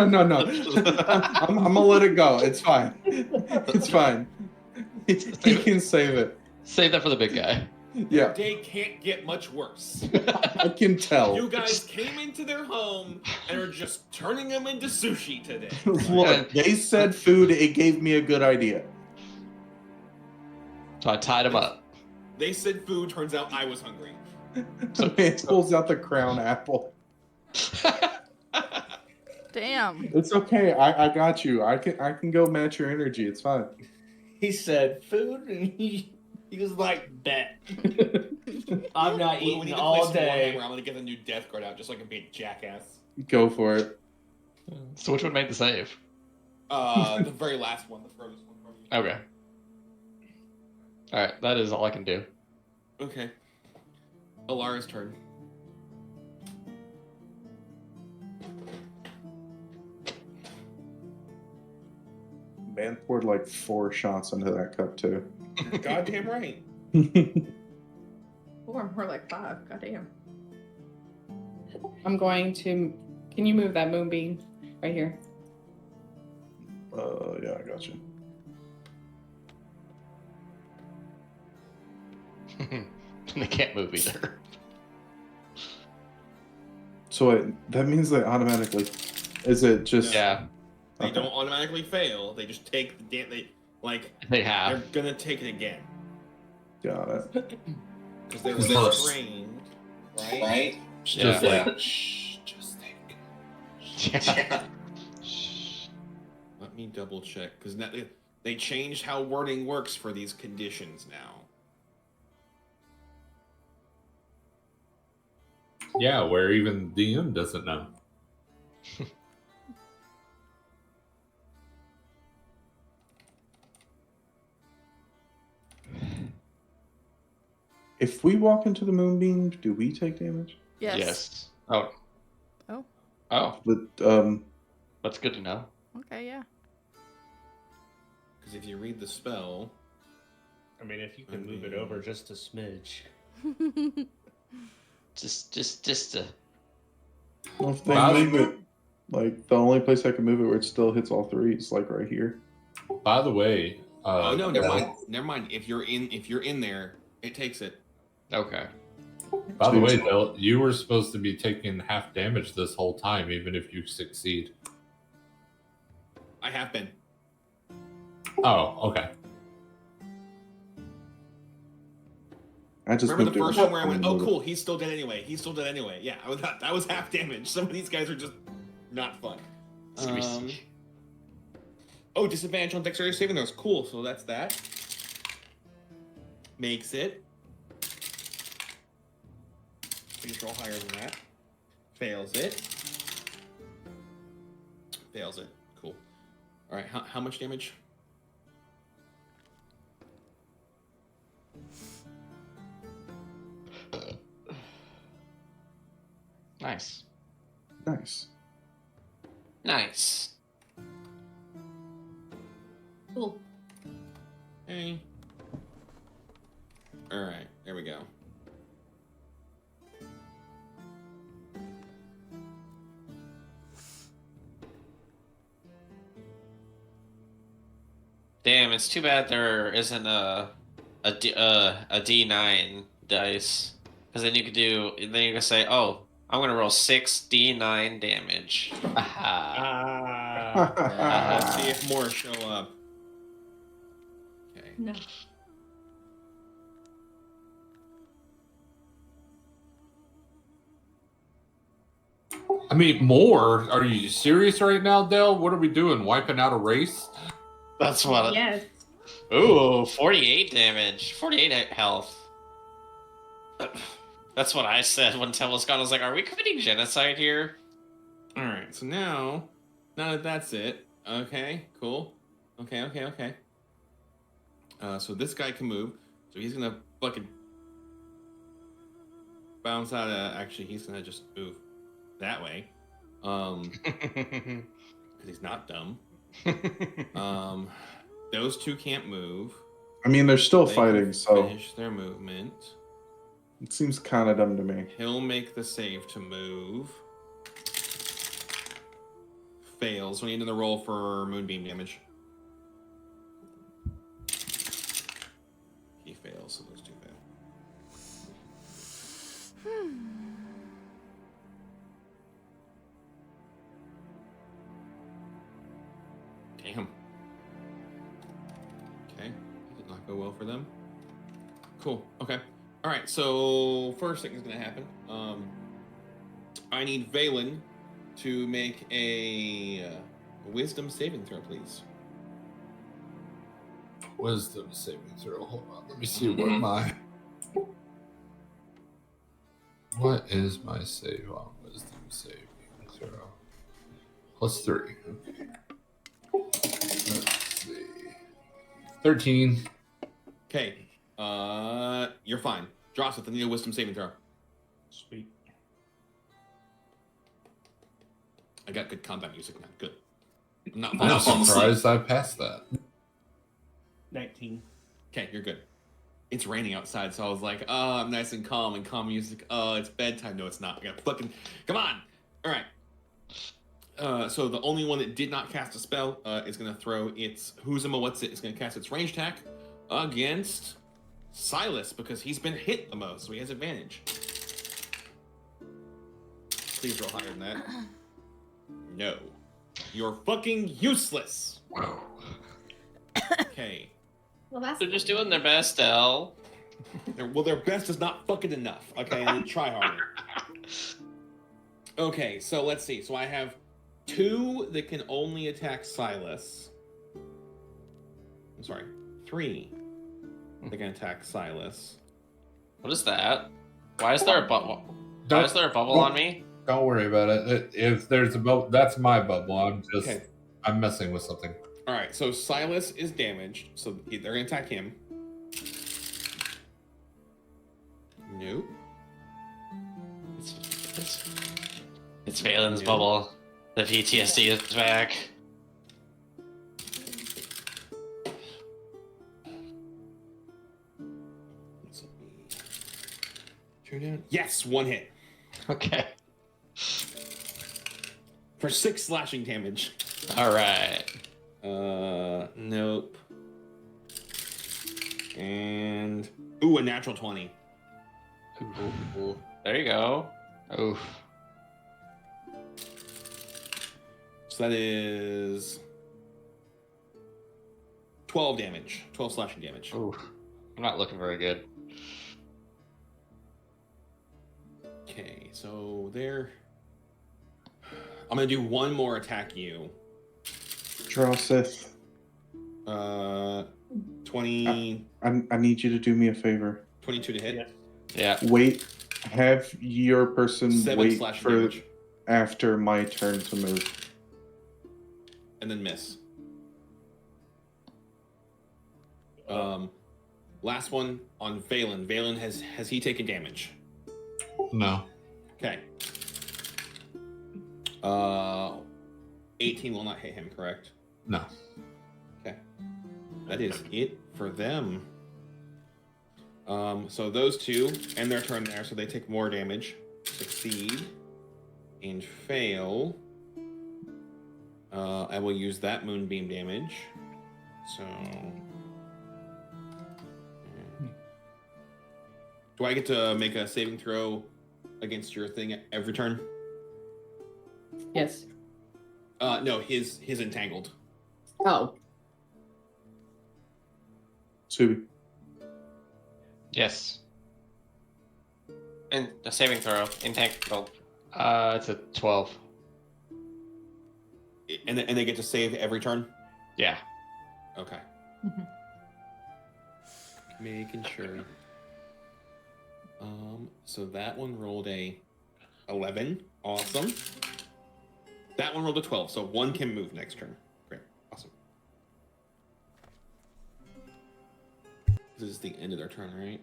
gonna let it go. It's fine. It's fine. He can save it. Save that for the big guy. Yeah, Day can't get much worse. I can tell. You guys came into their home and are just turning them into sushi today. Look, they said food. It gave me a good idea. So I tied him up. They said food. Turns out I was hungry. So man pulls out the crown apple. Damn. It's okay. I got you. I can go match your energy. It's fine. He said food, and he was like, bet. I'm not We eating need to all play day. Warhammer. I'm gonna get a new death guard out just so I can be a jackass. Go for it. So which one made the save? The very last one, the furthest one from you. Okay. Alright, that is all I can do. Okay. Alara's turn. Man poured like 4 shots into that cup too. Goddamn right. Or more like 5. Goddamn. I'm going to. Can you move that moonbeam right here? Yeah, I got you. They can't move either. So wait, that means they automatically. Is it just? Yeah, They Okay. don't automatically fail. They just take the They they have. they're gonna take it again Got it. because they were First. trained, right? Just Yeah. like, shh, just think. Yeah. Let me double check because they changed how wording works for these conditions now. Yeah, where even DM doesn't know. If we walk into the moonbeam, do we take damage? Yes. Oh. Oh. Oh, But that's good to know. Okay, yeah. Because if you read the spell, I mean, if you can move it over just a smidge. Just to. well, if they Wow. move it, like the only place I can move it where it still hits all 3 is like right here. By the way, oh no, never mind. Never mind. If you're in there, it takes it. Okay. By the way, Bill, you were supposed to be taking half damage this whole time, even if you succeed. I have been. Oh, okay. I just Remember the moved first it. one where I went, "Oh, cool, he's still dead anyway. He's still dead anyway." Yeah, that was half damage. Some of these guys are just not fun. Oh, disadvantage on dexterity saving throws. Cool. So that's that. Makes it. Please roll higher than that. Fails it. Fails it. Cool. All right, how much damage? Nice. Nice. Nice. Cool. Hey. All right, there we go. Damn, it's too bad there isn't a D9 dice, because then you could say, oh, I'm gonna roll 6 D9 damage. Aha. Let's see if more show up. Okay. No. I mean, more? Are you serious right now, Dell? What are we doing? Wiping out a race? That's what. Yes. Ooh, 48 damage, 48 health. That's what I said when Tel was gone. I was like, "Are we committing genocide here?" All right, so now that that's it, okay, cool, okay. So this guy can move, so he's gonna fucking bounce out of. Actually, he's gonna just move that way, because he's not dumb. Those two can't move. I mean, they're still They fighting, can so finish their movement. it seems kind of dumb to me. He'll make the save to move. Fails. We need another roll for moonbeam damage. He fails, so those two fail. Damn. Okay. That did not go well for them. Cool. Okay. All right. So first thing is going to happen. I need Valen to make a wisdom saving throw, please. Wisdom saving throw. Hold on. Let me see what is my save on wisdom saving throw? +3. Okay. Let's see. 13. Okay. You're fine. Drosseth, I need a wisdom saving throw. Sweet. I got good combat music now. Good. I'm I'm not surprised I passed that. 19. Okay, you're good. It's raining outside, so I was like, oh, I'm nice and calm music. Oh, it's bedtime. No, it's not. I gotta fucking come on. All right. So the only one that did not cast a spell is gonna throw its Who's'em what's it? It's gonna cast its range attack against Silas because he's been hit the most, so he has advantage. Please roll higher than that. No. You're fucking useless. Whoa. Okay. Well, that's They're just doing their best, Del. Their best is not fucking enough. Okay, I need to try harder. Okay, so let's see. So I have 2 that can only attack Silas. I'm sorry, 3 that can attack Silas. What is that? Why is there a bubble? Why is there a bubble on me? Don't worry about it. If there's a bubble, that's my bubble. Okay. I'm messing with something. All right, so Silas is damaged, so they're gonna attack him. Nope. It's Valen's Yeah. bubble. The PTSD is back. Turn down. Yes, 1 hit Okay. for 6 slashing damage. All right. Nope. And a natural 20. Ooh. There you go. Oof. So that is 12 damage. 12 slashing damage. Oof. I'm not looking very good. Okay, so there. I'm gonna do one more attack you. Drosseth. 20 20, I need you to do me a favor. 22 to hit. Yeah. Wait. Have your person 7 wait slashing for damage. after my turn to move. And then miss. Last one on Valen. Valen, has he taken damage? No. Okay. 18 will not hit him, correct? No. Okay. That is it for them. So those two end their turn there, so they take more damage. Succeed and fail. I will use that moonbeam damage. So do I get to make a saving throw against your thing every turn? Yes. No, his entangled. Oh. Subi. Yes. And the saving throw, entangled. It's a 12. And they get to save every turn? Yeah. Okay. Mhm. Making sure. So that one rolled a 11. Awesome. That one rolled a 12, so one can move next turn. Great. Awesome. This is the end of their turn, right?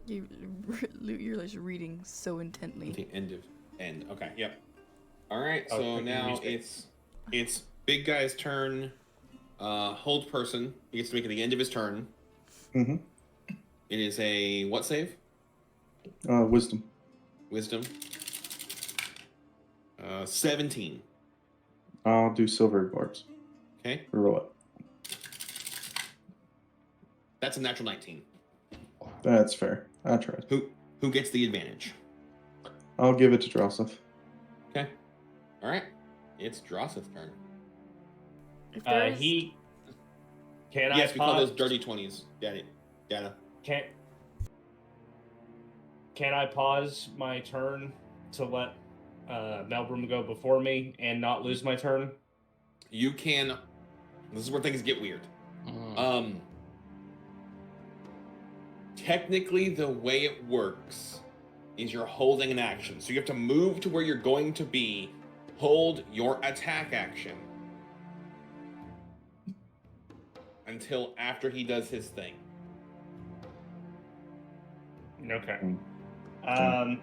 You're just reading so intently. The end. Okay, yep. All right, Oh, so thank you, now music. it's big guy's turn. Hold person. He gets to make it the end of his turn. Mm-hmm. It is a what save? Wisdom. Wisdom. 17. I'll do silver guards. Okay, Roll it. that's a natural 19. That's fair. I tried. Who gets the advantage? I'll give it to Drosseth. Okay. All right. It's Drosseth's turn. If there is... Can Yes, I we call pause? those dirty 20s. Got it. Can I pause my turn to let Melbrum go before me and not lose my turn? You can. This is where things get weird. Technically, the way it works is you're holding an action. So you have to move to where you're going to be, hold your attack action until after he does his thing. Okay. Okay,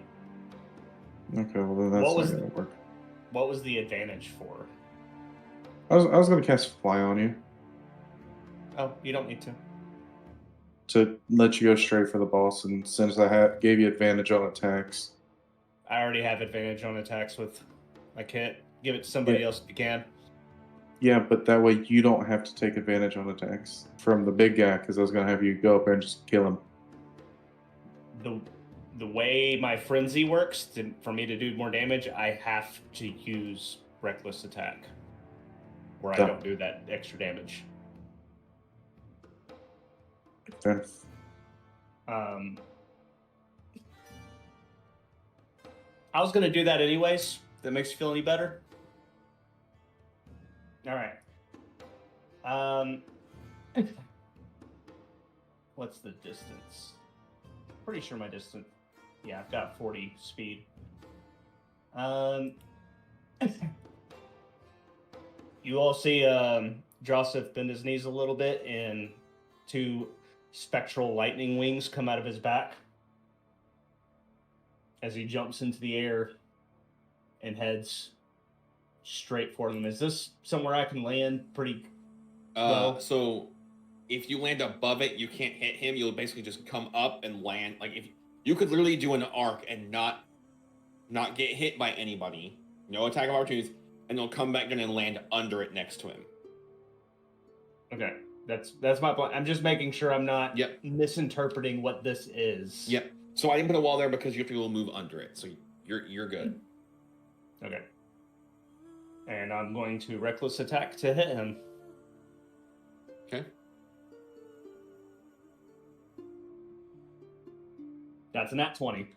well then that's not gonna work. What was the advantage for? I was gonna cast Fly on you Oh, you don't need to let you go straight for the boss, and since I gave you advantage on attacks. I already have advantage on attacks with my kit. Give it to somebody Yeah. else if you can. Yeah, but that way you don't have to take advantage on attacks from the big guy, because I was gonna have you go up there and just kill him. The way my frenzy works, for me to do more damage, I have to use reckless attack, where I Yeah. don't do that extra damage. Fair. I was gonna do that anyways. If that makes you feel any better. All right. What's the distance? Pretty sure my distance. Yeah, I've got 40 speed. You all see Joseph bend his knees a little bit, and two spectral lightning wings come out of his back as he jumps into the air and heads straight for them. Is this somewhere I can land pretty well? So if you land above it, you can't hit him. You'll basically just come up and land. Like if you could literally do an arc and not get hit by anybody, no attack of opportunities, and they'll come back down and land under it next to him. Okay, that's my plan. I'm just making sure I'm not Yep. misinterpreting what this is. Yep. So I didn't put a wall there because you have to be able to move under it. So you're good. Okay. And I'm going to reckless attack to hit him. Okay. That's a nat 20.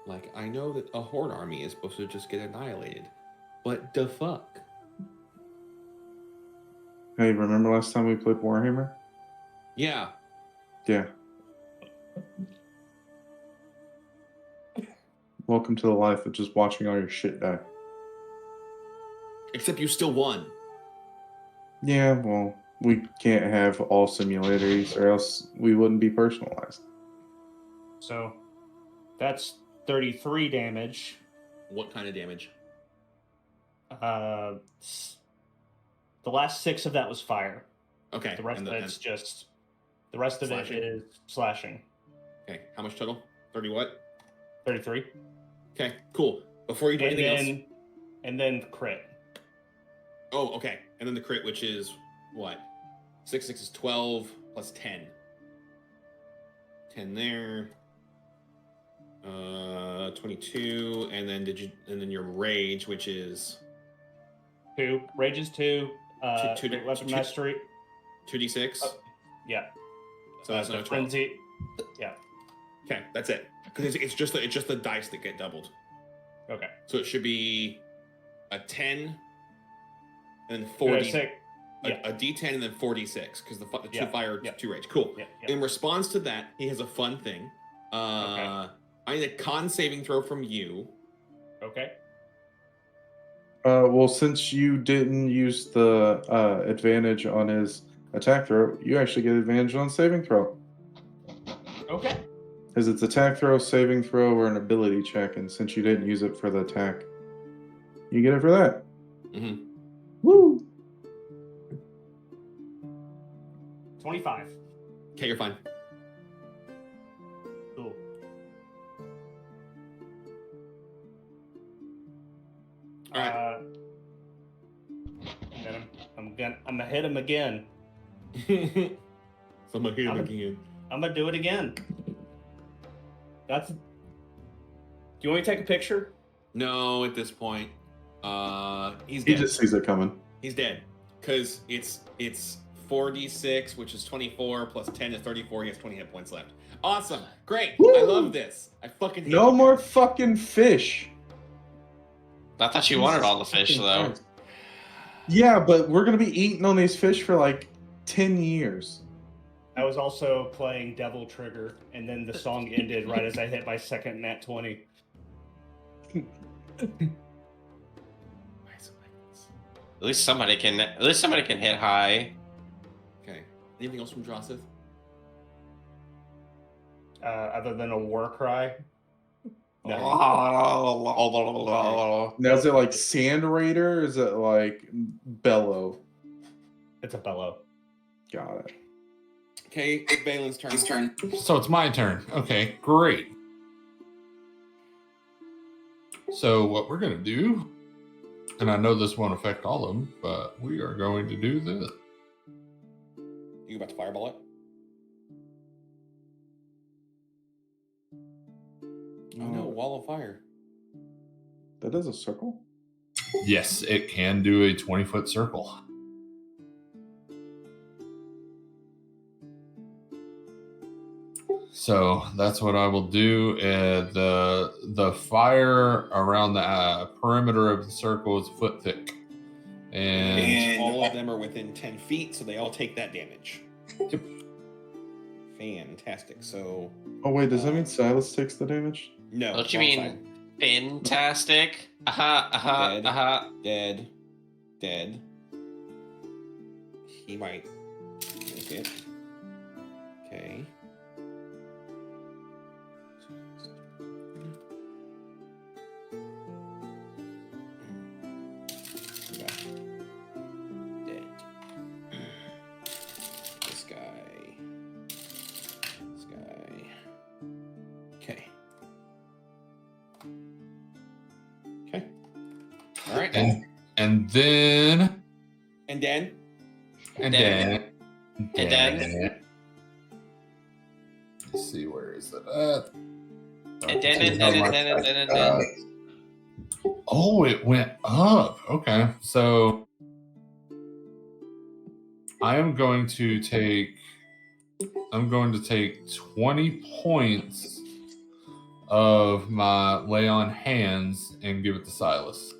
Like, I know that a horde army is supposed to just get annihilated, but the fuck? Hey, remember last time we played Warhammer? Yeah. Yeah. Welcome to the life of just watching all your shit die. Except you still won. Yeah, well, we can't have all simulators or else we wouldn't be personalized. So that's 33 damage. What kind of damage? The last 6 of that was fire. Okay. The rest and of it's just. The rest of Slashing? it is slashing. Okay. How much total? 30 what? 33. Okay, cool. Before you do anything else. And then crit. Oh, okay. And then the crit, which is what? 6 is 12 plus 10. 10 there. 22, and then your rage, which is 2. Rage is 2. Two- Great weapon mastery. 2d6. Yeah. So that's not 12. frenzy. Yeah. Okay, that's it. Because it's just the dice that get doubled. Okay. So it should be a 10, and then 40. A d10 and then 46 because the 2 fire, 2 rage. Cool. Yeah. In response to that, he has a fun thing. I need a con saving throw from you. Okay. Well, since you didn't use the advantage on his attack throw, you actually get advantage on saving throw. Okay. Because it's attack throw, saving throw, or an ability check, and since you didn't use it for the attack, you get it for that. Mm-hmm. Woo! 25. Okay, you're fine. Cool. All right. And then I'm gonna hit him again. So I'm gonna hit him again. I'm gonna do it again. Do you want me to take a picture? No, at this point, he's He dead. just sees it coming. He's dead because it's 4d6, which is 24 plus 10 is 34. He has 20 hit points left. Awesome, great. Woo! I love this. I fucking hate No you more guys. fucking fish. I thought you wanted all the fish, though. Christ. Yeah, but we're gonna be eating on these fish for like 10 years. I was also playing Devil Trigger, and then the song ended right as I hit my second nat 20. At least somebody can hit high. Okay. Anything else from Drossith? Other than a war cry. Now is it like Sand Raider or is it like Bellow? It's a bellow. Got it. Okay, it's Balin's turn. So it's my turn. Okay, great. So what we're going to do, and I know this won't affect all of them, but we are going to do this. You about to fireball it? Oh no, wall of fire. That does a circle? Yes, it can do a 20-foot circle. So that's what I will do. The fire around the perimeter of the circle is a foot thick. And all of them are within 10 feet, so they all take that damage. Yep. Fantastic. So. Oh, wait, does that mean Silas takes the damage? No. Don't you wrong mean side. fantastic? Dead. Dead. He might make it. Okay. Dead. This guy. Okay. Okay. All right. and then And Dan? And then- Let's see, where is it at? And then. Oh, it went up. Okay, so I'm going to take 20 points of my lay on hands and give it to Silas.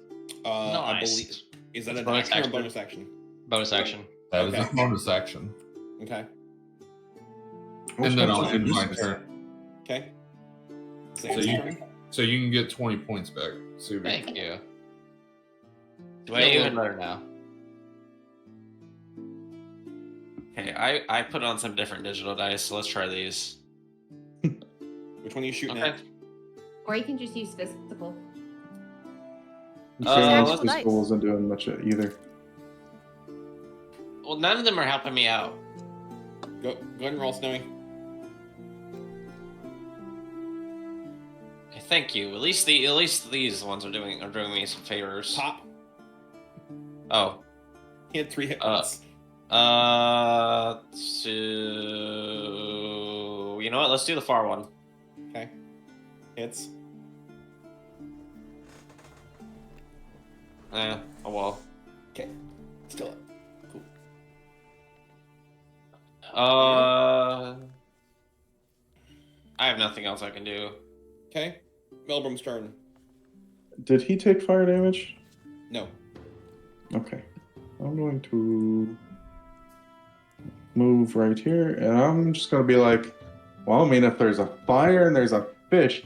I Nice. believe. Is that It's an bonus action or a action. bonus action? Bonus action. That is Okay. a bonus action. Okay. And then I'll Which end one's my this? turn. Okay. So you can get 20 points back. Subi. Thank you. Do I I feel a little even? better now. Okay, I put on some different digital dice, so let's try these. Which one are you shooting Okay. at? Or you can just use physical. Sam's let's- physical wasn't doing much either. Well, none of them are helping me out. Go ahead and roll, Snowy. Okay, thank you. At least these ones are doing me some favors. Pop. Oh. He had 3 hit points. So you know what? Let's do the far one. Okay. Hits. Oh well. Okay. Still up. Cool. I have nothing else I can do. Okay. Melbrum's turn. Did he take fire damage? No. Okay. I'm going to move right here, and I'm just going to be like, well, I mean, if there's a fire and there's a fish,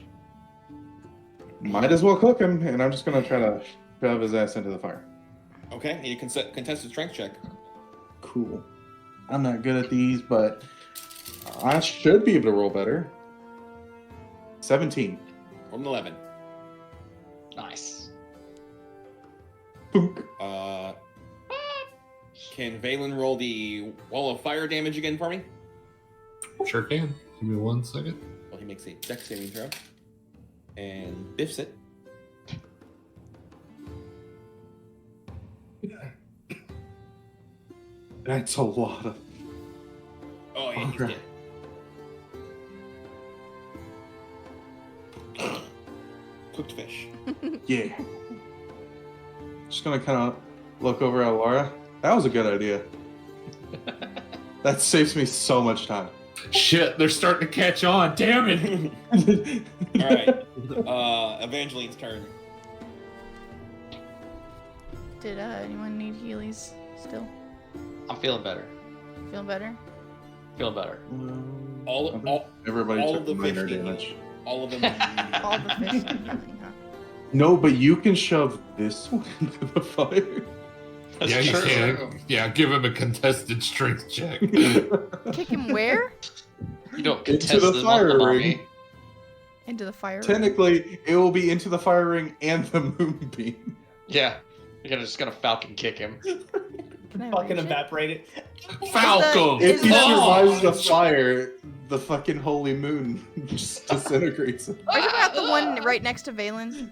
might as well cook him, and I'm just going to try to shove his ass into the fire. Okay. And you can contest a strength check. Cool. I'm not good at these, but I should be able to roll better. 17. Roll an 11. Nice. Boonk. Can Valen roll the wall of fire damage again for me? Sure can. Give me 1 second. Well, he makes a dex saving throw. And biffs it. That's a lot of. Oh, yeah, he's Alright. dead. Cooked fish. Yeah. Just gonna kind of look over at Laura. That was a good idea. That saves me so much time. Shit, they're starting to catch on. Damn it. Alright. Evangeline's turn. Did anyone need Heelys still? I'm feeling better. Feel better? Feeling better. Everybody all took of the minor fish damage. All of them. All the fish need healing, huh? No, but you can shove this one into the fire. That's Yeah, you true. can. Yeah, give him a contested strength check. Kick him where? You don't Into contest the the fire muscle ring. mommy. Into the fire. Technically, it will be into the fire ring and the moonbeam. Yeah. You're just gonna falcon kick him. Can I Fucking reach it? evaporate it. Falcon! If he Oh! survives the fire, the fucking holy moon just disintegrates him. Are you talking about the one right next to Valen?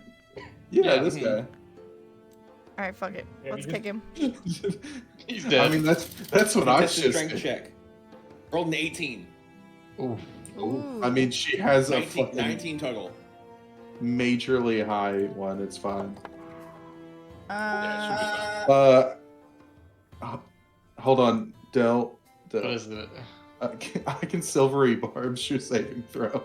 Yeah, Yeah. this guy. Alright, fuck it. Yeah, Let's you kick him. He's dead. I mean, that's what I Contested should strength say. check. Rolled an 18. Ooh. Ooh. I mean, she has a 19, fucking 19 total. majorly high one. It's fine. Hold on, Del. What is it? I can silvery barbs your saving throw.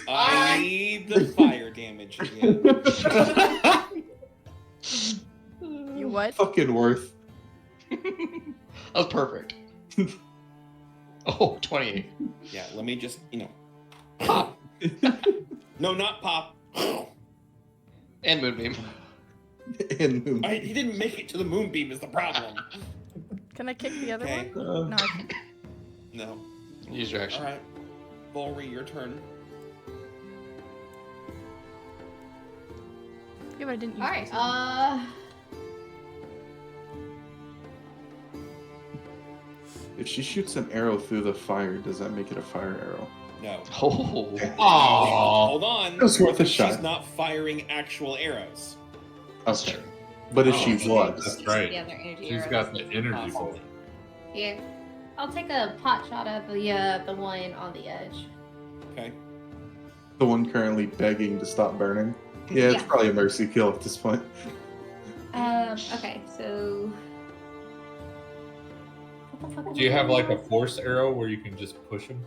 I need the fire damage again. You what? Fucking worth. That was perfect. Oh, 28. Yeah, let me just, Pop. No, not pop. And moonbeam. And moon. He didn't make it to the moonbeam is the problem. Can I kick the other Okay. one? No, I can't. No. Use your action. Alright. Volry, your turn. Yeah, but I didn't use Alright, my If she shoots an arrow through the fire, does that make it a fire arrow? No. Oh. Aw. Hold on. It was worth a She's shot. not firing actual arrows. That's Okay. true. But if Oh, she was, that's right. Yeah, their energy She's arrow, got that's the energy impossible. bolt. Yeah. I'll take a pot shot at the one on the edge. Okay. the one currently begging to stop burning. Yeah, it's Yeah. probably a mercy kill at this point. Okay, so what the fuck am Do you I have doing like now? a force arrow where you can just push him?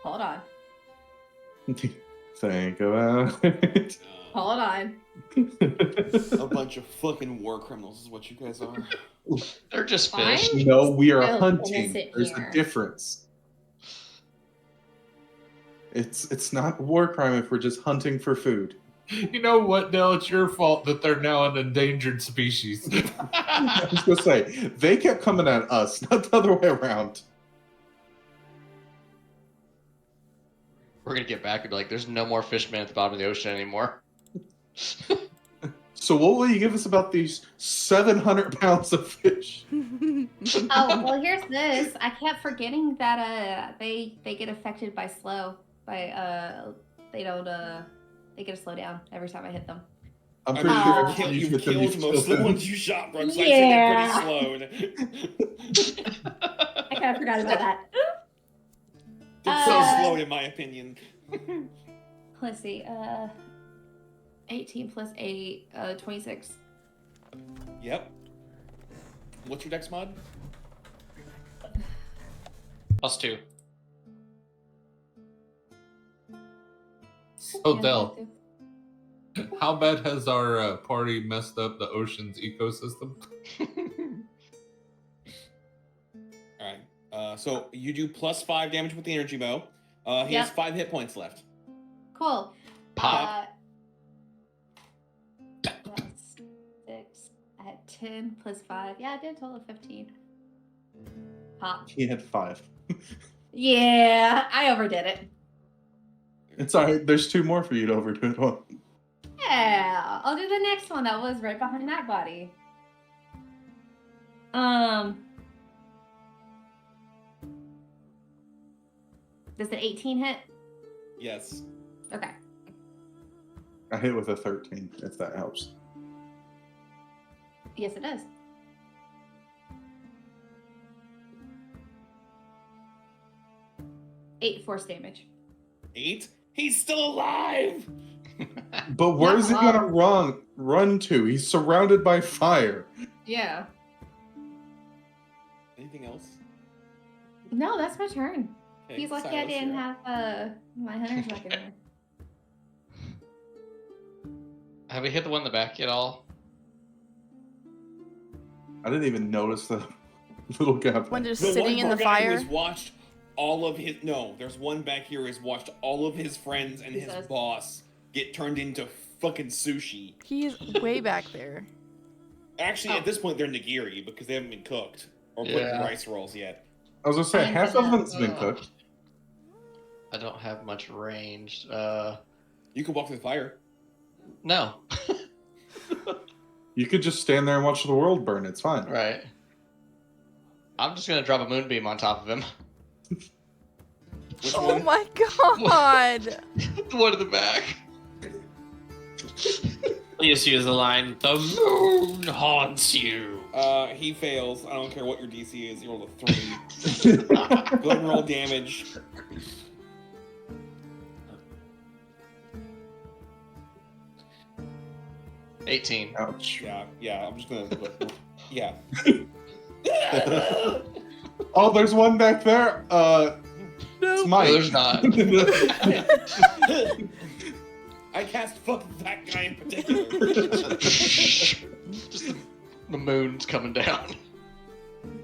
Hold on. Think about it. Hold on. A bunch of fucking war criminals is what you guys are. They're just Fine. fish. No, we are Still hunting. innocent There's here. a difference. It's not a war crime if we're just hunting for food. You know what, Dell? It's your fault that they're now an endangered species. I was gonna say they kept coming at us, not the other way around. We're gonna get back and be like, there's no more fishmen at the bottom of the ocean anymore. So what will you give us about these 700 pounds of fish? Oh well, here's this. I kept forgetting that they get affected by slow. They don't they get a slow down every time I hit them. I'm I pretty mean, sure Uh, every time you've hit them, killed most of the them. ones you shot, Brooks. Yeah. I'd say they're pretty slowed. I kind of forgot about that. They're so slowed, in my opinion. Let's see. 18 plus 8, 26. Yep. What's your dex mod? +2. So, Dell, how bad has our party messed up the ocean's ecosystem? Alright. So you do +5 damage with the energy bow. He has Yep. 5 hit points left. Cool. Pop. That's 6. I had 10 plus 5. Yeah, I did a total of 15. Pop. He had 5. Yeah, I overdid it. It's alright. There's 2 more for you to overdo it on. Yeah, I'll do the next one that was right behind that body. Does the 18 hit? Yes. Okay. I hit with a 13, if that helps. Yes, it does. Eight force damage. 8? He's still alive! But where's he Not gonna run to? He's surrounded by fire. Yeah. Anything else? No, that's my turn. Okay, He's lucky I Silas, didn't you're up. have my hunter's mark in there. Have we hit the one in the back at all? I didn't even notice the little gap. When just The sitting one in the poor guy who fire. has watched all of his... No, there's one back here who has watched all of his friends and his Jesus. boss get turned into fucking sushi. He is way back there. Actually, Oh. at this point, they're nigiri because they haven't been cooked or put in Yeah. rice rolls yet. I was gonna say I'm half gonna- of them's been cooked. I don't have much range. You can walk through the fire. No. You could just stand there and watch the world burn. It's fine. Right. I'm just gonna drop a moonbeam on top of him. Which Oh one? my god! The one in the back. Please use the line, "The moon haunts you." He fails. I don't care what your DC is. You roll a 3. Go ahead and roll damage. $18. Ouch. Yeah. I'm just gonna. Yeah. Oh, there's one back there. It's No, mine. there's not. I cast fuck that guy in particular. Just the moon's coming down.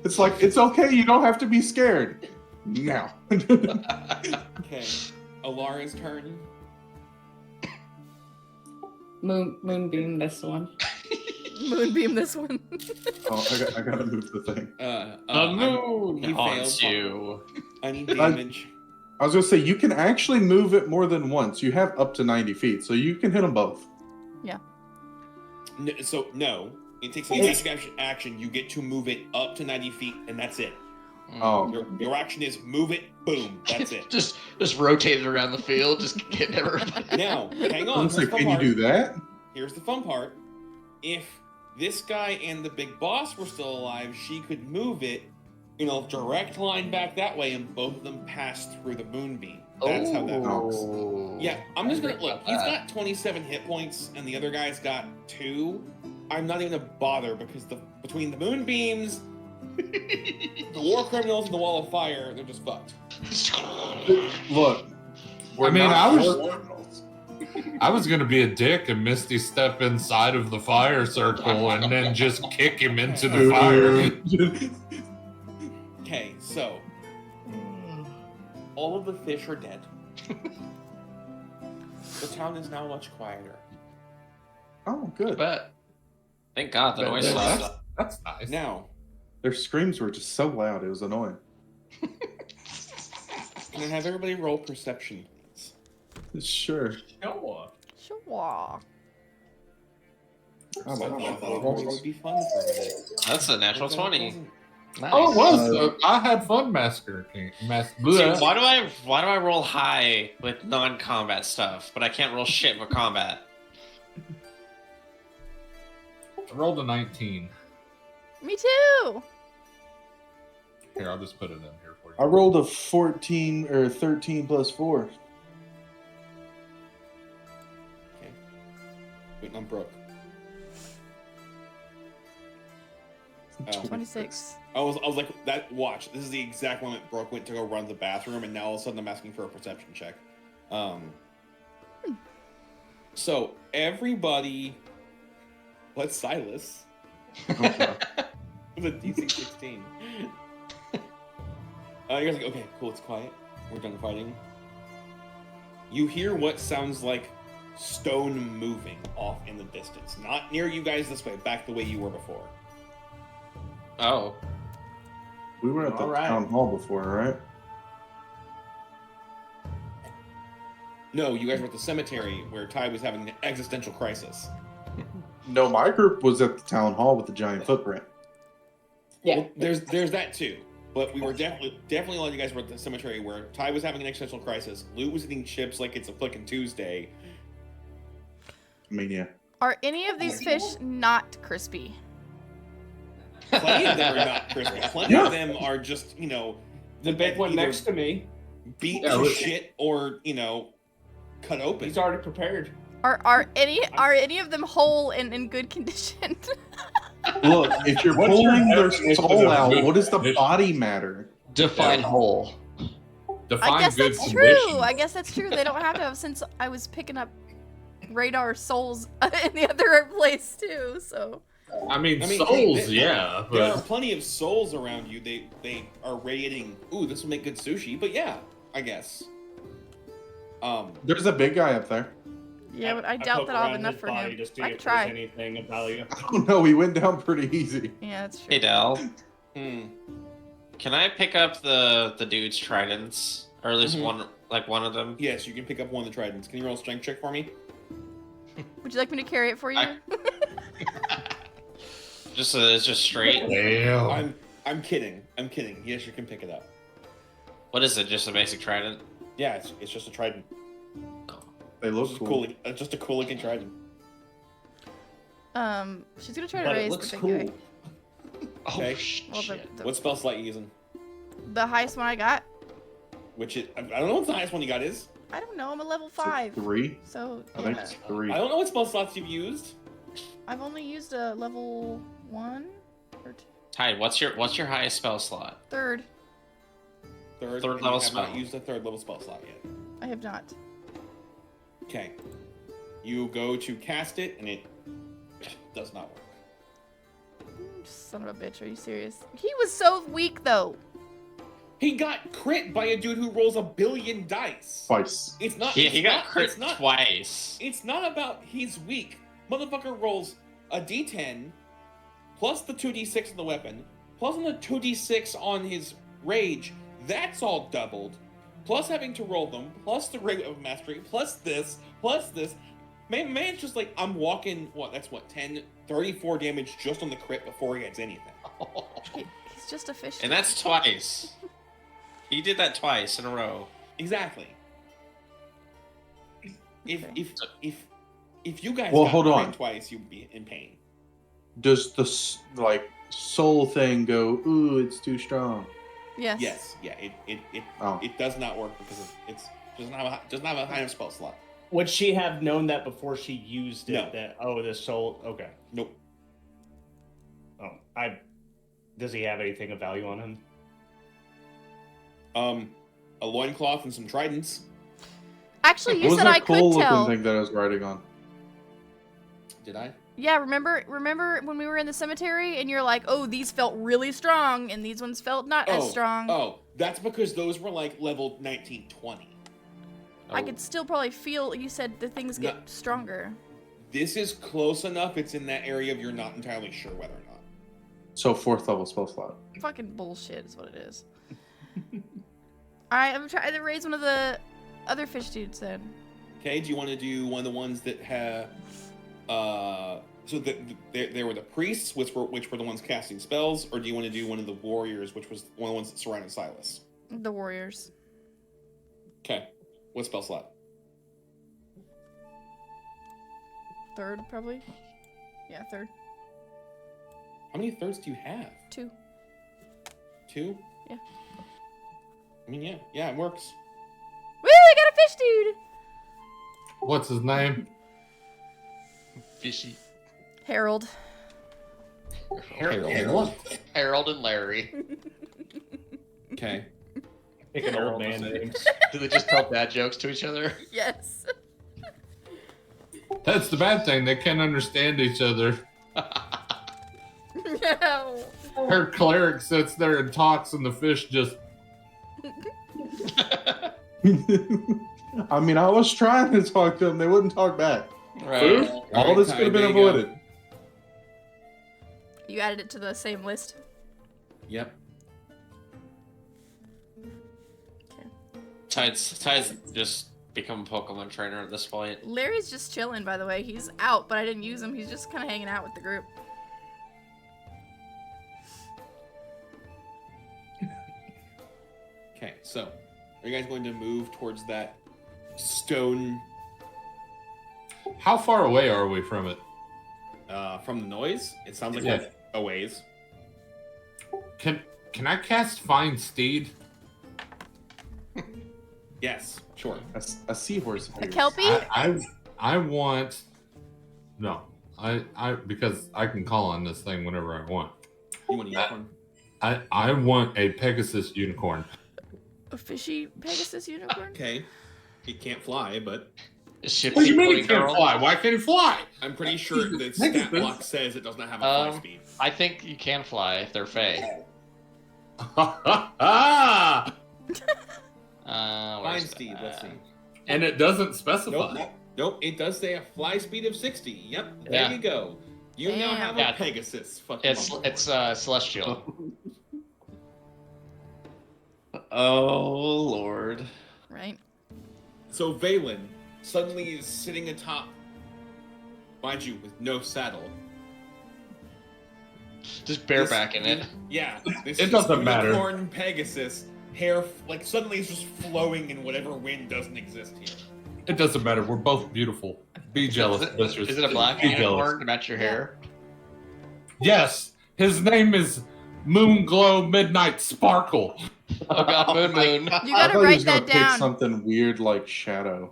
It's like, it's okay. You don't have to be scared. Now. Okay. Alara's turn. Moonbeam this one. Moonbeam this one. Oh, I gotta move the thing. The moon he haunts failed. you. I need damage. I was gonna say, you can actually move it more than once. You have up to 90 feet, so you can hit them both. No, it takes an action. You get to move it up to 90 feet, and that's it. Oh, Your action is move it, boom. That's it. just rotate it around the field, just getting everybody. Now, hang I on. was Here's like, the fun can you part. do that? Here's the fun part. If this guy and the big boss were still alive, she could move it, direct line back that way, and both of them pass through the moonbeam. That's how that works. Oh. Yeah, I'm just gonna look. He's got 27 hit points, and the other guy's got 2. I'm not even gonna bother because between the moonbeams, the war criminals, and the wall of fire, they're just fucked. Look, I mean, criminals. I was gonna be a dick and Misty step inside of the fire circle and then just kick him into the fire. Okay, so all of the fish are dead. The town is now much quieter. Oh, good. Bet. Thank God the But noise that's- stopped. That's nice. Now, Their screams were just so loud, it was annoying. can I have everybody roll perception, please? Sure. Sure. Sure. I like It that. would be fun for a minute. That's a natural 20. Nice. Oh, it was. I had fun Massacre King. See, Bleh. why do I roll high with non-combat stuff, but I can't roll shit for combat? I rolled a 19. Me too. Here, I'll just put it in here for you. I rolled a 14 or 13 plus 4. Okay. Wait, I'm broke. 26. I was like, that. Watch. This is the exact moment Brooke went to go run to the bathroom, and now all of a sudden I'm asking for a perception check. So everybody, what's Silas? With a DC 16. You guys are like, okay, cool, it's quiet. We're done fighting. You hear what sounds like stone moving off in the distance. Not near you guys this way, back the way you were before. Oh. We were at the All right. town hall before, right? No, you guys were at the cemetery where Ty was having an existential crisis. No, my group was at the town hall with the giant footprint. Yeah. Well, there's that too. But we were definitely a lot of you guys were at the cemetery where Ty was having an existential crisis. Loot was eating chips like it's a fucking Tuesday. I mean, yeah. Are any of these fish not crispy? Plenty of them are not crispy. Plenty Yeah. of them are just, The big one either next to me, beat Yeah, to look. shit or, cut open. he's already prepared. Are any of them whole and in good condition? Look, if you're What's your pulling their definition soul of out, good what does the condition? body matter? Define whole. Define I guess good that's condition. true. I guess that's true. They don't have to have, since I was picking up radar souls in the other place too. So I mean, I mean, souls, hey, yeah, There are but plenty of souls around you. They are radiating, ooh, this will make good sushi. But yeah, I guess. There's a big guy up there. yeah, but I doubt poke that I'll have around enough his for body him. Just to I get could if there's try. anything of value. I don't know, he went down pretty easy. Yeah, that's true. Hey, Dell. Hmm. Can I pick up the dude's tridents? Or at least Mhm. one of them? Yes, you can pick up one of the tridents. Can you roll a strength check for me? Would you like me to carry it for you? It's just straight. damn. I'm kidding. I'm kidding. Yes, you can pick it up. What is it? Just a basic trident? Yeah, it's just a trident. They It's look just cool. just a cool looking trident. She's gonna try to But it raise looks the big cool. guy. Oh, Okay. Well, shit. What spell slot you using? the highest one I got. Which I don't know what the highest one you got is. I don't know. I'm a level Is it 5. 3? So I think yeah. it's 3. I don't know what spell slots you've used. I've only used a level 1 or 2. Tide, what's your highest spell slot? Third. Third Third and level you have not spell. used a third level spell slot yet. I have not. Okay. You go to cast it and it does not work. Son of a bitch, are you serious? He was so weak though. He got crit by a dude who rolls 1 billion dice. Twice. It's not. Yeah, it's he got not- crit it's not, twice. It's not about he's weak. Motherfucker rolls a d10 plus the 2d6 on the weapon, plus on the 2d6 on his rage. That's all doubled. Plus having to roll them, plus the rate of mastery, plus this, plus this. Man's just like, I'm walking, 34 damage just on the crit before he gets anything. He's It's just a fish. And that's twice. He did that twice in a row. Exactly. If you guys Well, got hold crit on. twice, you'd be in pain. Does the soul thing go? Ooh, it's too strong. Yes. Yes. Yeah. Oh. It does not work because doesn't have a high enough spell slot. Would she have known that before she used it? No. That the soul. Okay. Nope. Oh, does he have anything of value on him? A loincloth and some tridents. Actually, you What was said that I cool could tell. looking thing that I was riding on? Did I? Yeah, remember when we were in the cemetery and you're like, oh, these felt really strong and these ones felt not as strong. Oh, that's because those were like level 19, 20. I could still probably feel, you said the things get stronger. This is close enough. It's in that area of you're not entirely sure whether or not. So 4th level spell slot. Fucking bullshit is what it is. Alright, I'm trying to raise one of the other fish dudes then. Okay, do you want to do one of the ones that have... So there were the priests, which were the ones casting spells, or do you want to do one of the warriors, which was one of the ones that surrounded Silas? The warriors. Okay. What spell slot? 3rd, probably. Yeah, 3rd. How many thirds do you have? 2. 2? Yeah. I mean, yeah, it works. Woo, I got a fish dude! What's his name? Fishy. Harold. Harold and Larry. Okay. Pick an old man names. Do they just tell bad jokes to each other? Yes. That's the bad thing. They can't understand each other. No. Her cleric sits there and talks, and the fish just. I mean, I was trying to talk to them. They wouldn't talk back. Right. All this could have been there you go. avoided. You added it to the same list? Yep. Tide's just become a Pokemon trainer at this point. Larry's just chilling, by the way. He's out, but I didn't use him. He's just kind of hanging out with the group. Okay, so are you guys going to move towards that stone How far away are we from it? from the noise? It sounds like Yeah. like a ways. Can I cast Find Steed? Yes, sure. A seahorse. A kelpie? I want. No, I because I can call on this thing whenever I want. You want a unicorn? I want a Pegasus unicorn. A fishy Pegasus unicorn? Okay. It can't fly, but Ship What do you mean floating it can't girl. fly? Why can't he fly? I'm pretty sure the stat block says it does not have a fly speed. I think you can fly if they're fey. Ah! Fine, Where's Steve. that? Let's see. And it doesn't specify. Nope. It does say a fly speed of 60. Yep. There Yeah. you go. You now Damn. have Yeah. a Pegasus. Fucking It's mumble. celestial. Oh Lord. Right? So Valen suddenly is sitting atop, mind you, with no saddle. Just barebacking it. Yeah. This It doesn't matter. unicorn Pegasus hair suddenly is just flowing in whatever wind doesn't exist here. It doesn't matter. We're both beautiful. Be jealous, bitches. Is it a black Be unicorn jealous. to match your hair? Yes. His name is Moonglow Midnight Sparkle. Oh god, moon. You I gotta thought he was write gonna that pick down. something weird like Shadow.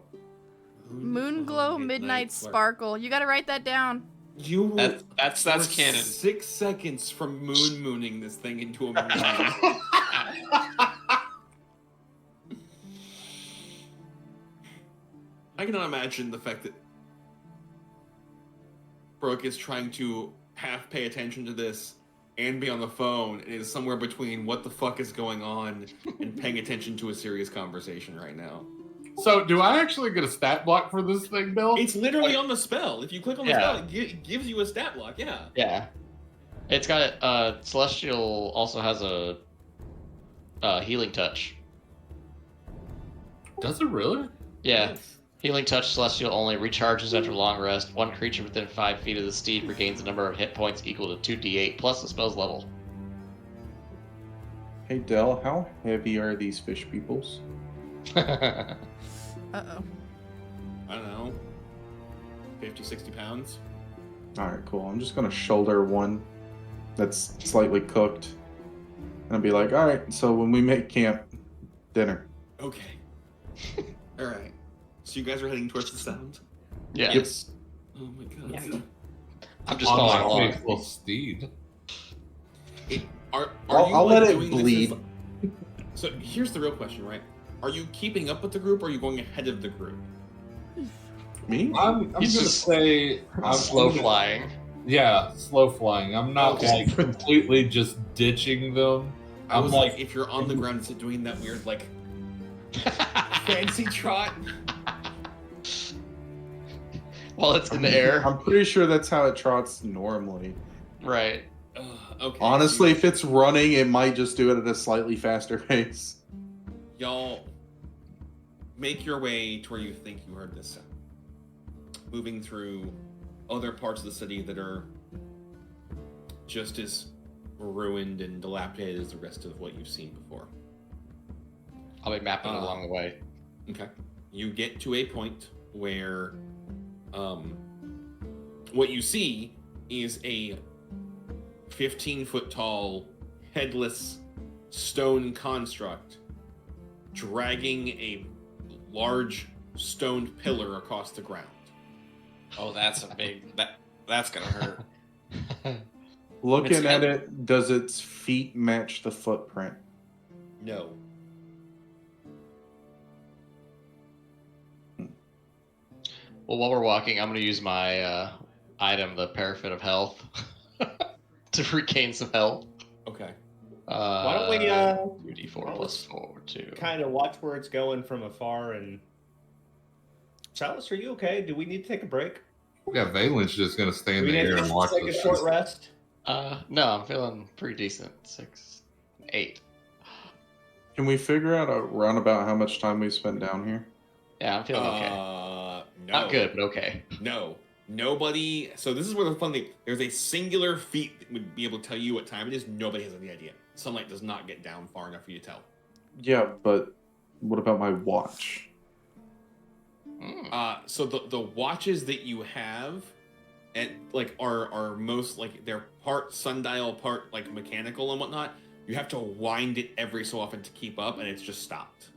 Moonglow Midnight Sparkle. You gotta write that down. You were That's we're canon. 6 seconds from mooning this thing into a moon. I cannot imagine the fact that Brooke is trying to half pay attention to this and be on the phone and is somewhere between what the fuck is going on and paying attention to a serious conversation right now. So, do I actually get a stat block for this thing, Bill? It's literally on the spell. If you click on the Yeah. spell, it gives you a stat block, yeah. Yeah. It's got celestial also has a healing touch. Does it really? Yeah. Yes. Healing touch celestial only recharges after long rest. One creature within 5 feet of the steed regains a number of hit points equal to 2d8 plus the spell's level. Hey Del, how heavy are these fish peoples? Uh-oh. I don't know, 50, 60 pounds. Alright, cool. I'm just gonna shoulder one that's slightly cooked. And I'll be like, alright, so when we make camp, dinner. Okay. All right. So you guys are heading towards the sound. Yeah. Yes. Oh my god. Yeah. I'm just On following my along. faithful steed. Are I'll you let it doing bleed. This so here's the real question, right? Are you keeping up with the group, or are you going ahead of the group? Me? I'm gonna He's just say I'm slow gonna- flying. Yeah, slow flying. I'm not Okay. like completely just ditching them. I was I'm like, if you're on the ground, is it doing that weird like fancy trot? While it's in the air. I'm pretty sure that's how it trots normally. Right. Okay. Honestly, so if it's running, it might just do it at a slightly faster pace. y'all make your way to where you think you heard this sound. Moving through other parts of the city that are just as ruined and dilapidated as the rest of what you've seen before. I'll be mapping it along the way. Okay. You get to a point where what you see is a 15-foot tall, headless stone construct dragging a large stone pillar across the ground. Oh, that's a big. That's gonna hurt. Looking It's at heavy. it, does its feet match the footprint? No. Well, while we're walking, I'm going to use my item, the Parafit of Health, to regain some health. Okay. Why don't we 2d4 plus 4, 2. kind of watch where it's going from afar? And Chalice, are you okay? Do we need to take a break? yeah, Valen's just gonna stay in Do we the need air to and watch take a this. short rest? No, I'm feeling pretty decent. 6, 8. Can we figure out a roundabout how much time we spent down here? Yeah, I'm feeling okay. No. Not good, but okay. No. Nobody. So this is where the fun thing. There's a singular feat that would be able to tell you what time it is. Nobody has any idea. Sunlight does not get down far enough for you to tell. Yeah, but what about my watch? So the watches that you have, and like are most like they're part sundial, part like mechanical and whatnot. You have to wind it every so often to keep up, and it's just stopped.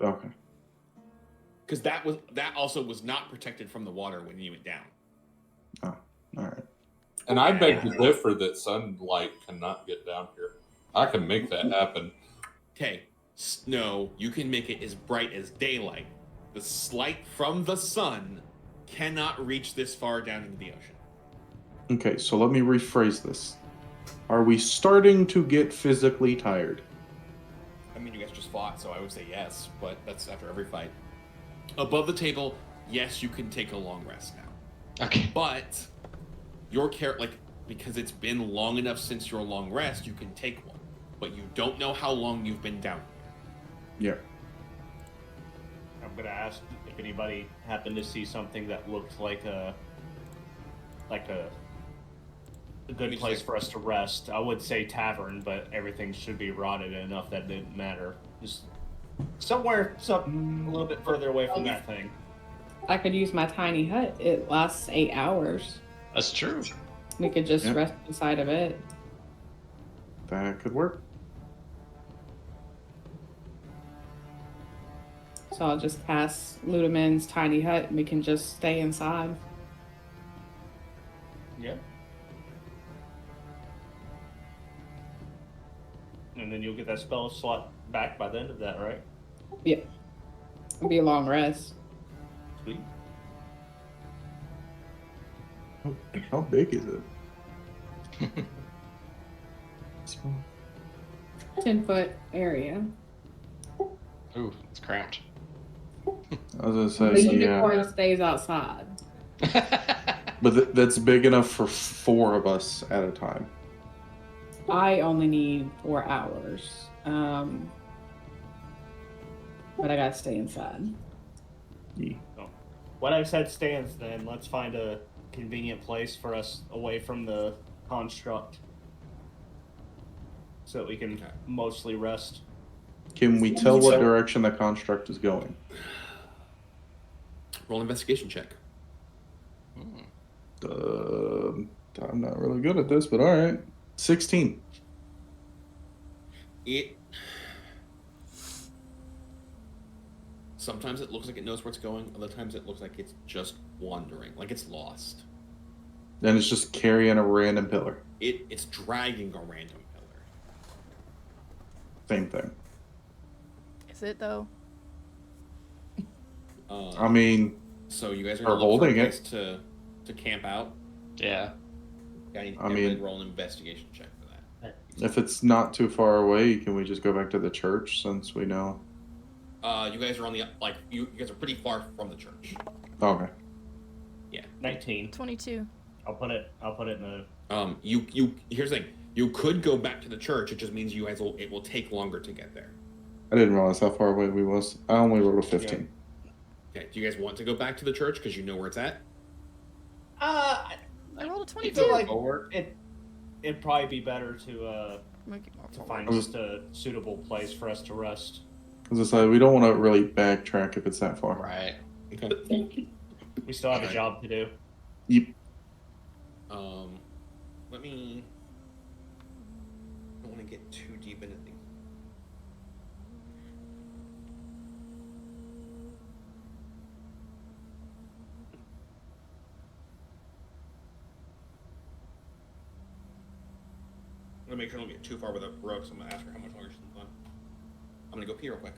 Okay. Because that also was not protected from the water when you went down. Oh, all right. And I beg to differ that sunlight cannot get down here. I can make that happen. Okay, no, you can make it as bright as daylight. The light from the sun cannot reach this far down into the ocean. Okay, so let me rephrase this. Are we starting to get physically tired? I mean, you guys just fought, so I would say yes, but that's after every fight. Above the table, yes, you can take a long rest now. Okay. But your because it's been long enough since your long rest, you can take one. But you don't know how long you've been down Yeah. I'm gonna ask if anybody happened to see something that looked like a good place for us to rest. I would say tavern, but everything should be rotted enough that it didn't matter. Just somewhere a little bit further away from that thing. I could use my tiny hut. It lasts 8 hours. That's true. We could just Yep. rest inside of it. That could work. So I'll just cast Ludeman's tiny hut and we can just stay inside. Yeah. And then you'll get that spell slot back by the end of that, right? Yeah. It'll be a long rest. Sweet. How big is it? 10-foot area. Ooh, it's cramped. I was The gonna say, unicorn yeah. stays outside. But that's big enough for 4 of us at a time. I only need 4 hours. But I gotta stay inside. Yeah. What I've said stands then. Let's find a convenient place for us away from the construct. so that we can Okay. mostly rest. Can we tell what direction the construct is going? Roll an investigation check. I'm not really good at this, but all right. 16. Sometimes it looks like it knows where it's going. Other times it looks like it's just wandering, like it's lost. And it's just carrying a random pillar. It's dragging a random pillar. Same thing. Is it though? I mean, so you guys are are gonna look for a holding place it. to camp out. Yeah. I mean- roll an investigation check for that. If it's not too far away, can we just go back to the church since we know? You guys are on the you guys are pretty far from the church. Okay. 19. 22. I'll put it in the. You here's the thing. You could go back to the church. It just means it will take longer to get there. I didn't realize how far away we was. I only rolled a 15. Okay. Do you guys want to go back to the church because you know where it's at? I rolled a I 22. feel like it'd probably be better to Make it more to forward. find just a suitable place for us to rest. As I say, we don't want to really backtrack if it's that far. Right. Okay. We still have a Okay. job to do. Yep. Let me. I don't want to get too deep into things. I'm gonna make sure I don't get too far with Brooke, so I'm gonna ask her how much longer she's been gone. I'm gonna go pee real quick.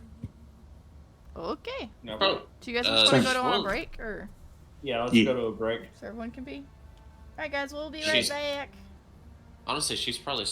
Okay. No, Oh, Do you guys just want to go to well- a break, or yeah, let's Yeah. go to a break. so everyone can be? All right, guys, we'll be right She's- back. Honestly, she's probably.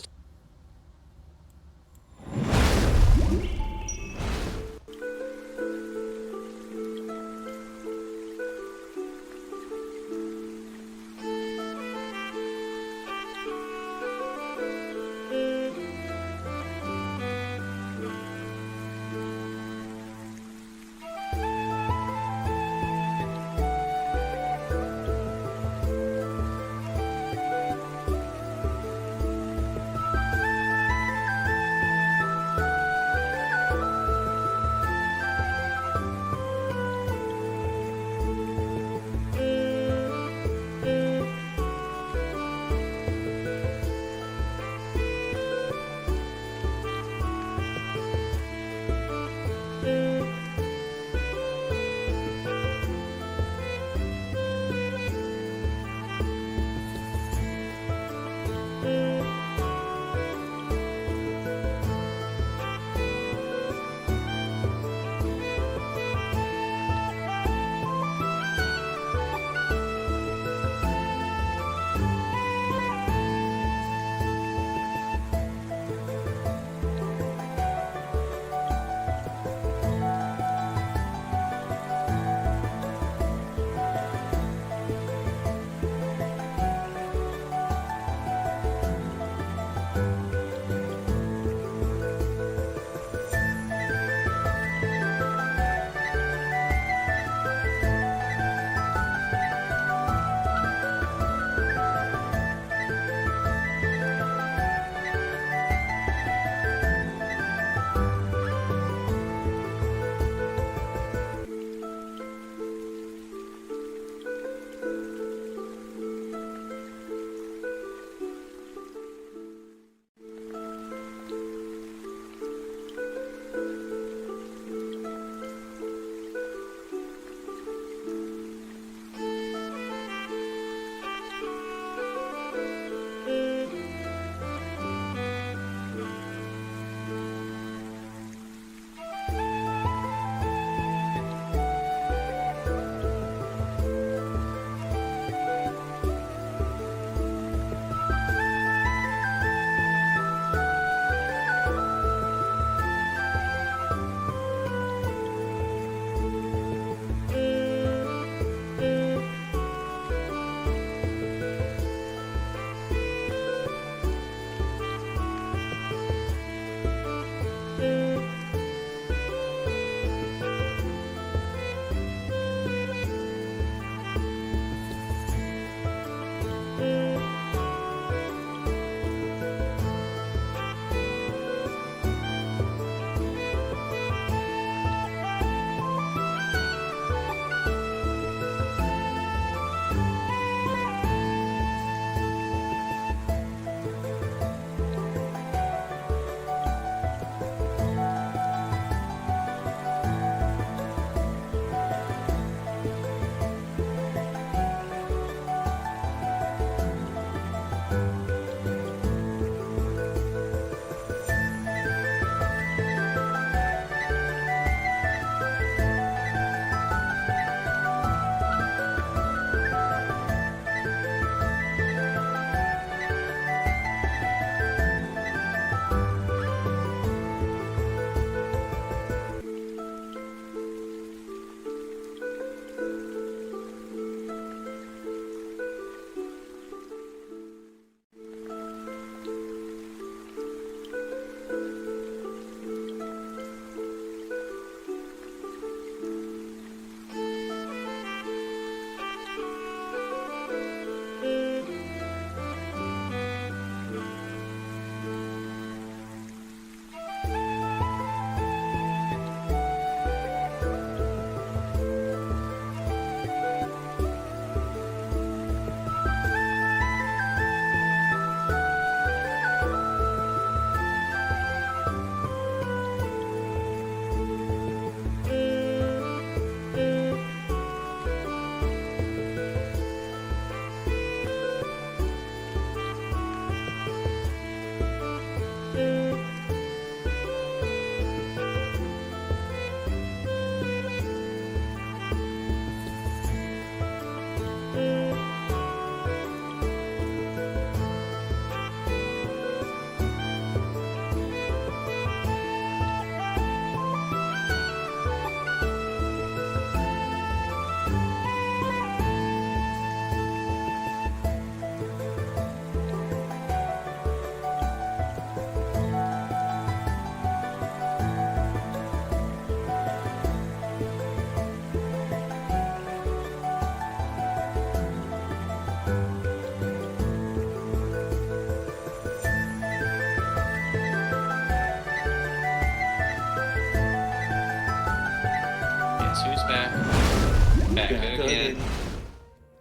Back again.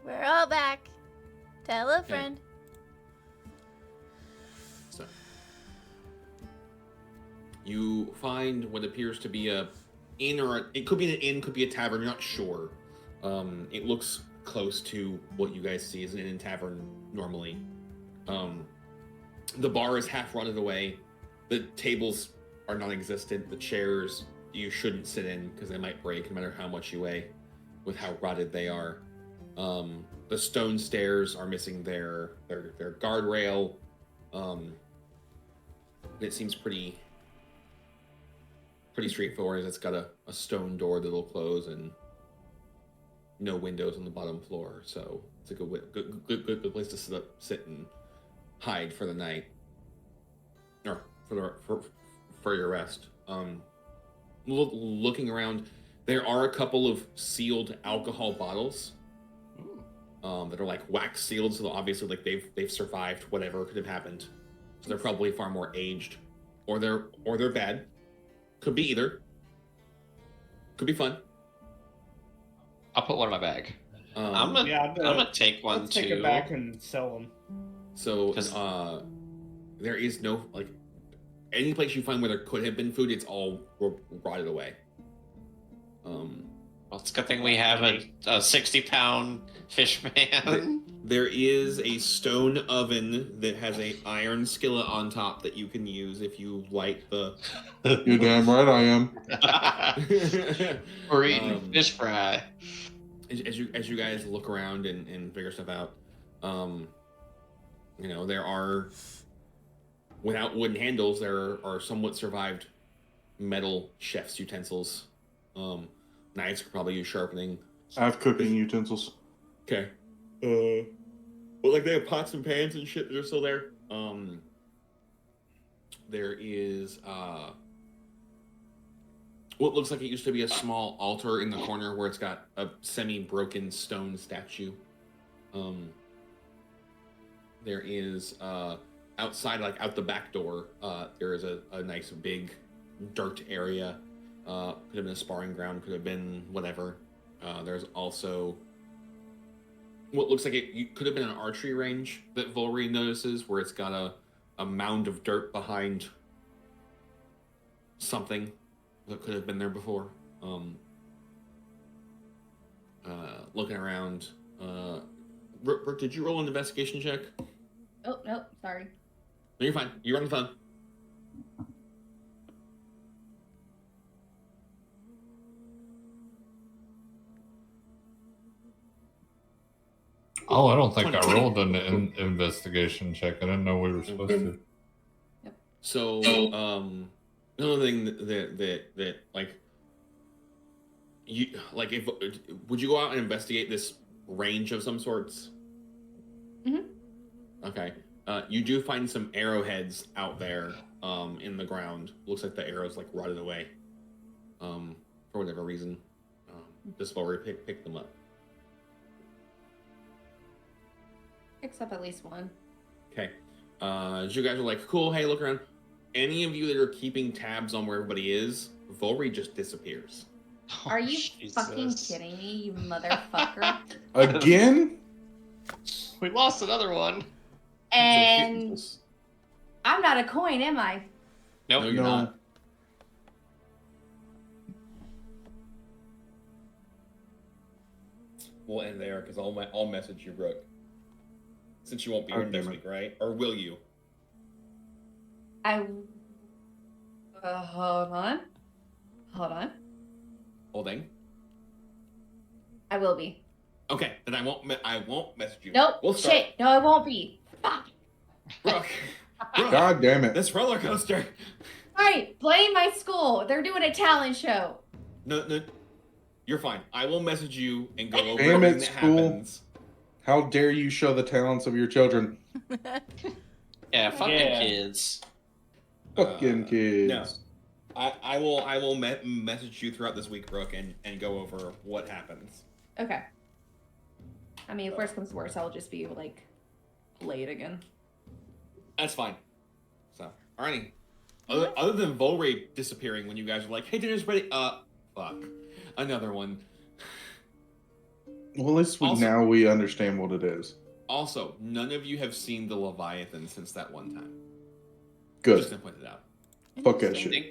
We're all back. Tell a friend. So, you find what appears to be a inn, or it could be an inn, could be a tavern. You're not sure. It looks close to what you guys see as an inn and tavern normally. The bar is half rotted away. The tables are non-existent. The chairs you shouldn't sit in because they might break no matter how much you weigh, with how rotted they are. The stone stairs are missing their guardrail. It seems pretty straightforward. It's got a stone door that'll close and no windows on the bottom floor, so it's a good place to sit and hide for the night, or for your rest. Looking around, there are a couple of sealed alcohol bottles that are like wax sealed, so obviously like they've survived whatever could have happened. So they're probably far more aged, or they're bad. Could be either. Could be fun. I'll put one in my bag. I'm gonna take one Let's too. take it back and sell them. So there is no like any place you find where there could have been food. It's all rotted away. Well, it's a good thing we have a 60-pound fish man. There is a stone oven that has a iron skillet on top that you can use if you light the. You're damn right I am. We're eating fish fry. As you guys look around and figure stuff out, there are, without wooden handles, there are somewhat survived metal chef's utensils. Knives could probably use sharpening. I have cooking utensils. Okay. But like they have pots and pans and shit that are still there. There is what looks like it used to be a small altar in the corner where it's got a semi-broken stone statue. There is outside, like out the back door, there is a nice big dirt area. Could have been a sparring ground, could have been whatever. There's also what looks like it could have been an archery range that Volry notices, where it's got a mound of dirt behind something that could have been there before. Looking around, Brooke, did you roll an investigation check? Oh, no, sorry. No, you're fine. You're on the phone. Oh, I don't think 20. I rolled an investigation check. I didn't know we were supposed to. So, another thing that like you like, if would you go out and investigate this range of some sorts? Mhm. Okay. You do find some arrowheads out there in the ground. Looks like the arrows like rotted away for whatever reason. Just while we pick them up. Picks up at least one. Okay. As you guys are like, cool, hey, look around. Any of you that are keeping tabs on where everybody is, Volry just disappears. Are you fucking kidding me, you motherfucker? Again? We lost another one. And I'm not a coin, am I? Nope. No, you're not. We'll end there because I'll message you, Brooke. Since you won't be here next week, right? Or will you? Hold on. Holding. I will be. Okay, then I won't message you. Nope. We'll start. Shit. No, I won't be. Fuck. Brooke. God damn it. This roller coaster. All right, blame my school. They're doing a talent show. No. You're fine. I will message you and go over Damn it, everything that school. happens. How dare you show the talents of your children? Yeah, fucking Yeah. kids. Fucking kids. No. I will message you throughout this week, Brooke, and go over what happens. Okay. I mean, if worst comes to worst, I'll just be like late again. That's fine. So, alrighty. Other than Volray disappearing when you guys are like, hey, dinner's ready. Fuck. Another one. Well, at least Also- now we understand what it is. Also, none of you have seen the Leviathan since that one time. Good. Just to point it out. Fuck that Interesting.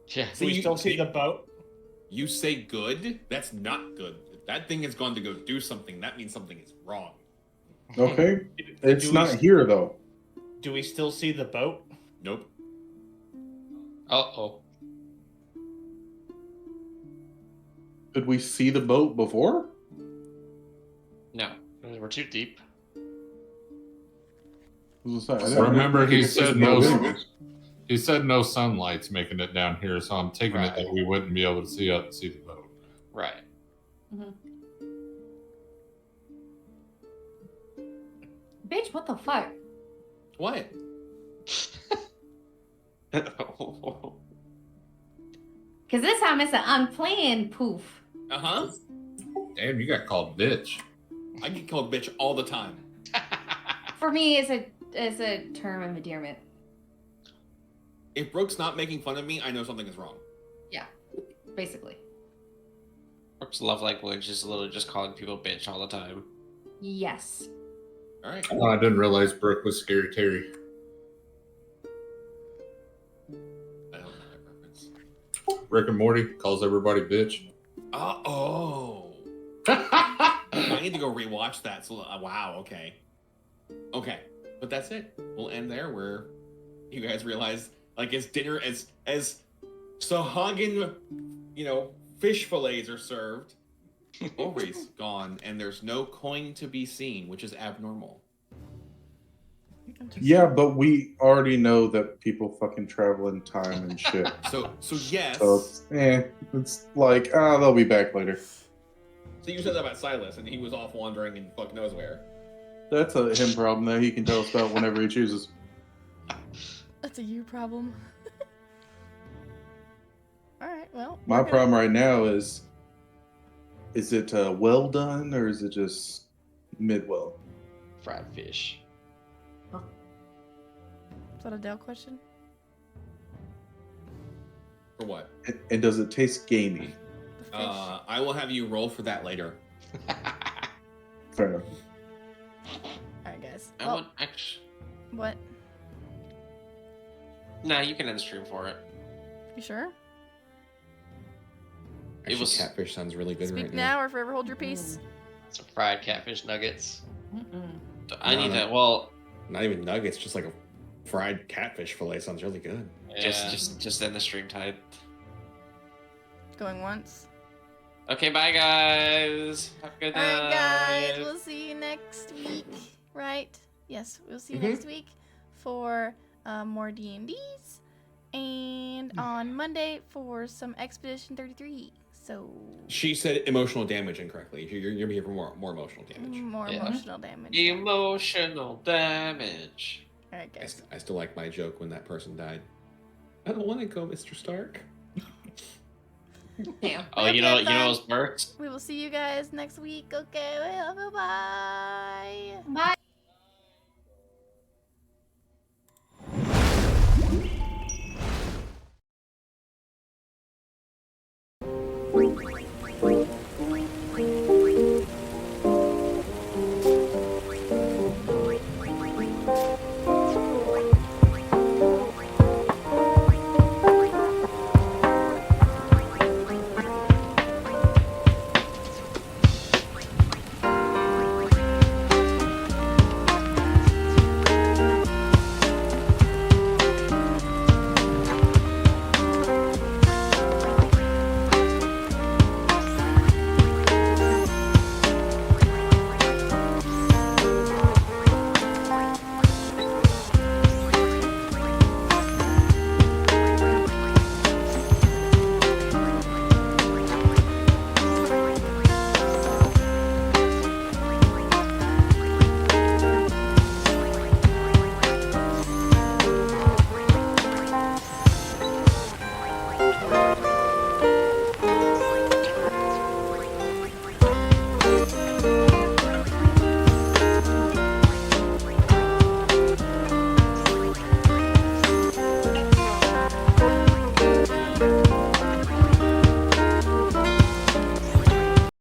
shit. Yeah. Do we still see the boat? You say good? That's not good. If that thing has gone to go do something, that means something is wrong. Okay. It's Do not we, here though. Do we still see the boat? Nope. Uh-oh. Did we see the boat before? No. We're too deep. Remember, he said no. Anyways. He said no sunlight's making it down here, so I'm taking it Right. that we wouldn't be able to see up and see the boat. Right. Bitch, what the fuck? What? Because this time it's an unplanned poof. Uh-huh. Damn, you got called bitch. I get called bitch all the time. For me, it's a term of endearment. If Brooke's not making fun of me, I know something is wrong. Yeah, basically. Brooke's love language is literally just calling people bitch all the time. Yes. All right. Oh, I didn't realize Brooke was Scary Terry. I don't know that reference. Rick and Morty calls everybody bitch. Oh. I need to go rewatch that. So, wow, okay. Okay. But that's it. We'll end there where you guys realize, like, as dinner, as Sahagin, fish fillets are served, Ori's gone, and there's no coin to be seen, which is abnormal. Yeah, but we already know that people fucking travel in time and shit. So yes. So it's like, they'll be back later. So you said that about Silas, and he was off wandering and fuck knows where. That's a him problem that he can tell us about whenever he chooses. That's a you problem. All right, well. My we're gonna- problem right now is it well done or is it just mid well? Fried fish. Is that a Dale question? For what? And does it taste gamey? The fish. I will have you roll for that later. Fair enough. All right, guys. I Well, would actually. what? Nah, you can end the stream for it. You sure? Actually, was- catfish sounds really good Speak right now or forever hold your peace. Some fried catfish nuggets. I need No. that. Well, Not even nuggets, just like a fried catfish fillet sounds really good. just end the stream tide. Going once. Okay, bye guys. Have a good All night. right, guys. We'll see you next week, right? Yes, we'll see you next week for more D&Ds, and on Monday for some Expedition 33. So She said emotional damage incorrectly. You're gonna be here for more emotional damage. more Yeah. emotional damage. Emotional damage. All right, guys. I still like my joke when that person died. I don't want to go, Mr. Stark. Damn. Oh, hope you you know, have you know fun. those birds. We will see you guys next week. Okay, well, bye. Bye.